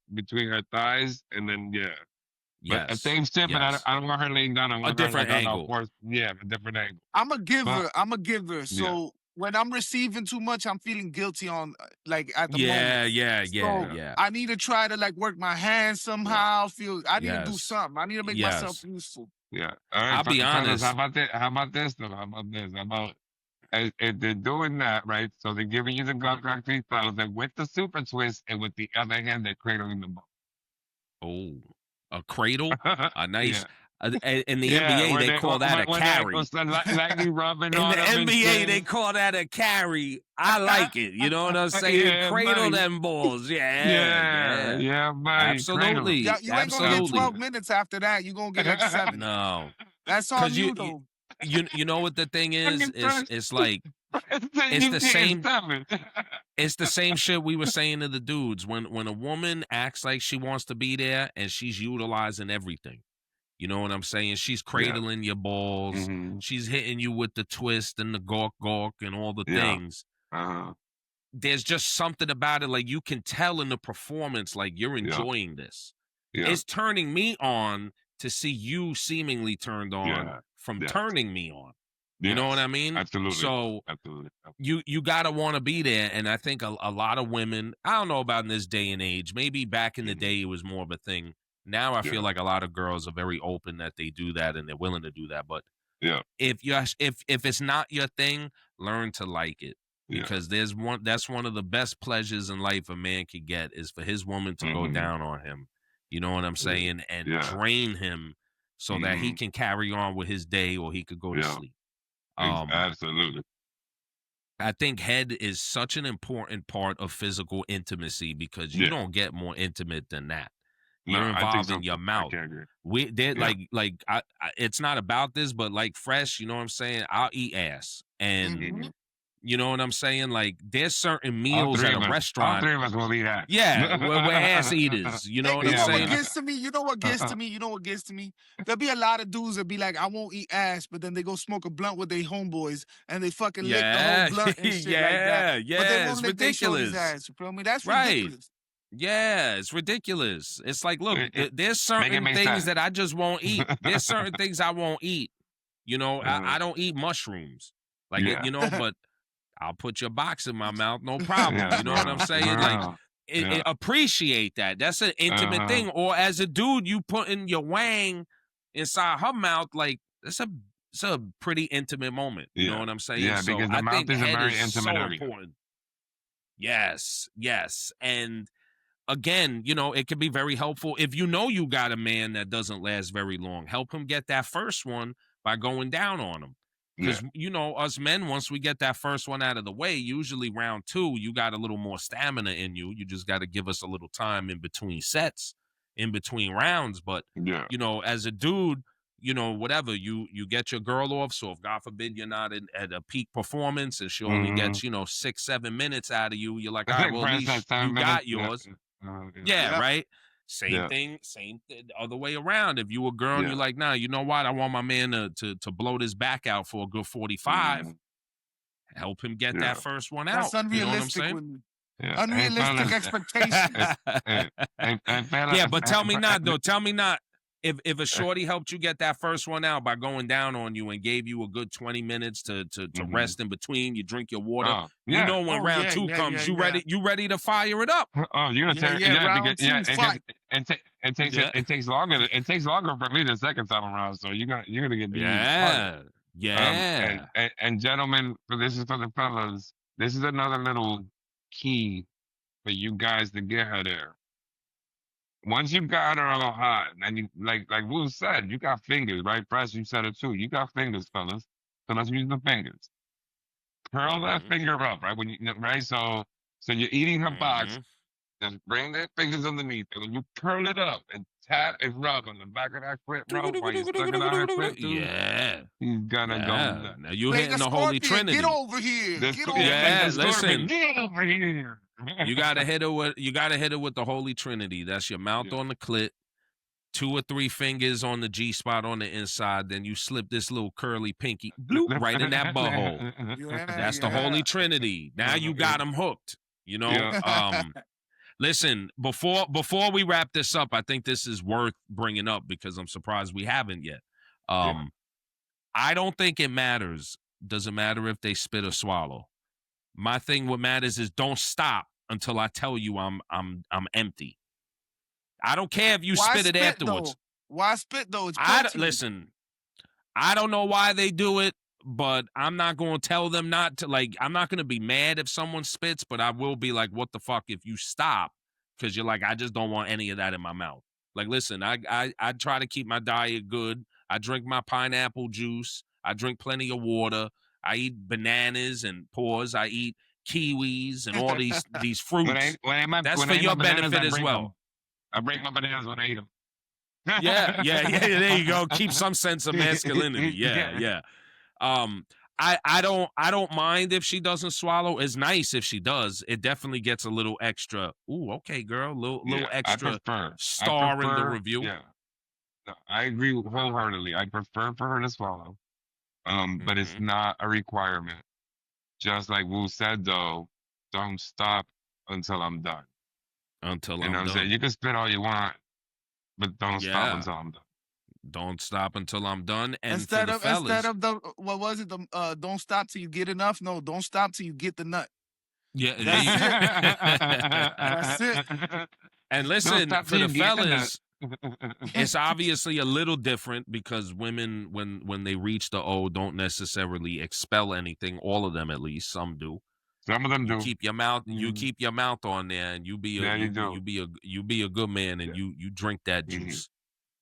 [SPEAKER 3] thighs, and then But if
[SPEAKER 1] Yes.
[SPEAKER 3] they sip it,
[SPEAKER 1] Yes.
[SPEAKER 3] I don't want her laying down. I want her
[SPEAKER 1] different
[SPEAKER 3] like on
[SPEAKER 1] angle.
[SPEAKER 3] a horse. Yeah, a different angle.
[SPEAKER 2] I'm a
[SPEAKER 3] But
[SPEAKER 2] giver. I'm a giver.
[SPEAKER 3] yeah,
[SPEAKER 2] So when I'm receiving too much, I'm feeling guilty on like at the
[SPEAKER 1] Yeah,
[SPEAKER 2] moment.
[SPEAKER 1] yeah, yeah,
[SPEAKER 2] So
[SPEAKER 1] yeah.
[SPEAKER 2] I need to try to like work my hands somehow. I need to do
[SPEAKER 1] Yes.
[SPEAKER 2] something. I need to make myself
[SPEAKER 1] Yes.
[SPEAKER 2] useful.
[SPEAKER 3] yeah. All right,
[SPEAKER 1] I'll be
[SPEAKER 3] fellas,
[SPEAKER 1] honest.
[SPEAKER 3] how about this though? How about this? How about if they're doing that, right? So they're giving you the Glock three fellas, and with the super twist, and with the other hand, they're cradling the ball.
[SPEAKER 1] Oh, a cradle, a nice.
[SPEAKER 3] Yeah.
[SPEAKER 1] In the
[SPEAKER 3] Yeah,
[SPEAKER 1] NBA, they call that a
[SPEAKER 3] when they
[SPEAKER 1] carry.
[SPEAKER 3] go lightly rubbing
[SPEAKER 1] In
[SPEAKER 3] on
[SPEAKER 1] the
[SPEAKER 3] them and
[SPEAKER 1] NBA,
[SPEAKER 3] shit.
[SPEAKER 1] they call that a carry. I like it. You know what I'm saying?
[SPEAKER 3] Yeah,
[SPEAKER 1] Cradle
[SPEAKER 3] buddy.
[SPEAKER 1] them balls.
[SPEAKER 3] Yeah, yeah, buddy. Cradle 'em.
[SPEAKER 1] Absolutely.
[SPEAKER 2] Yeah, you ain't gonna get
[SPEAKER 1] Absolutely.
[SPEAKER 2] 12 minutes after that. You're gonna get like 7.
[SPEAKER 1] No.
[SPEAKER 2] That's on
[SPEAKER 1] 'Cause
[SPEAKER 2] you though.
[SPEAKER 1] you know what the thing is? It's like
[SPEAKER 3] It's
[SPEAKER 1] the same. It's the same shit we were saying to the dudes. When a woman acts like she wants to be there and she's utilizing everything. You know what I'm saying? She's cradling your balls.
[SPEAKER 3] Mm-hmm.
[SPEAKER 1] She's hitting you with the twist and the gawk and all the things.
[SPEAKER 3] Uh-huh.
[SPEAKER 1] There's just something about it. Like you can tell in the performance, like you're enjoying this.
[SPEAKER 3] Yeah.
[SPEAKER 1] It's turning me on to see you seemingly turned on from turning me on. You know what I mean?
[SPEAKER 3] Absolutely.
[SPEAKER 1] So
[SPEAKER 3] absolutely.
[SPEAKER 1] you gotta want to be there. And I think a lot of women, I don't know about in this day and age, maybe back in the day it was more of a thing. Now I feel like a lot of girls are very open that they do that and they're willing to do that. But if it's not your thing, learn to like it. Because that's one of the best pleasures in life a man could get is for his woman to go down on him. You know what I'm saying? And drain him so that he can carry on with his day or he could go to sleep.
[SPEAKER 3] Absolutely.
[SPEAKER 1] I think head is such an important part of physical intimacy because you don't get more intimate than that. You're involved in your mouth. It's not about this, but like Fresh, you know what I'm saying? I'll eat ass. And you know what I'm saying? Like there's certain meals at a restaurant.
[SPEAKER 3] All 3 of us will eat ass.
[SPEAKER 1] Yeah, we're ass eaters. You know what I'm saying?
[SPEAKER 2] What gets to me? You know what gets to me? You know what gets to me? There'll be a lot of dudes that be like, I won't eat ass, but then they go smoke a blunt with their homeboys and they fucking lick the whole blunt and shit like that.
[SPEAKER 1] Yeah,
[SPEAKER 2] but they won't
[SPEAKER 1] it's
[SPEAKER 2] lick their shorty's
[SPEAKER 1] ridiculous.
[SPEAKER 2] ass. You feel me? That's
[SPEAKER 1] Right.
[SPEAKER 2] ridiculous.
[SPEAKER 1] Yeah, it's ridiculous. It's like, look, there's certain things that I just won't eat. There's certain things I won't eat. You know, I don't eat mushrooms. Like, you know, but I'll put your box in my mouth, no problem. You know what I'm saying? Like, appreciate that. That's an intimate thing. Or as a dude, you putting your wang inside her mouth, like, it's a pretty intimate moment. You know what I'm saying?
[SPEAKER 3] Yeah,
[SPEAKER 1] so
[SPEAKER 3] because the mouth
[SPEAKER 1] think
[SPEAKER 3] is a
[SPEAKER 1] head
[SPEAKER 3] very
[SPEAKER 1] is
[SPEAKER 3] intimate
[SPEAKER 1] so
[SPEAKER 3] area.
[SPEAKER 1] important. Yes. And again, you know, it can be very helpful if you know you got a man that doesn't last very long. Help him get that first one by going down on him. Because, you know, us men, once we get that first one out of the way, usually round 2, you got a little more stamina in you. You just got to give us a little time in between sets, in between rounds. But, you know, as a dude, you know, whatever, you get your girl off. So if, God forbid, you're not at a peak performance and she only gets, you know, 6-7 minutes out of you, you're like, all right, well, at least you got yours. Right? Same thing, other way around. If you a girl and you're like, nah, you know what? I want my man to blow this back out for a good 45. Help him get that first one out.
[SPEAKER 2] That's unrealistic.
[SPEAKER 1] You know what
[SPEAKER 2] unrealistic expectations.
[SPEAKER 1] Yeah, but tell me not, though. Tell me not. If a shorty helped you get that first one out by going down on you and gave you a good 20 minutes to rest in between, you drink your water. You know when round 2 comes, you ready to fire it up.
[SPEAKER 3] Oh, you're gonna it takes longer. It takes longer for me the second time around. So you're gonna get beat. And gentlemen, this is for the fellas. This is another little key for you guys to get her there. Once you got her all hot, and you like Wu said, you got fingers, right? Fresh, you said it too. You got fingers, fellas. So let's use the fingers. Curl that finger up, right? So you're eating her box. Just bring the fingers underneath it. When you curl it up and tap and rub on the back of that foot, bro, while you're stuck in her foot, dude. He's gonna go.
[SPEAKER 1] Now you hitting the Holy Trinity.
[SPEAKER 2] Get over here.
[SPEAKER 1] Listen.
[SPEAKER 3] Get over here.
[SPEAKER 1] You gotta hit her with the Holy Trinity. That's your mouth on the clit, 2 or 3 fingers on the G spot on the inside. Then you slip this little curly pinky bloop right in that butthole. That's the Holy Trinity. Now you got him hooked. You know. Listen, before we wrap this up, I think this is worth bringing up because I'm surprised we haven't yet. I don't think it matters. Doesn't matter if they spit or swallow. My thing what matters is don't stop until I tell you I'm empty. I don't care if you spit it afterwards.
[SPEAKER 2] Though? Why spit though? It's
[SPEAKER 1] listen, I don't know why they do it, but I'm not going to tell them not to. Like, I'm not going to be mad if someone spits, but I will be like, what the fuck if you stop? Because you're like, I just don't want any of that in my mouth. Like, listen, I try to keep my diet good. I drink my pineapple juice. I drink plenty of water. I eat bananas and I eat kiwis and all these fruits. That's for your benefit as well.
[SPEAKER 3] I break my bananas when I eat them.
[SPEAKER 1] Yeah. There you go. Keep some sense of masculinity. Yeah. I don't mind if she doesn't swallow. It's nice if she does. It definitely gets a little extra. Ooh, okay, girl. Little extra star in the review.
[SPEAKER 3] Yeah. No, I agree wholeheartedly. I prefer for her to swallow. But it's not a requirement. Just like Wu said though, don't stop until I'm done.
[SPEAKER 1] Until I'm done.
[SPEAKER 3] Saying? You can spit all you want, but don't stop until I'm done.
[SPEAKER 1] Don't stop until I'm done. And
[SPEAKER 2] instead of the what was it? The don't stop till you get enough. No, don't stop till you get the nut.
[SPEAKER 1] Yeah,
[SPEAKER 2] that's it.
[SPEAKER 1] And listen, for the fellas, it's obviously a little different because women, when they reach the O, don't necessarily expel anything. All of them, at least, some do.
[SPEAKER 3] Some of them do.
[SPEAKER 1] You keep your mouth. You keep your mouth on there, and you be a good man, and you drink that juice.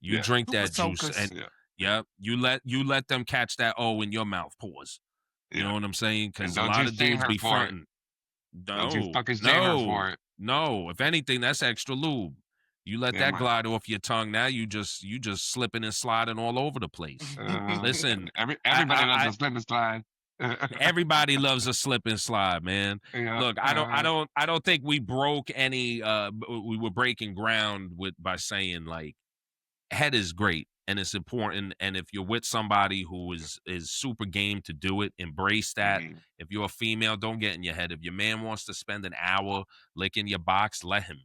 [SPEAKER 1] You drink that juice, and you let them catch that O in your mouth. Pause. You know what I'm saying? Because a lot of dudes be fronting.
[SPEAKER 3] Don't you fucking shame her for it.
[SPEAKER 1] No, if anything, that's extra lube. You let that glide off your tongue. Now you just slipping and sliding all over the place. Listen,
[SPEAKER 3] everybody loves a slip and slide.
[SPEAKER 1] Everybody loves a slip and slide, man. Look, I don't think we broke any. We were breaking ground by saying like, head is great and it's important. And if you're with somebody who is super game to do it, embrace that. If you're a female, don't get in your head. If your man wants to spend an hour licking your box, let him.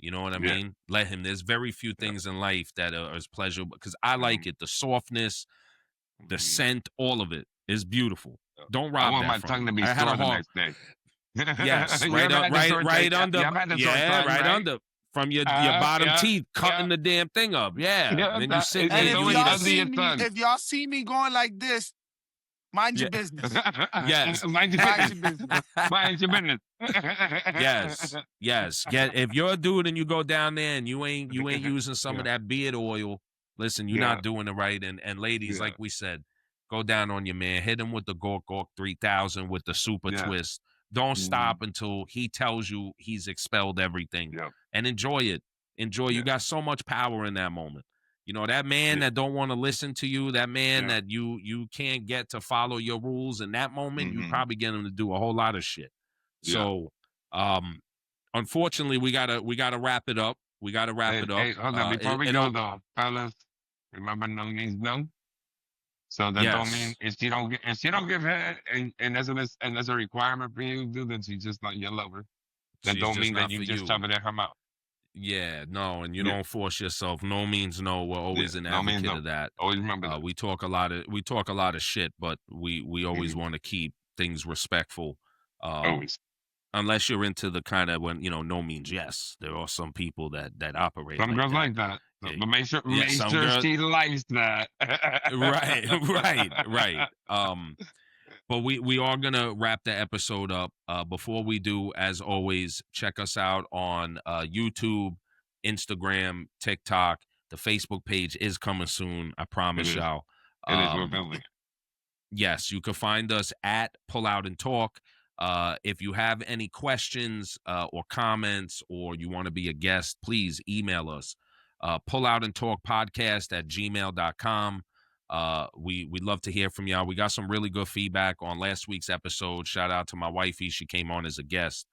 [SPEAKER 1] You know what I mean? Let him. There's very few things in life that are as pleasurable because I like it. The softness, the scent, all of it is beautiful. Don't rob
[SPEAKER 3] I want
[SPEAKER 1] that
[SPEAKER 3] my
[SPEAKER 1] from
[SPEAKER 3] tongue to be
[SPEAKER 1] I had
[SPEAKER 3] sore
[SPEAKER 1] a
[SPEAKER 3] the
[SPEAKER 1] hard-
[SPEAKER 3] next day.
[SPEAKER 1] Yes, right under. Right under. From your bottom teeth, cutting the damn thing up. Yeah. And then you sit there.
[SPEAKER 2] If y'all see me going like this, mind your business.
[SPEAKER 1] Yes.
[SPEAKER 3] Mind your business. Mind your business.
[SPEAKER 1] Yes. If you're a dude and you go down there and you ain't using some of that beard oil, listen, you're not doing it right. And ladies, like we said, go down on your man. Hit him with the Gork 3000 with the super twist. Don't stop until he tells you he's expelled everything. And enjoy it. You got so much power in that moment. You know, that man that don't want to listen to you, that man that you can't get to follow your rules in that moment, you probably get him to do a whole lot of shit. So unfortunately we gotta wrap it up. We gotta wrap it up.
[SPEAKER 3] Hey, hold on, before we go though, fellas, remember no means no. So that don't mean if she don't give head and that's a requirement for you to do, then she's just not your lover. That don't mean that you just shove it in her mouth.
[SPEAKER 1] Yeah, no, and you don't force yourself. No means no. We're always an advocate of that.
[SPEAKER 3] Always remember that.
[SPEAKER 1] We talk a lot of shit, but we always want to keep things respectful.
[SPEAKER 3] Always.
[SPEAKER 1] Unless you're into the kind of when no means yes. There are some people that operate.
[SPEAKER 3] Some girls like that. But make sure she likes that.
[SPEAKER 1] Right. But we are gonna wrap the episode up. Before we do, as always, check us out on YouTube, Instagram, TikTok. The Facebook page is coming soon. I promise y'all.
[SPEAKER 3] It is. We're building.
[SPEAKER 1] Yes, you can find us at Pull Out and Talk. If you have any questions or comments, or you want to be a guest, please email us. pulloutandtalkpodcast@gmail.com. We'd love to hear from y'all. We got some really good feedback on last week's episode. Shout out to my wifey. She came on as a guest.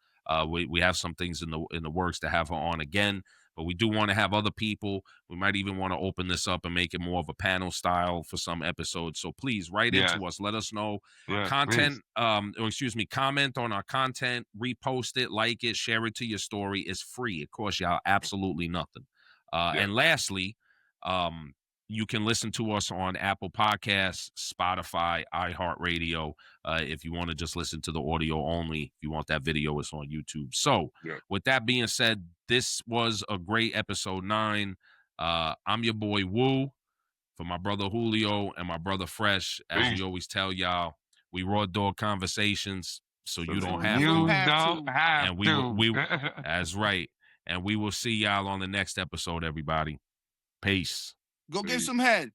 [SPEAKER 1] We have some things in the works to have her on again. but we do want to have other people. We might even want to open this up and make it more of a panel style for some episodes. So please write into us. Let us know content, comment on our content, repost it, like it, share it to your story. It's free. It costs y'all absolutely nothing. And lastly, you can listen to us on Apple Podcasts, Spotify, iHeartRadio. If you want to just listen to the audio only, if you want that video, it's on YouTube. So with that being said, this was a great episode 9. I'm your boy Woo, for my brother Julio and my brother Fresh. As we always tell y'all, we raw dog conversations, so you don't have to.
[SPEAKER 3] You don't have
[SPEAKER 1] and
[SPEAKER 3] to.
[SPEAKER 1] that's right. And we will see y'all on the next episode, everybody. Peace.
[SPEAKER 2] Go get some head.